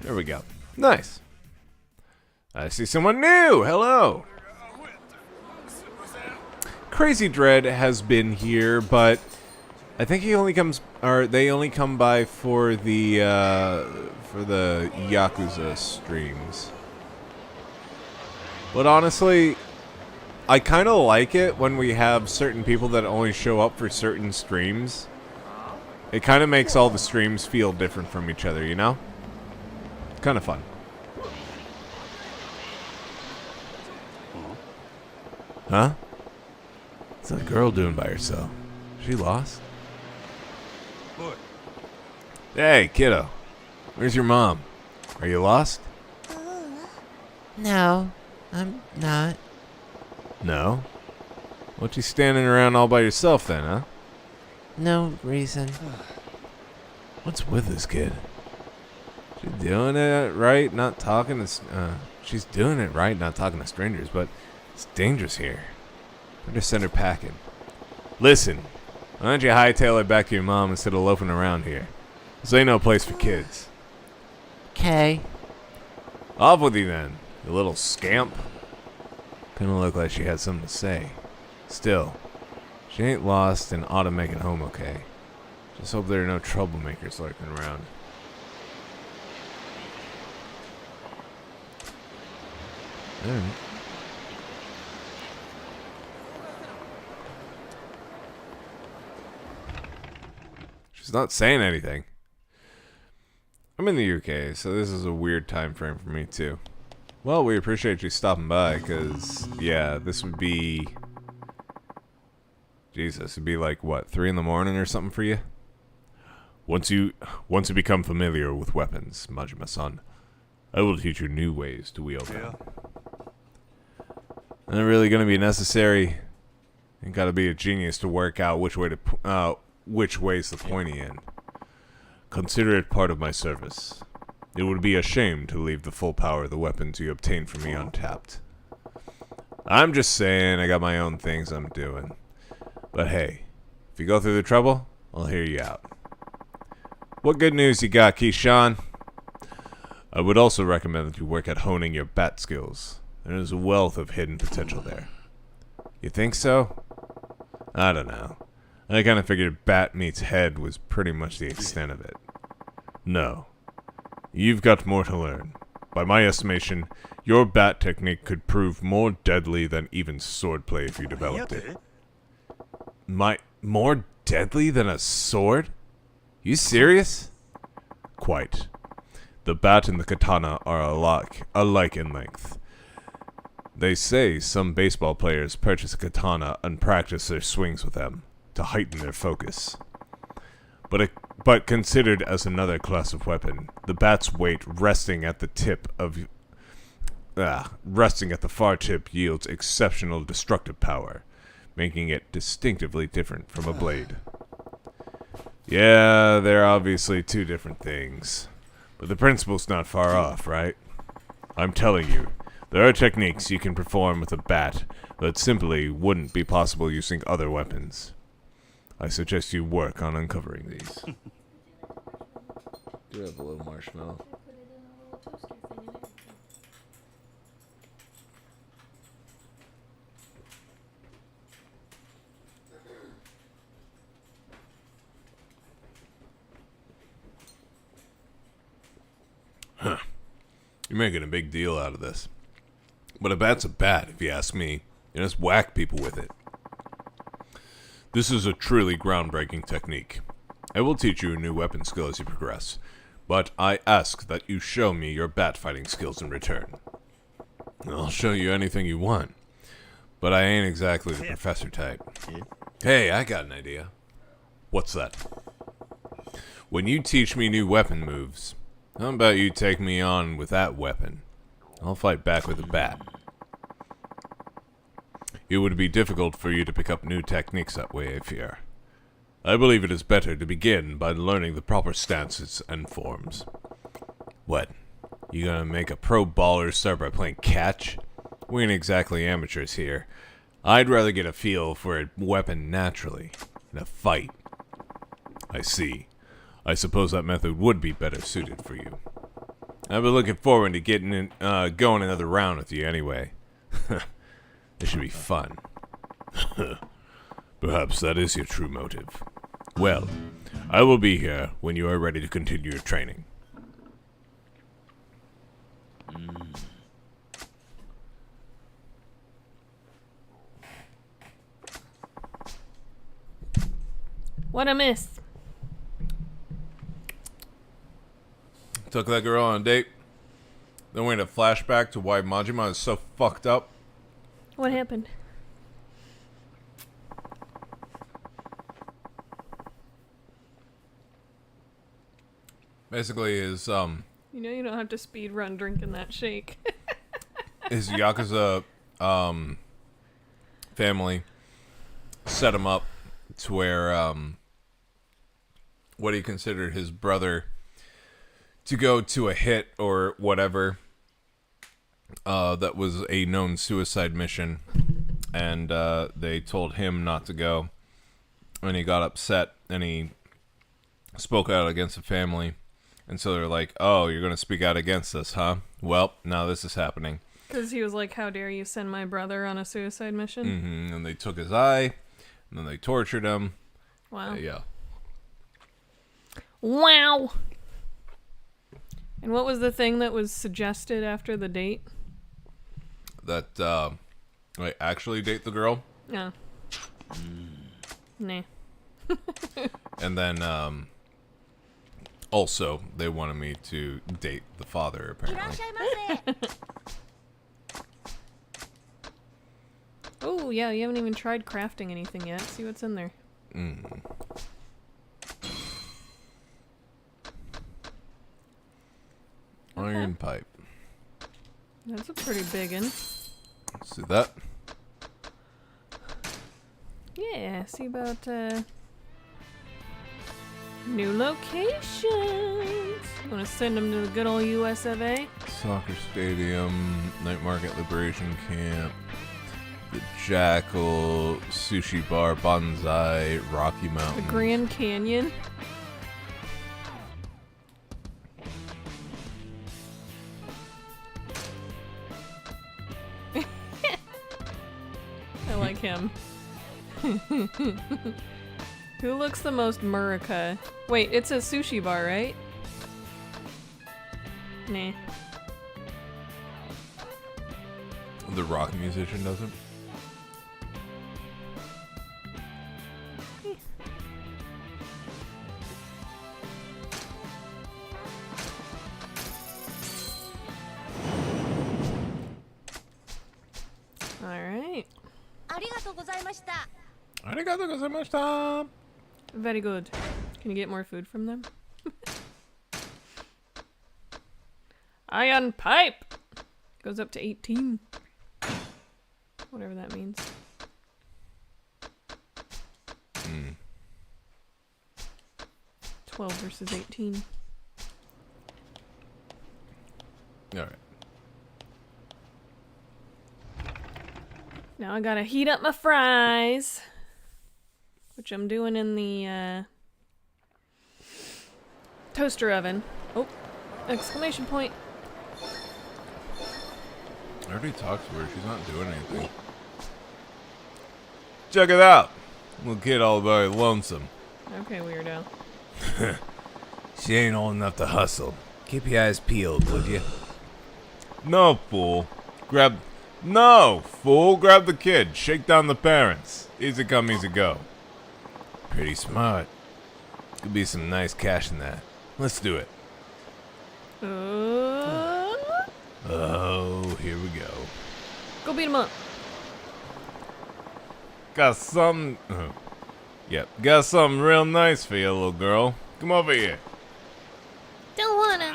There we go. Nice. I see someone new. Hello. Crazy Dread has been here, but I think he only comes, or they only come by for the Yakuza streams. But honestly, I kind of like it when we have certain people that only show up for certain streams. It kind of makes all the streams feel different from each other, you know? Kind of fun. Huh? What's that girl doing by herself? She lost? Hey, kiddo. Where's your mom? Are you lost? No, I'm not. No? What you standing around all by yourself then, huh? No reason. What's with this kid? She's doing it right, not talking to... she's doing it right, not talking to strangers, but it's dangerous here. Better send her packing. Listen, why don't you hightail it back to your mom instead of loafing around here? This ain't no place for kids. Okay. Off with you then, you little scamp. Kinda look like she had something to say. Still, she ain't lost and ought to make it home okay. Just hope there are no troublemakers lurking around. Alright. She's not saying anything. I'm in the UK, so this is a weird time frame for me too. Well, we appreciate you stopping by, because, yeah, this would be... Jesus, it'd be like, what, 3 in the morning or something for you? Once you become familiar with weapons, Majima-san, I will teach you new ways to wield them. Not really gonna be necessary. You gotta be a genius to work out which way's the pointy end. Consider it part of my service. It would be a shame to leave the full power of the weapons you obtain from me untapped. I'm just saying, I got my own things I'm doing. But hey, if you go through the trouble, I'll hear you out. What good news you got, Keyshawn? I would also recommend that you work at honing your bat skills. There's a wealth of hidden potential there. You think so? I don't know. I kind of figured bat meets head was pretty much the extent of it. No. You've got more to learn. By my estimation, your bat technique could prove more deadly than even swordplay if you developed it. More deadly than a sword? You serious? Quite. The bat and the katana are alike in length. They say some baseball players purchase a katana and practice their swings with them. to heighten their focus. But considered as another class of weapon, the bat's weight resting at the far tip yields exceptional destructive power, making it distinctively different from a blade. Yeah, they're obviously two different things, but the principle's not far off, right? I'm telling you, there are techniques you can perform with a bat that simply wouldn't be possible using other weapons. I suggest you work on uncovering these. Do have a little marshmallow. Huh. You're making a big deal out of this. But a bat's a bat, if you ask me. You just whack people with it. This is a truly groundbreaking technique. I will teach you a new weapon skill as you progress, but I ask that you show me your bat fighting skills in return. I'll show you anything you want, but I ain't exactly the professor type. Hey, I got an idea. What's that? When you teach me new weapon moves, how about you take me on with that weapon? I'll fight back with a bat. It would be difficult for you to pick up new techniques that way, I fear. I believe it is better to begin by learning the proper stances and forms. What? You gonna make a pro baller start by playing catch? We ain't exactly amateurs here. I'd rather get a feel for a weapon naturally, in a fight. I see. I suppose that method would be better suited for you. I've been looking forward to going another round with you anyway. This should be fun. Perhaps that is your true motive. Well, I will be here when you are ready to continue your training. What a miss. Took that girl on a date. Then we had a flashback to why Majima is so fucked up. What happened? Basically, his You know you don't have to speed run drinking that shake. his Yakuza family set him up to where what he considered his brother to go to a hit or whatever that was a known suicide mission, and they told him not to go, and he got upset and he spoke out against the family. And so they're like, oh, you're going to speak out against this, huh? Well, now this is happening. Because he was like, how dare you send my brother on a suicide mission? Mm-hmm. And they took his eye, and then they tortured him. Wow. Yeah. Wow. And what was the thing that was suggested after the date? That, like, actually date the girl. No. Nah. And then, also, they wanted me to date the father, apparently. Oh, yeah, you haven't even tried crafting anything yet. See what's in there. Iron pipe. That's a pretty big one. See that? Yeah, see about, new locations. You want to send them to the good old US of A? Soccer stadium, night market, liberation camp, the Jackal, sushi bar, bonsai, Rocky The Mountain. Grand Canyon. I like him. Who looks the most Murica? Wait, it's a sushi bar, right? Nah. The rock musician doesn't. Alright. Arigato gozaimashita. Very good. Can you get more food from them? Iron pipe goes up to 18. Whatever that means. 12 versus 18. Alright. Now I gotta heat up my fries, which I'm doing in the toaster oven. Oh, exclamation point. I already talked to her. She's not doing anything. Check it out. Little kid all very lonesome. Okay, weirdo. She ain't old enough to hustle. Keep your eyes peeled, would you? No, fool. Grab the kid. Shake down the parents. Easy come, easy go. Pretty smart. Could be some nice cash in that. Let's do it. Oh, here we go. Go beat him up. Got something real nice for you, little girl. Come over here. Don't wanna.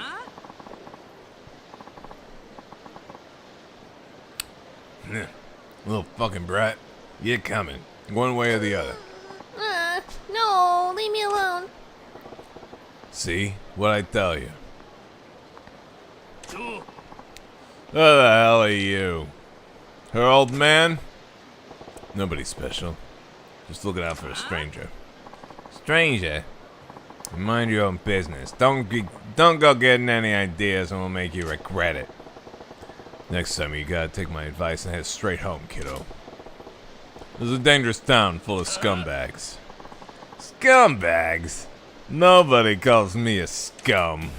Little fucking brat. You're coming. One way or the other. No, leave me alone. See? What I tell you. Who the hell are you? Her old man? Nobody special. Just looking out for a stranger. Stranger? Mind your own business. Don't go getting any ideas and we'll make you regret it. Next time you gotta take my advice and head straight home, kiddo. This is a dangerous town full of scumbags. Scumbags? Nobody calls me a scum.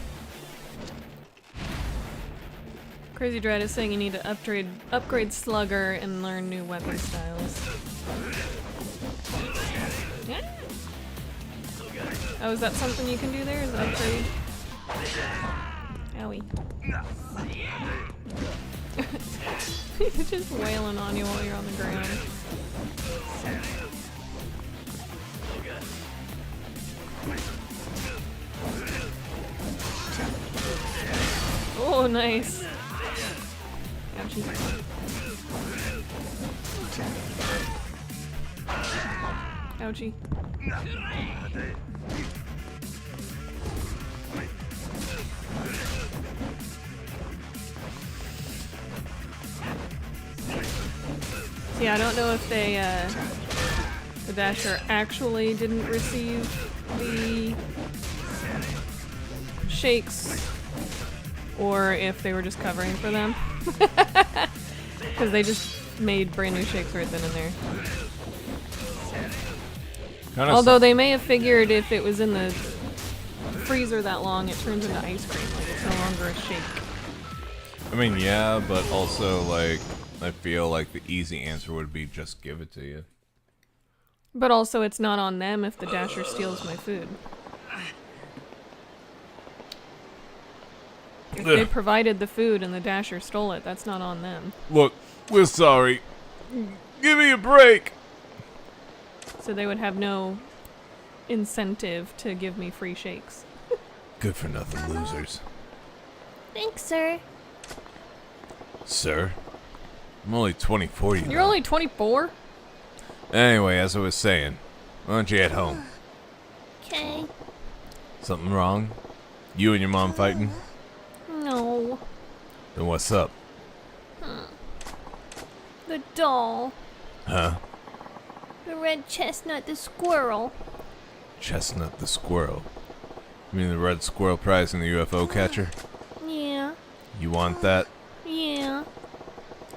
Crazy Dread is saying you need to upgrade Slugger and learn new weapon styles. Yeah. Oh, is that something you can do there? Is upgrade? Owie. He's just wailing on you while you're on the ground. Oh, nice. Ouchie. Ouchie. Yeah, I don't know if they, the Dasher actually didn't receive the shakes, or if they were just covering for them. Because they just made brand new shakes right then and there. Although they may have figured if it was in the freezer that long, it turns into ice cream. Like, it's no longer a shake. I mean, yeah, but also, like, I feel like the easy answer would be just give it to you. But also, it's not on them if the Dasher steals my food. If they provided the food and the Dasher stole it, that's not on them. Look, we're sorry. Give me a break. So they would have no incentive to give me free shakes. Good for nothing losers. Thanks, sir. Sir? I'm only 24, you know. You're only 24? Anyway, as I was saying, why don't you head home? Okay. Something wrong? You and your mom fighting? No. Then what's up? The doll. Huh? The red chestnut, the squirrel. Chestnut the squirrel. You mean the red squirrel prize in the UFO catcher? Yeah. You want that? Yeah.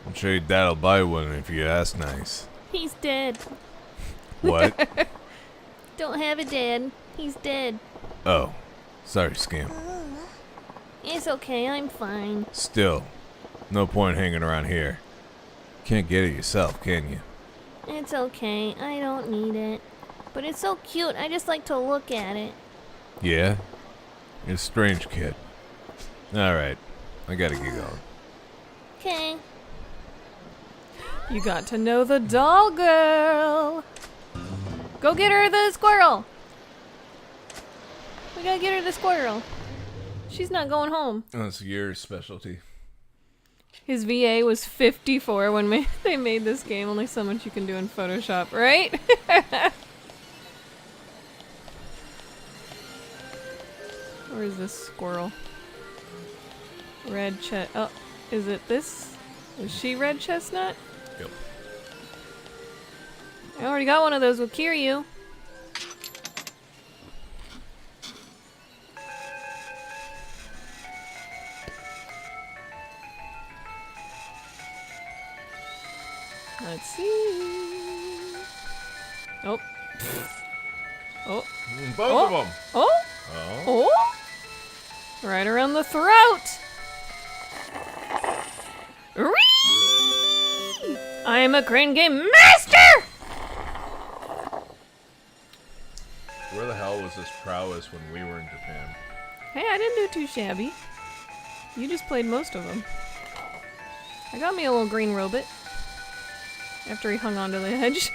I'm sure your dad'll buy one if you ask nice. He's dead. What? Don't have a dad. He's dead. Oh. Sorry, Scamp. It's okay, I'm fine. Still, no point hanging around here. Can't get it yourself, can you? It's okay, I don't need it. But it's so cute, I just like to look at it. Yeah? You're a strange kid. Alright, I gotta get going. Okay. You got to know the doll girl. Go get her the squirrel! We gotta get her the squirrel. She's not going home. That's your specialty. His VA was 54 when they made this game. Only so much you can do in Photoshop, right? Where is this squirrel? Red chestnut. Oh, is it this? Is she red chestnut? Yep. I already got one of those with Kiryu. Let's see. Oh. Oh. Both of them. Oh. Oh. Oh. Right around the throat. Whee! I am a crane game master. Where the hell was this prowess when we were in Japan? Hey, I didn't do too shabby. You just played most of them. I got me a little green robot. After he hung onto the edge.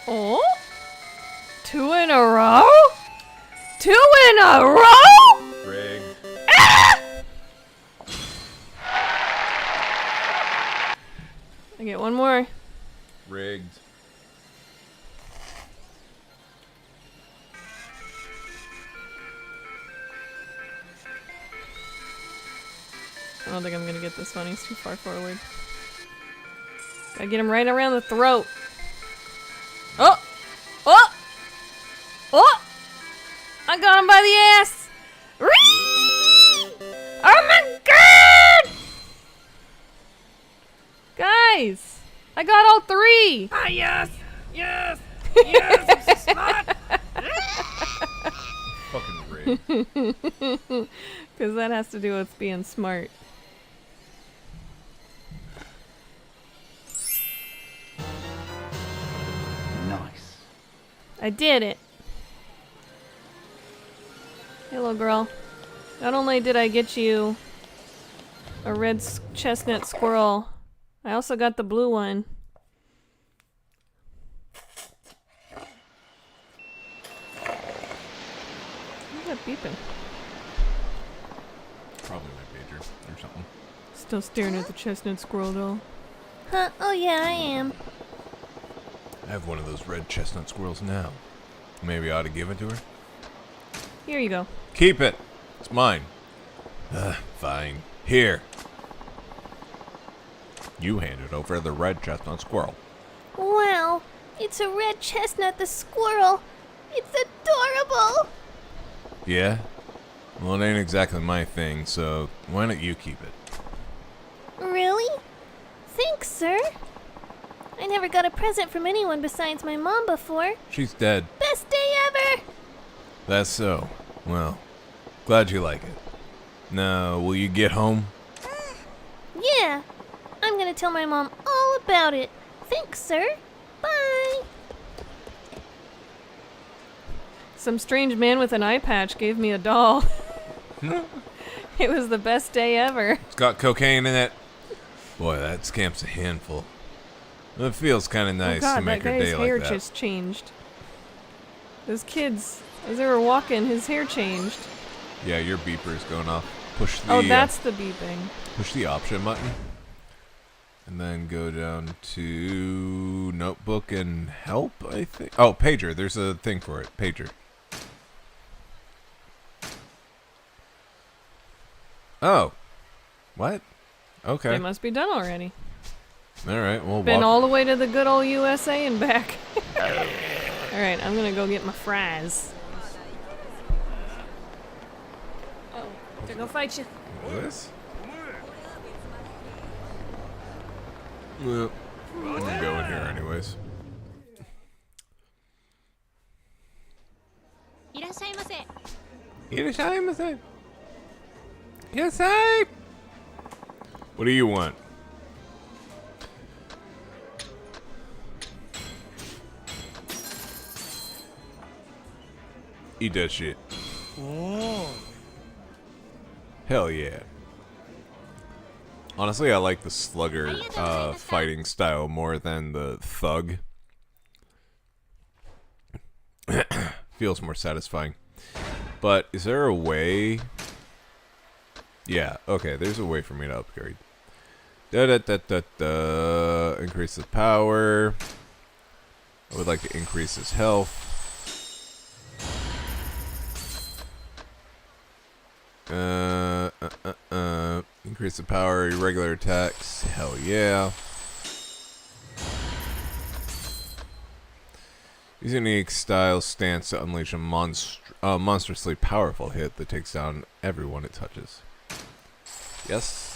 Oh? 2 in a row? 2 in a row? Rigged. Ah! I get one more. Rigged. I don't think I'm gonna get this one. He's too far forward. Gotta get him right around the throat. Oh! Oh! Oh! I got him by the ass! Whee! Oh my god! Guys! I got all 3! Ah, yes! Yes! Yes! I'm so smart! Fucking rigged. Because that has to do with being smart. Nice. I did it. Hello, girl. Not only did I get you a red chestnut squirrel, I also got the blue one. What's that beeping? Probably my pager or something. Still staring at the chestnut squirrel doll. Huh? Oh yeah, I am. I have one of those red chestnut squirrels now. Maybe I ought to give it to her? Here you go. Keep it. It's mine. Fine. Here. You handed over the red chestnut squirrel. Wow, it's a red chestnut the squirrel. It's adorable. Yeah? Well, it ain't exactly my thing, so why don't you keep it? Really? Thanks, sir. I never got a present from anyone besides my mom before. She's dead. Best day ever! That's so. Well, glad you like it. Now, will you get home? Yeah, I'm gonna tell my mom all about it. Thanks, sir. Bye. Some strange man with an eye patch gave me a doll. It was the best day ever. It's got cocaine in it. Boy, that scamp's a handful. It feels kind of nice oh God, to make that her guy's day hair like that. just changed. Those kids, as they were walking, his hair changed. Yeah, your beeper's going off. Push the. Oh, that's the beeping. Push the option button, and then go down to notebook and help. I think. Oh, pager. There's a thing for it. Pager. Oh, what? Okay. It must be done already. All right. Well, Been all the way to the good old USA and back. Alright, I'm gonna go get my fries. Oh, they're gonna fight you. This? Well, I'm gonna go in here anyways. いらっしゃいませ。いらっしゃいませ。いらっしゃい。What do you want? Eat that shit. Oh. Hell yeah. Honestly, I like the slugger fighting style more than the thug. Feels more satisfying. But is there a way? Yeah, okay, there's a way for me to upgrade. Increase the power. I would like to increase his health. Increase the power, irregular attacks. Hell yeah. Use a unique style stance to unleash a monstrously powerful hit that takes down everyone it touches. Yes.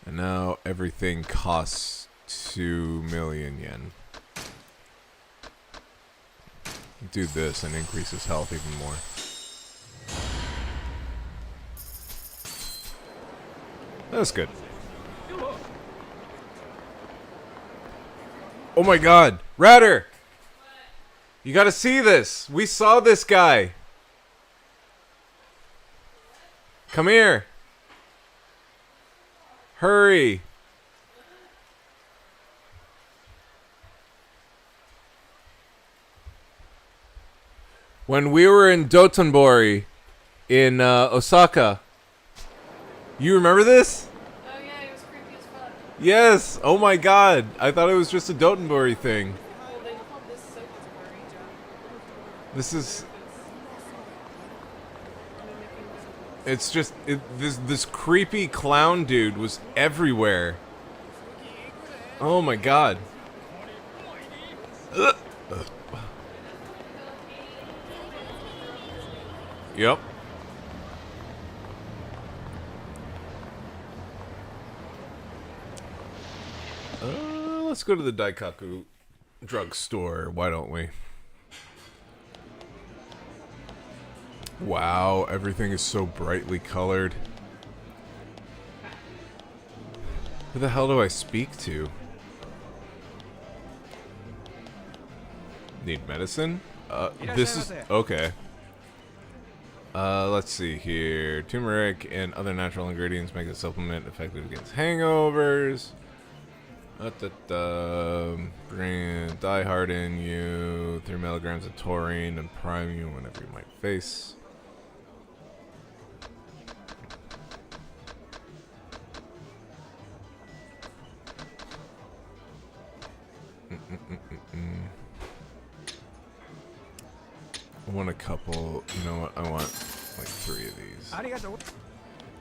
And now everything costs 2 million yen. Do this and increase his health even more. That's good. Oh my god, Ratter! You gotta see this! We saw this guy! Come here! Hurry! When we were in Dotonbori in Osaka, you remember this? Oh yeah, it was creepy as fuck. Yes! Oh my god! I thought it was just a Dotonbori thing. Well, they called this Sokatsuburi. This is... It's just... this creepy clown dude was everywhere. Oh my god. Ugh. Yep. Let's go to the Daikaku drugstore. Why don't we? Wow, everything is so brightly colored. Who the hell do I speak to? Need medicine? This is... Okay. Let's see here. Turmeric and other natural ingredients make the supplement effective against hangovers. Die harden you. 3 milligrams of taurine and prime you whenever you might face. I want a couple. You know what? I want like 3 of these.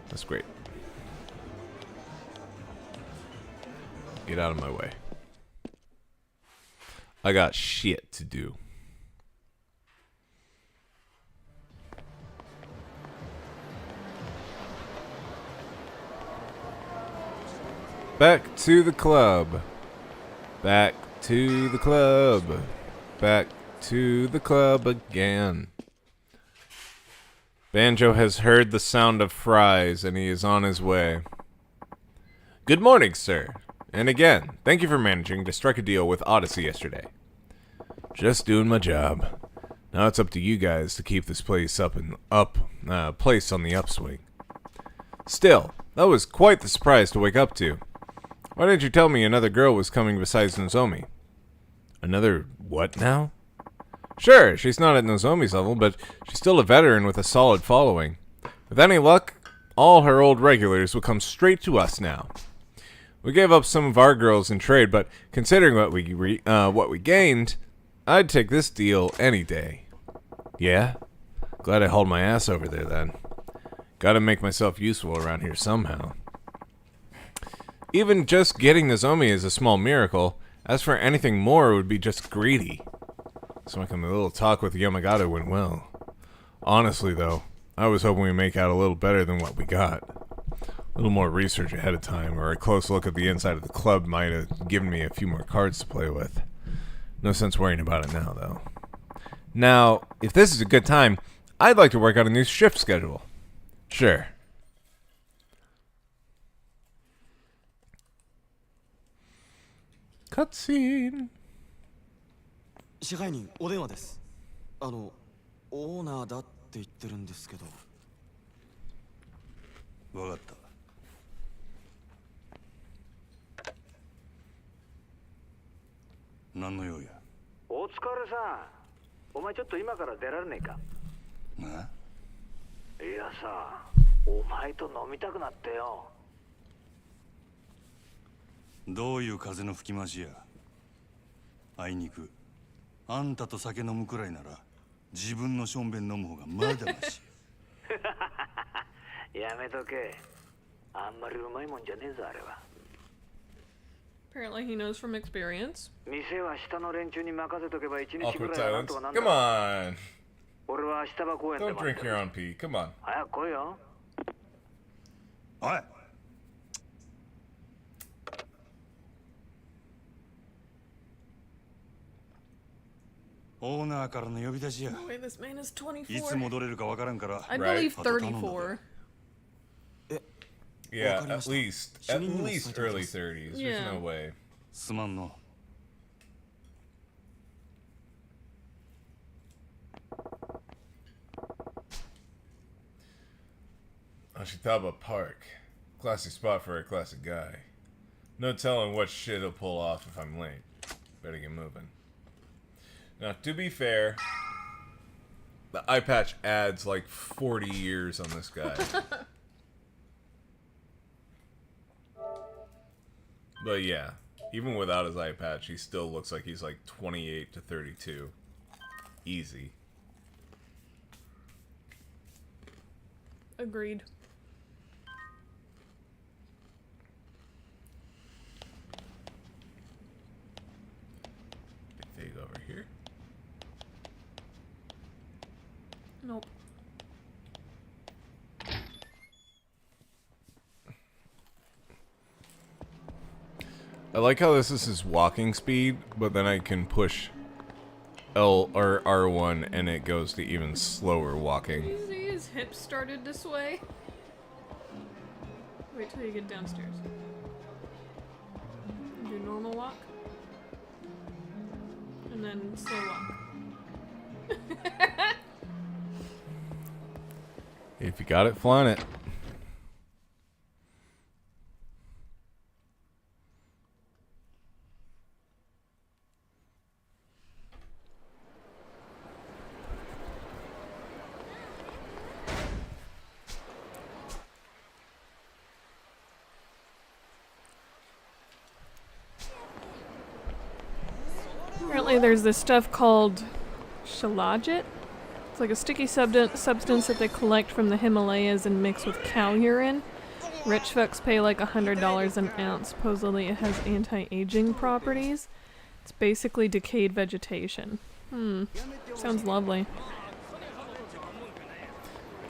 That's great. Get out of my way. I got shit to do. Back to the club. Back to the club. Back to the club again. Banjo has heard the sound of fries and he is on his way. Good morning, sir. And again, thank you for managing to strike a deal with Odyssey yesterday. Just doing my job. Now it's up to you guys to keep this place place on the upswing. Still, that was quite the surprise to wake up to. Why didn't you tell me another girl was coming besides Nozomi? Another what now? Sure, she's not at Nozomi's level, but she's still a veteran with a solid following. With any luck, all her old regulars will come straight to us now. We gave up some of our girls in trade, but considering what we gained, I'd take this deal any day. Yeah? Glad I hauled my ass over there then. Gotta make myself useful around here somehow. Even just getting Nozomi is a small miracle. As for anything more, it would be just greedy. So like a little talk with Yamagata went well. Honestly, though, I was hoping we'd make out a little better than what we got. A little more research ahead of time, or a close look at the inside of the club might have given me a few more cards to play with. No sense worrying about it now, though. Now, if this is a good time, I'd like to work out a new shift schedule. Sure. Cutscene. 支配人お電話です。オーナーだって言ってるんですけど。わかった。何の用や。お疲れさん。お前ちょっと今から出られねえか。な。いやさ、お前と飲みたくなってよ。どういう風の吹き回しや。あいにくあんたと酒飲むくらいなら自分のしょんべん飲む方がまだまし。やめとけ。あんまりうまいもんじゃねえぞあれは。 Apparently he knows from experience. 店は下の連中に任せとけば一日ぐ Awkward らいはなん silence. とかなん Come だ。 on. 俺は下場公園で Don't 待っ drink て your る。 own pee. Come on. 早く来いよ。おい。オーナーからの呼び出しや。 Oh, wait, this man is いつ 24. 戻れるかわからんから。 I Right. believe 34. Yeah, at least early 30s. There's Yeah. no way. すまんの。Ashitaba Park. Classy spot for a classy guy. No telling what shit he'll pull off if I'm late. Better get moving. Now, to be fair, the eye patch adds like 40 years on this guy. But yeah, even without his eye patch, he still looks like he's like 28 to 32. Easy. Agreed. Big thing over here. Nope. I like how this is his walking speed, but then I can push L or R1 and it goes to even slower walking. You see his hips started to sway? Wait till you get downstairs. Do normal walk. And then slow walk. If you got it, flaunt it. Apparently there's this stuff called shilajit. It's like a sticky substance that they collect from the Himalayas and mix with cow urine. Rich fucks pay like $100 an ounce. Supposedly it has anti-aging properties. It's basically decayed vegetation. Sounds lovely.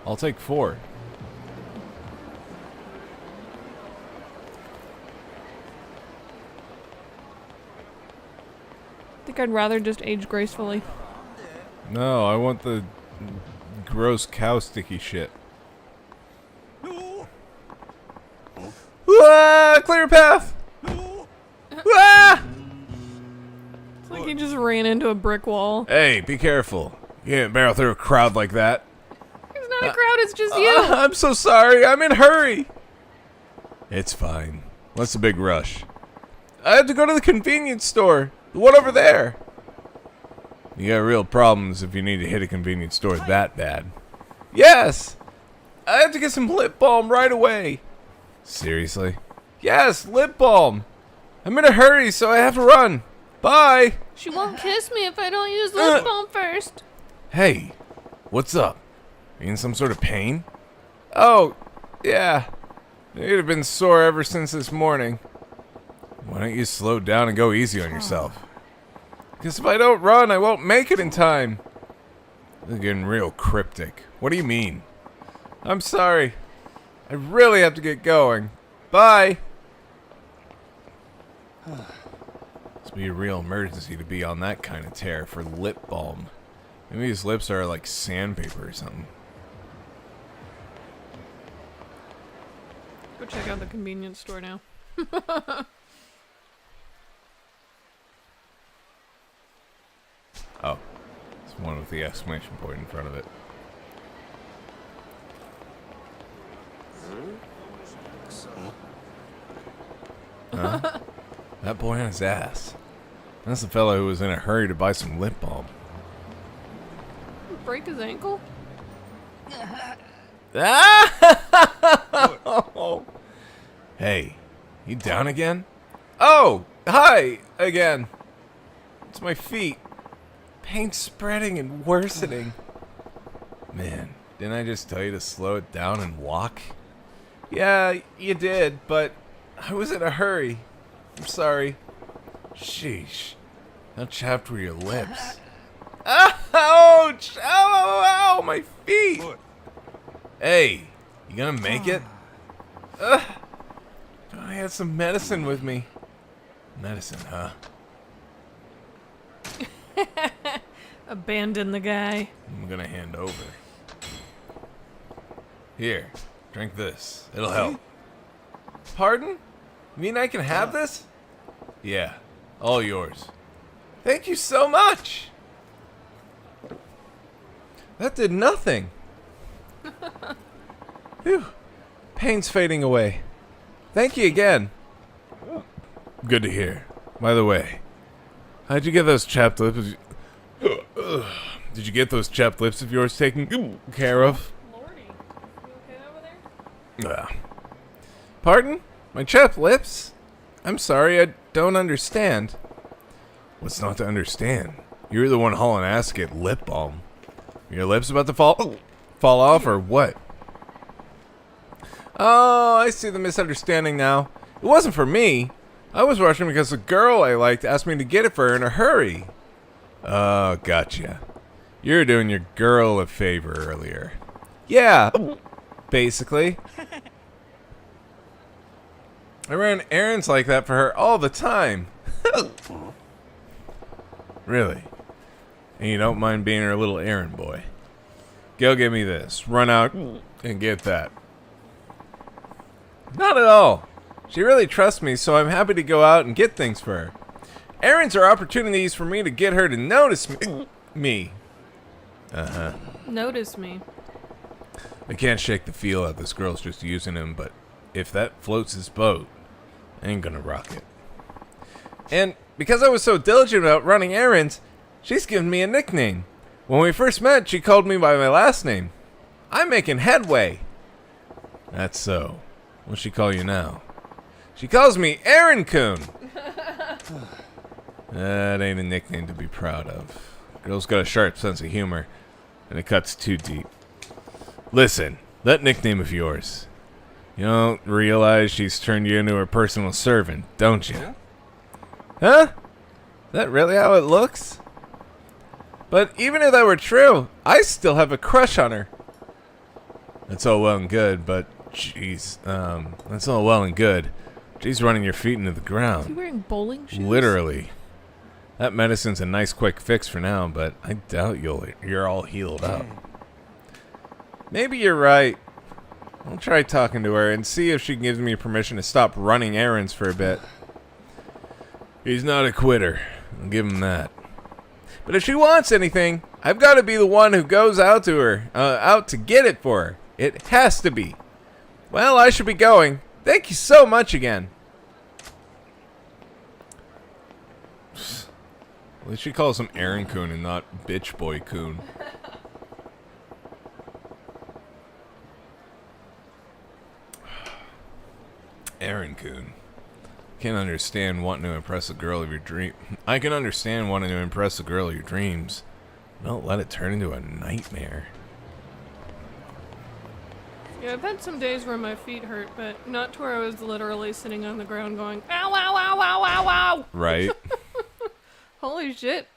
I'll take 4. I think I'd rather just age gracefully. No, I want the gross cow sticky shit. Ah, clear path! Ah! It's like he just ran into a brick wall. Hey, be careful. You can't barrel through a crowd like that. It's not a crowd, it's just you! I'm so sorry. I'm in a hurry. It's fine. What's the big rush? I have to go to the convenience store. The one over there. You got real problems if you need to hit a convenience store that bad. Yes! I have to get some lip balm right away. Seriously? Yes, lip balm. I'm in a hurry, so I have to run. Bye. She won't kiss me if I don't use lip balm first. Hey, what's up? Are you in some sort of pain? Oh, yeah. You'd have been sore ever since this morning. Why don't you slow down and go easy on yourself? Because if I don't run, I won't make it in time. This is getting real cryptic. What do you mean? I'm sorry. I really have to get going. Bye. Must be a real emergency to be on that kind of tear for lip balm. Maybe his lips are like sandpaper or something. Go check out the convenience store now. Oh, it's one with the exclamation point in front of it. Huh? That boy on his ass. That's the fellow who was in a hurry to buy some lip balm. Break his ankle? Ah! Hey, you down again? Oh, hi again. It's my feet. Pain spreading and worsening. Man, didn't I just tell you to slow it down and walk? Yeah, you did, but I was in a hurry. I'm sorry. Sheesh. How chapped were your lips? Ouch! Ow, ow, ow, my feet! Hey, you gonna make it? I had some medicine with me. Medicine, huh? Abandon the guy. I'm gonna hand over. Here, drink this. It'll help. Pardon? You mean I can have this? Yeah, all yours. Thank you so much! That did nothing. Phew. Pain's fading away. Thank you again. Good to hear. By the way, how'd you get those chapped lips? Did you get those chapped lips of yours taken care of? Lordy, you okay over there? Pardon? My chapped lips? I'm sorry, I don't understand. What's not to understand? You're the one hauling ass to get lip balm. Your lips about to fall off or what? Oh, I see the misunderstanding now. It wasn't for me. I was rushing because the girl I liked asked me to get it for her in a hurry. Oh, gotcha. You were doing your girl a favor earlier. Yeah, basically. I ran errands like that for her all the time. Really? And you don't mind being her little errand boy. Go get me this. Run out and get that. Not at all. She really trusts me, so I'm happy to go out and get things for her. Errands are opportunities for me to get her to notice me. Uh-huh. Notice me. I can't shake the feel that this girl's just using him, but if that floats his boat, I ain't gonna rock it. And because I was so diligent about running errands, she's given me a nickname. When we first met, she called me by my last name. I'm making headway. That's so. What'll she call you now? She calls me Aaron Coon. That ain't a nickname to be proud of. Girl's got a sharp sense of humor, and it cuts too deep. Listen, that nickname of yours. You don't realize she's turned you into her personal servant, don't you? Huh? Is that really how it looks? But even if that were true, I still have a crush on her. That's all well and good, but jeez, that's all well and good. She's running your feet into the Is he ground. wearing bowling shoes? Literally. That medicine's a nice quick fix for now, but I doubt you're all healed up. Maybe you're right. I'll try talking to her and see if she gives me permission to stop running errands for a bit. He's not a quitter. I'll give him that. But if she wants anything, I've got to be the one who goes out to her, out to get it for her. It has to be. Well, I should be going. Thank you so much again. At least she calls him Aaron Coon and not Bitch Boy Coon. Aaron Coon. Can't understand wanting to impress a girl of your dream. I can understand wanting to impress a girl of your dreams. Don't let it turn into a nightmare. Yeah, I've had some days where my feet hurt, but not to where I was literally sitting on the ground going, ow, ow, ow, ow, ow, ow. Right? Holy shit.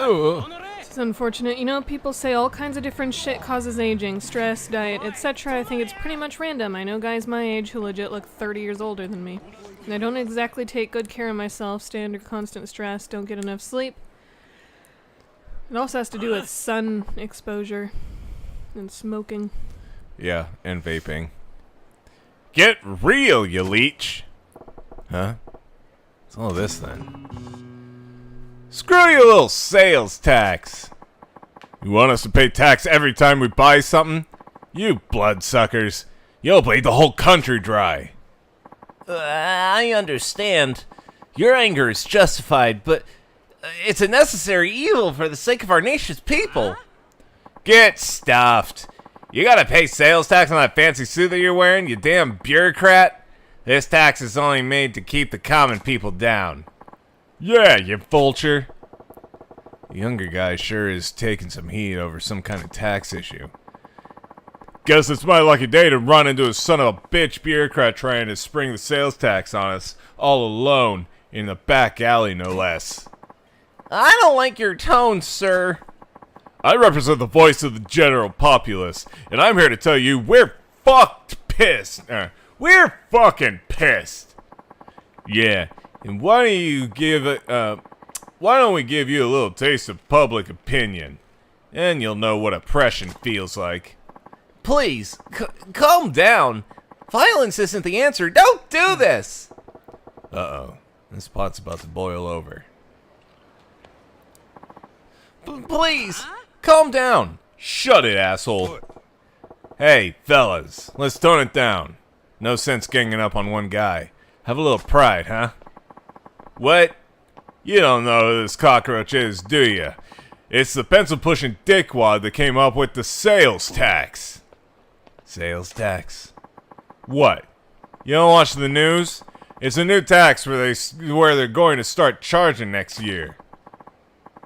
Oh. It's unfortunate. You know, people say all kinds of different shit causes aging, stress, diet, etc. I think it's pretty much random. I know guys my age who legit look 30 years older than me. And I don't exactly take good care of myself, stay under constant stress, don't get enough sleep. It also has to do with sun exposure and smoking. Yeah, and vaping. Get real, you leech! Huh? What's all this then? Screw your little sales tax! You want us to pay tax every time we buy something? You bloodsuckers. You'll bleed the whole country dry. I understand. Your anger is justified, but it's a necessary evil for the sake of our nation's people. Get stuffed. You gotta pay sales tax on that fancy suit that you're wearing, you damn bureaucrat. This tax is only made to keep the common people down. Yeah, you vulture. The younger guy sure is taking some heat over some kind of tax issue. Guess it's my lucky day to run into a son of a bitch bureaucrat trying to spring the sales tax on us, all alone, in the back alley no less. I don't like your tone, sir. I represent the voice of the general populace, and I'm here to tell you we're fucked pissed. We're fucking pissed. Yeah, and why don't we give you a little taste of public opinion, and you'll know what oppression feels like. Please, calm down. Violence isn't the answer. Don't do this. Uh-oh, this pot's about to boil over. Please. Calm down. Shut it, asshole. Hey, fellas, let's tone it down. No sense ganging up on one guy. Have a little pride, huh? What? You don't know who this cockroach is, do you? It's the pencil-pushing dickwad that came up with the sales tax. Sales tax? What? You don't watch the news? It's a new tax where they're going to start charging next year.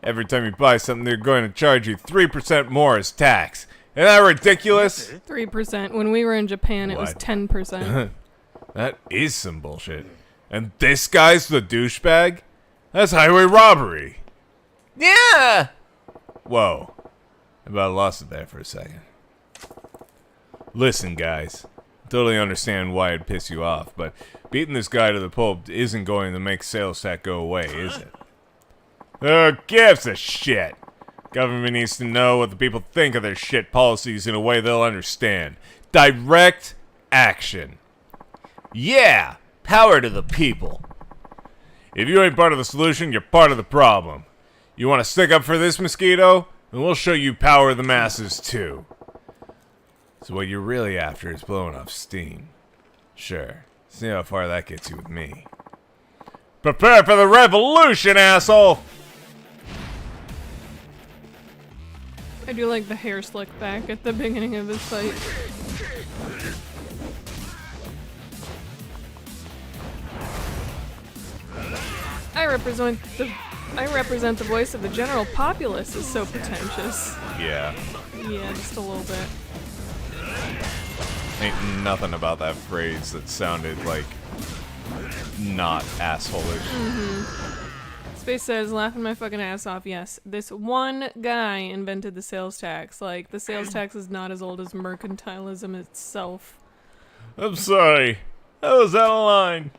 Every time you buy something, they're going to charge you 3% more as tax. Isn't that ridiculous? 3%. When we were in Japan, it was 10%. That is some bullshit. And this guy's the douchebag? That's highway robbery. Yeah! Whoa. I about lost it there for a second. Listen, guys. I totally understand why it'd piss you off, but beating this guy to the pulp isn't going to make sales tax go away, is it? Who gives a shit? Government needs to know what the people think of their shit policies in a way they'll understand. Direct action. Yeah! Power to the people. If you ain't part of the solution, you're part of the problem. You want to stick up for this mosquito? Then we'll show you power of the masses too. So what you're really after is blowing off steam. Sure. See how far that gets you with me. Prepare for the revolution, asshole! I do like the hair slick back at the beginning of this fight. I represent the voice of the general populace is so pretentious. Yeah. Yeah, just a little bit. Ain't nothing about that phrase that sounded like not asshole-ish. Space says, laughing my fucking ass off, yes. This one guy invented the sales tax. Like, the sales tax is not as old as mercantilism itself. I'm sorry. That was out of line.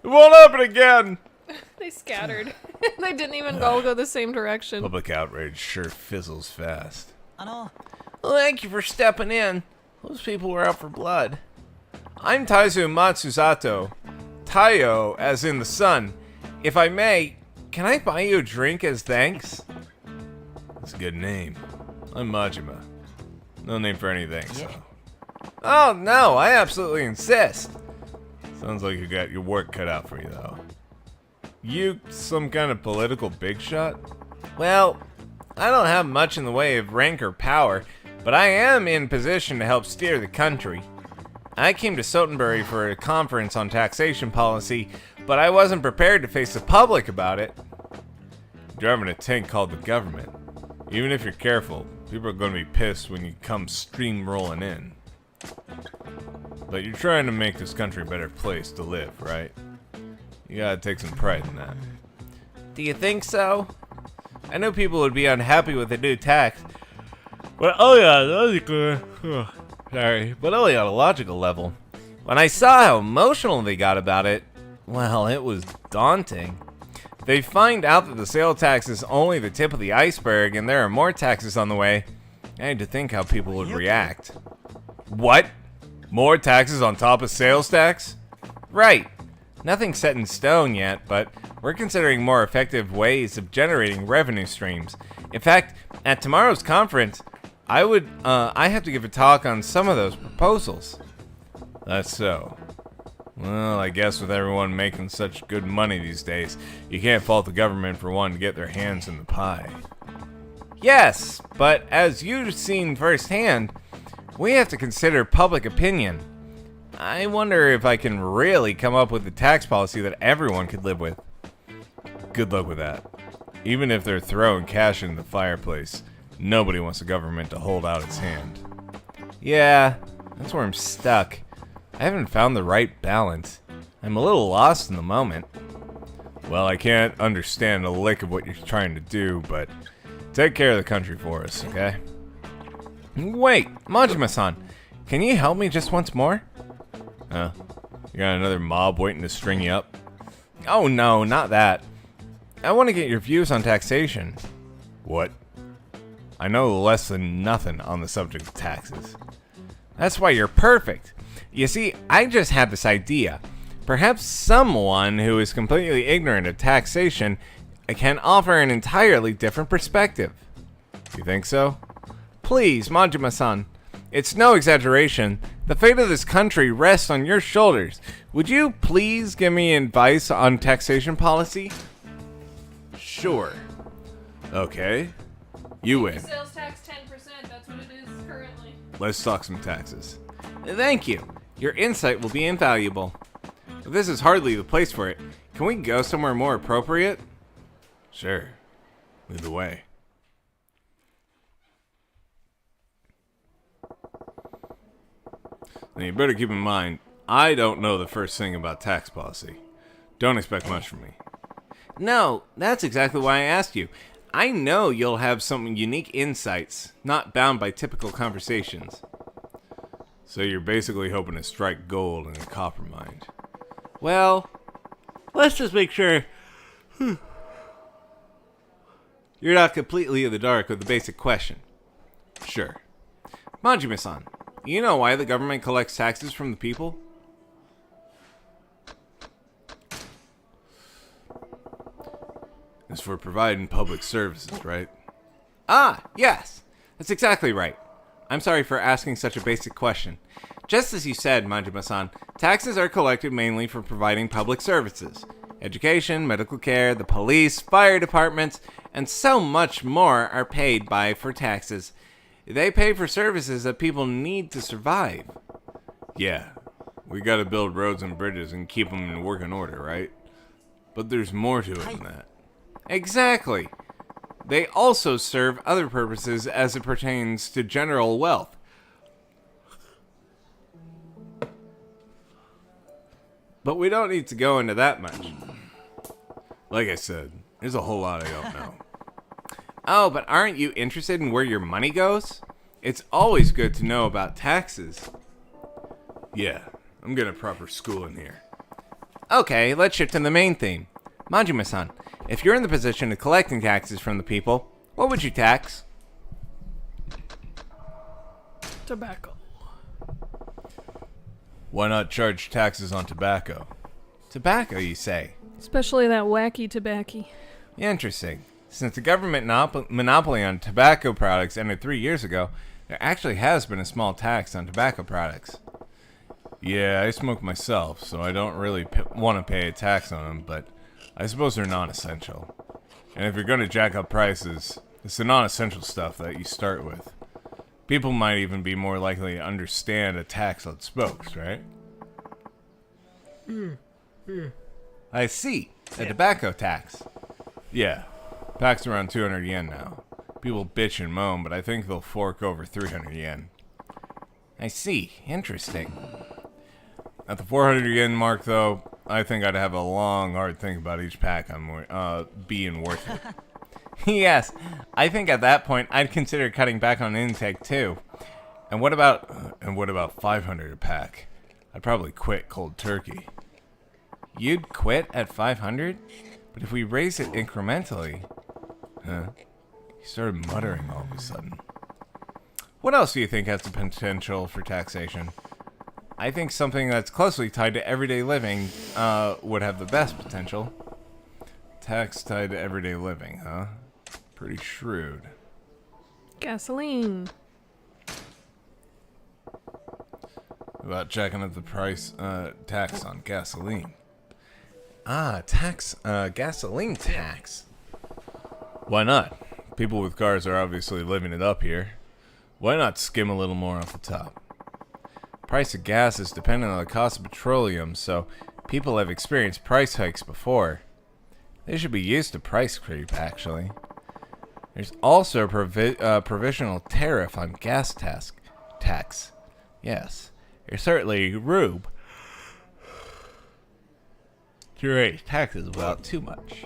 It won't happen again! They scattered. They didn't even all go the same direction. Public outrage sure fizzles fast. Thank you for stepping in. Those people were out for blood. I'm Taizu Matsuzato. Taiyo, as in the sun. If I may, can I buy you a drink as thanks? That's a good name. I'm Majima. No name for anything, so. Oh, no, I absolutely insist. Sounds like you got your work cut out for you, though. You some kind of political big shot? Well, I don't have much in the way of rank or power, but I am in position to help steer the country. I came to Sotenbury for a conference on taxation policy, but I wasn't prepared to face the public about it. You're driving a tank called the government. Even if you're careful, people are going to be pissed when you come steamrolling in. But you're trying to make this country a better place to live, right? You gotta take some pride in that. Do you think so? I know people would be unhappy with the new tax, But only on a logical level. When I saw how emotional they got about it, well, it was daunting. They find out that the sales tax is only the tip of the iceberg and there are more taxes on the way. I had to think how people would What? More taxes on top of sales tax? Right. Nothing's set in stone yet, but we're considering more effective ways of generating revenue streams. In fact, at tomorrow's conference, I have to give a talk on some of those proposals. That's so. Well, I guess with everyone making such good money these days, you can't fault the government for wanting to get their hands in the pie. Yes, but as you've seen firsthand, we have to consider public opinion. I wonder if I can really come up with a tax policy that everyone could live with. Good luck with that. Even if they're throwing cash in the fireplace, nobody wants the government to hold out its hand. Yeah, that's where I'm stuck. I haven't found the right balance. I'm a little lost in the moment. Well, I can't understand a lick of what you're trying to do, but take care of the country for us, okay? Wait, Majima-san, can you help me just once more? You got another mob waiting to string you up? Oh no, not that. I want to get your views on taxation. What? I know less than nothing on the subject of taxes. That's why you're perfect. You see, I just had this idea. Perhaps someone who is completely ignorant of taxation can offer an entirely different perspective. You think so? Please, Majima-san. It's no exaggeration. The fate of this country rests on your shoulders. Would you please give me advice on taxation policy? Sure. Okay. You win. Sales tax 10%, that's what it is currently. Let's talk some taxes. Thank you. Your insight will be invaluable. But this is hardly the place for it. Can we go somewhere more appropriate? Sure. Lead the way. Now you better keep in mind, I don't know the first thing about tax policy. Don't expect much from me. No, that's exactly why I asked you. I know you'll have some unique insights, not bound by typical conversations. So you're basically hoping to strike gold in a copper mine. Well, let's just make sure you're not completely in the dark with the basic question. Sure. Majima-san, you know why the government collects taxes from the people? It's for providing public services, right? Ah, yes. That's exactly right. I'm sorry for asking such a basic question. Just as you said, Majima-san, taxes are collected mainly for providing public services. Education, medical care, the police, fire departments, and so much more are paid for taxes. They pay for services that people need to survive. Yeah, we gotta build roads and bridges and keep them in working order, right? But there's more to it than that. Exactly. They also serve other purposes as it pertains to general wealth. But we don't need to go into that much. Like I said, there's a whole lot I don't know. Oh, but aren't you interested in where your money goes? It's always good to know about taxes. Yeah, I'm getting a proper schooling here. Okay, let's shift to the main theme. Majima-san, if you're in the position of collecting taxes from the people, what would you tax? Tobacco. Why not charge taxes on tobacco? Tobacco, you say? Especially that wacky tobacco. Interesting. Since the government monopoly on tobacco products ended 3 years ago, there actually has been a small tax on tobacco products. Yeah, I smoke myself, so I don't really want to pay a tax on them, but I suppose they're non-essential. And if you're going to jack up prices, it's the non-essential stuff that you start with. People might even be more likely to understand a tax on smokes, right? I see. A tobacco tax. Yeah. Pack's around 200 yen now. People bitch and moan, but I think they'll fork over 300 yen. I see. Interesting. At the 400 yen mark, though, I think I'd have a long, hard think about each pack being worth it. Yes, I think at that point I'd consider cutting back on intake too. And what about 500 a pack? I'd probably quit cold turkey. You'd quit at 500? But if we raise it incrementally... He started muttering all of a sudden. What else do you think has the potential for taxation? I think something that's closely tied to everyday living would have the best potential. Tax tied to everyday living, huh? Pretty shrewd. Gasoline. About checking out the price tax on gasoline. Gasoline tax. Why not? People with cars are obviously living it up here. Why not skim a little more off the top? Price of gas is dependent on the cost of petroleum, so people have experienced price hikes before. They should be used to price creep, actually. There's also a provisional tariff on gas tax. Yes, there's certainly room to raise taxes without too much.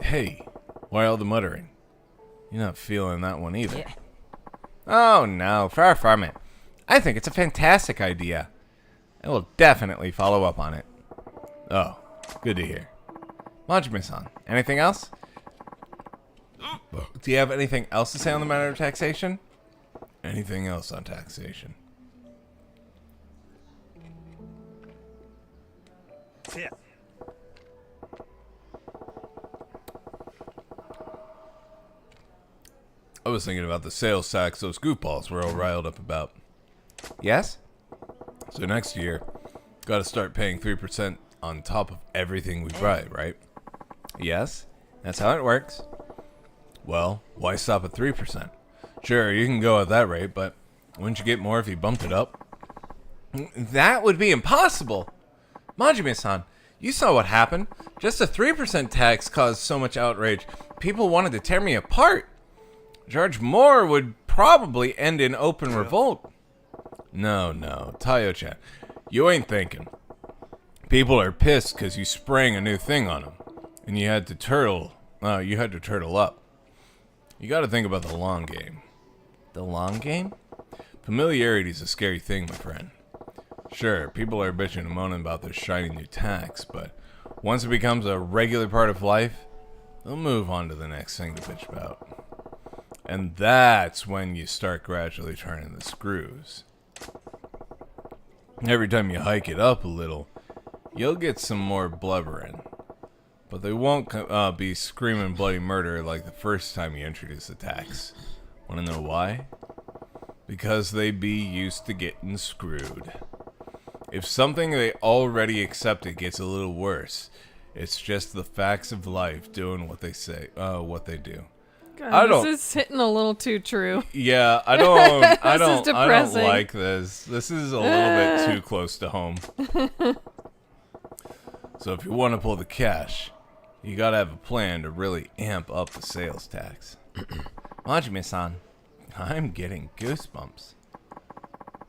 Hey, why all the muttering? You're not feeling that one either. Yeah. Oh no, far from it. I think it's a fantastic idea. I will definitely follow up on it. Oh, good to hear. Majime-san, anything else? Do you have anything else to say on the matter of taxation? Anything else on taxation? Yeah. I was thinking about the sales tax those goofballs were all riled up about. Yes? So next year, gotta start paying 3% on top of everything we buy, right? Yes, that's how it works. Well, why stop at 3%? Sure, you can go at that rate, but wouldn't you get more if you bumped it up? That would be impossible! Majime-san, you saw what happened. Just a 3% tax caused so much outrage. People wanted to tear me apart. George Moore would probably end in open revolt. No, Tayo-chan, you ain't thinking. People are pissed because you sprang a new thing on them, and you had to turtle up. You gotta think about the long game. The long game? Familiarity's a scary thing, my friend. Sure, people are bitching and moaning about this shiny new tax, but once it becomes a regular part of life, they'll move on to the next thing to bitch about. And that's when you start gradually turning the screws. Every time you hike it up a little, you'll get some more blubbering. But they won't be screaming bloody murder like the first time you introduce the tax. Wanna know why? Because they be used to getting screwed. If something they already accepted gets a little worse, it's just the facts of life doing what they say, what they do. God, this is hitting a little too true. Yeah, I don't depressing. like this. This is a little bit too close to home. So if you want to pull the cash, you gotta have a plan to really amp up the sales tax. Majime-san, I'm getting goosebumps.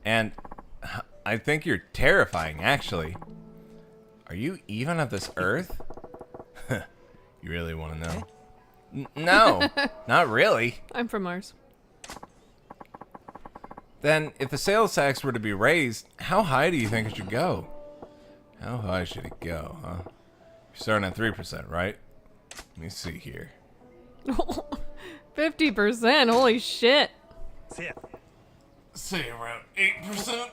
And I think you're terrifying, actually. Are you even of this earth? You really want to know? No, not really. I'm from Mars. Then, if the sales tax were to be raised, how high do you think it should go? How high should it go, huh? You're starting at 3%, right? Let me see here. 50%, holy shit. Say around 8%?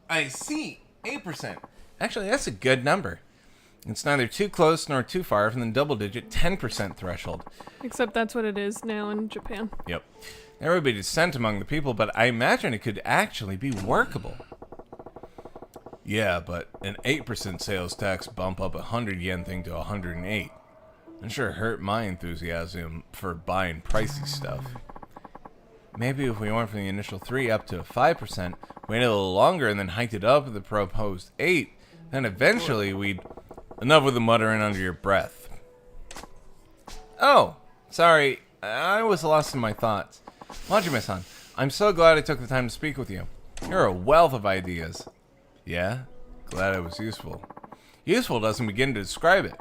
I see, 8%. Actually, that's a good number. It's neither too close nor too far from the double-digit 10% threshold. Except that's what it is now in Japan. Yep. There would be dissent among the people, but I imagine it could actually be workable. Yeah, but an 8% sales tax bump up a 100 yen thing to 108. That sure hurt my enthusiasm for buying pricey stuff. Maybe if we went from the initial 3 up to a 5%, waited a little longer and then hiked it up to the proposed 8, then eventually we'd... Enough with the muttering under your breath. Oh, sorry, I was lost in my thoughts. Majime-san, I'm so glad I took the time to speak with you. You're a wealth of ideas. Yeah? Glad I was useful. Useful doesn't begin to describe it.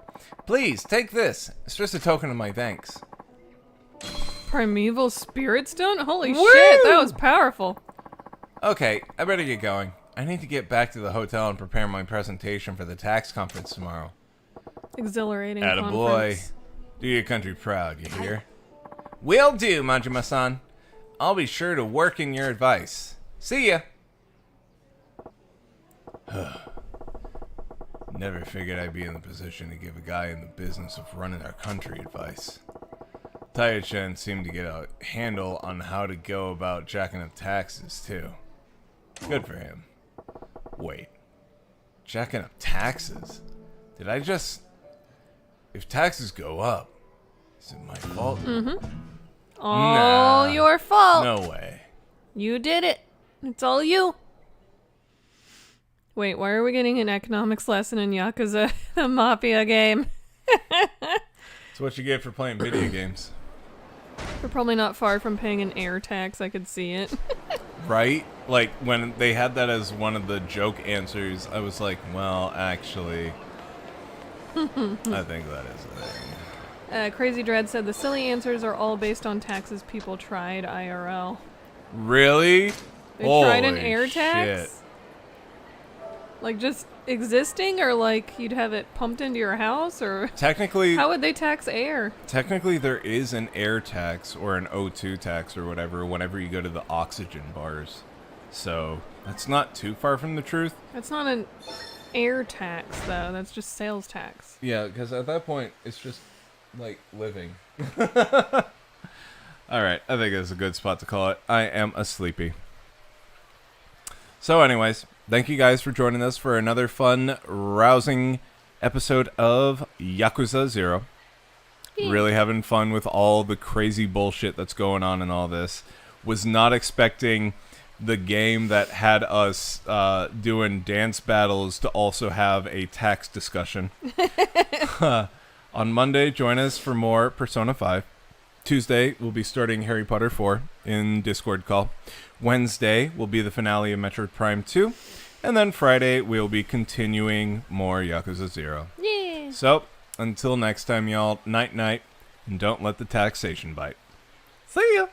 Please, take this. It's just a token of my thanks. Primeval Spirit Stone? Holy Woo! shit, that was powerful. Okay, I better get going. I need to get back to the hotel and prepare my presentation for the tax conference tomorrow. Exhilarating Attaboy. conference. Do your country proud, you hear? Will do, Majima-san. I'll be sure to work in your advice. See ya! Never figured I'd be in the position to give a guy in the business of running our country advice. Tai-Chen seemed to get a handle on how to go about jacking up taxes, too. Good for him. Wait. Jacking up taxes? Did I just... If taxes go up, is it my fault? All your fault. No way. You did it. It's all you. Wait, why are we getting an economics lesson in Yakuza, the Mafia game? It's what you get for playing video games. We're probably not far from paying an air tax. I could see it. Right? Like, when they had that as one of the joke answers, I was like, well, actually, I think that is a thing. Crazy Dread said the silly answers are all based on taxes people tried IRL. Really? They tried an Holy air tax? shit. Like just existing, or like you'd have it pumped into your house, or Technically, how would they tax air? technically there is an air tax or an O2 tax or whatever whenever you go to the oxygen bars. So, that's not too far from the truth. That's not an air tax though, that's just sales tax. Yeah, because at that point, it's just like living. Alright, I think that's a good spot to call it. I am a sleepy. So anyways, thank you guys for joining us for another fun, rousing episode of Yakuza 0. Really having fun with all the crazy bullshit that's going on in all this. Was not expecting the game that had us doing dance battles to also have a tax discussion. On Monday, join us for more Persona 5. Tuesday, we'll be starting Harry Potter 4 in Discord call. Wednesday will be the finale of Metroid Prime 2. And then Friday, we'll be continuing more Yakuza 0. Yeah. So, until next time, y'all, night-night, and don't let the taxation bite. See ya!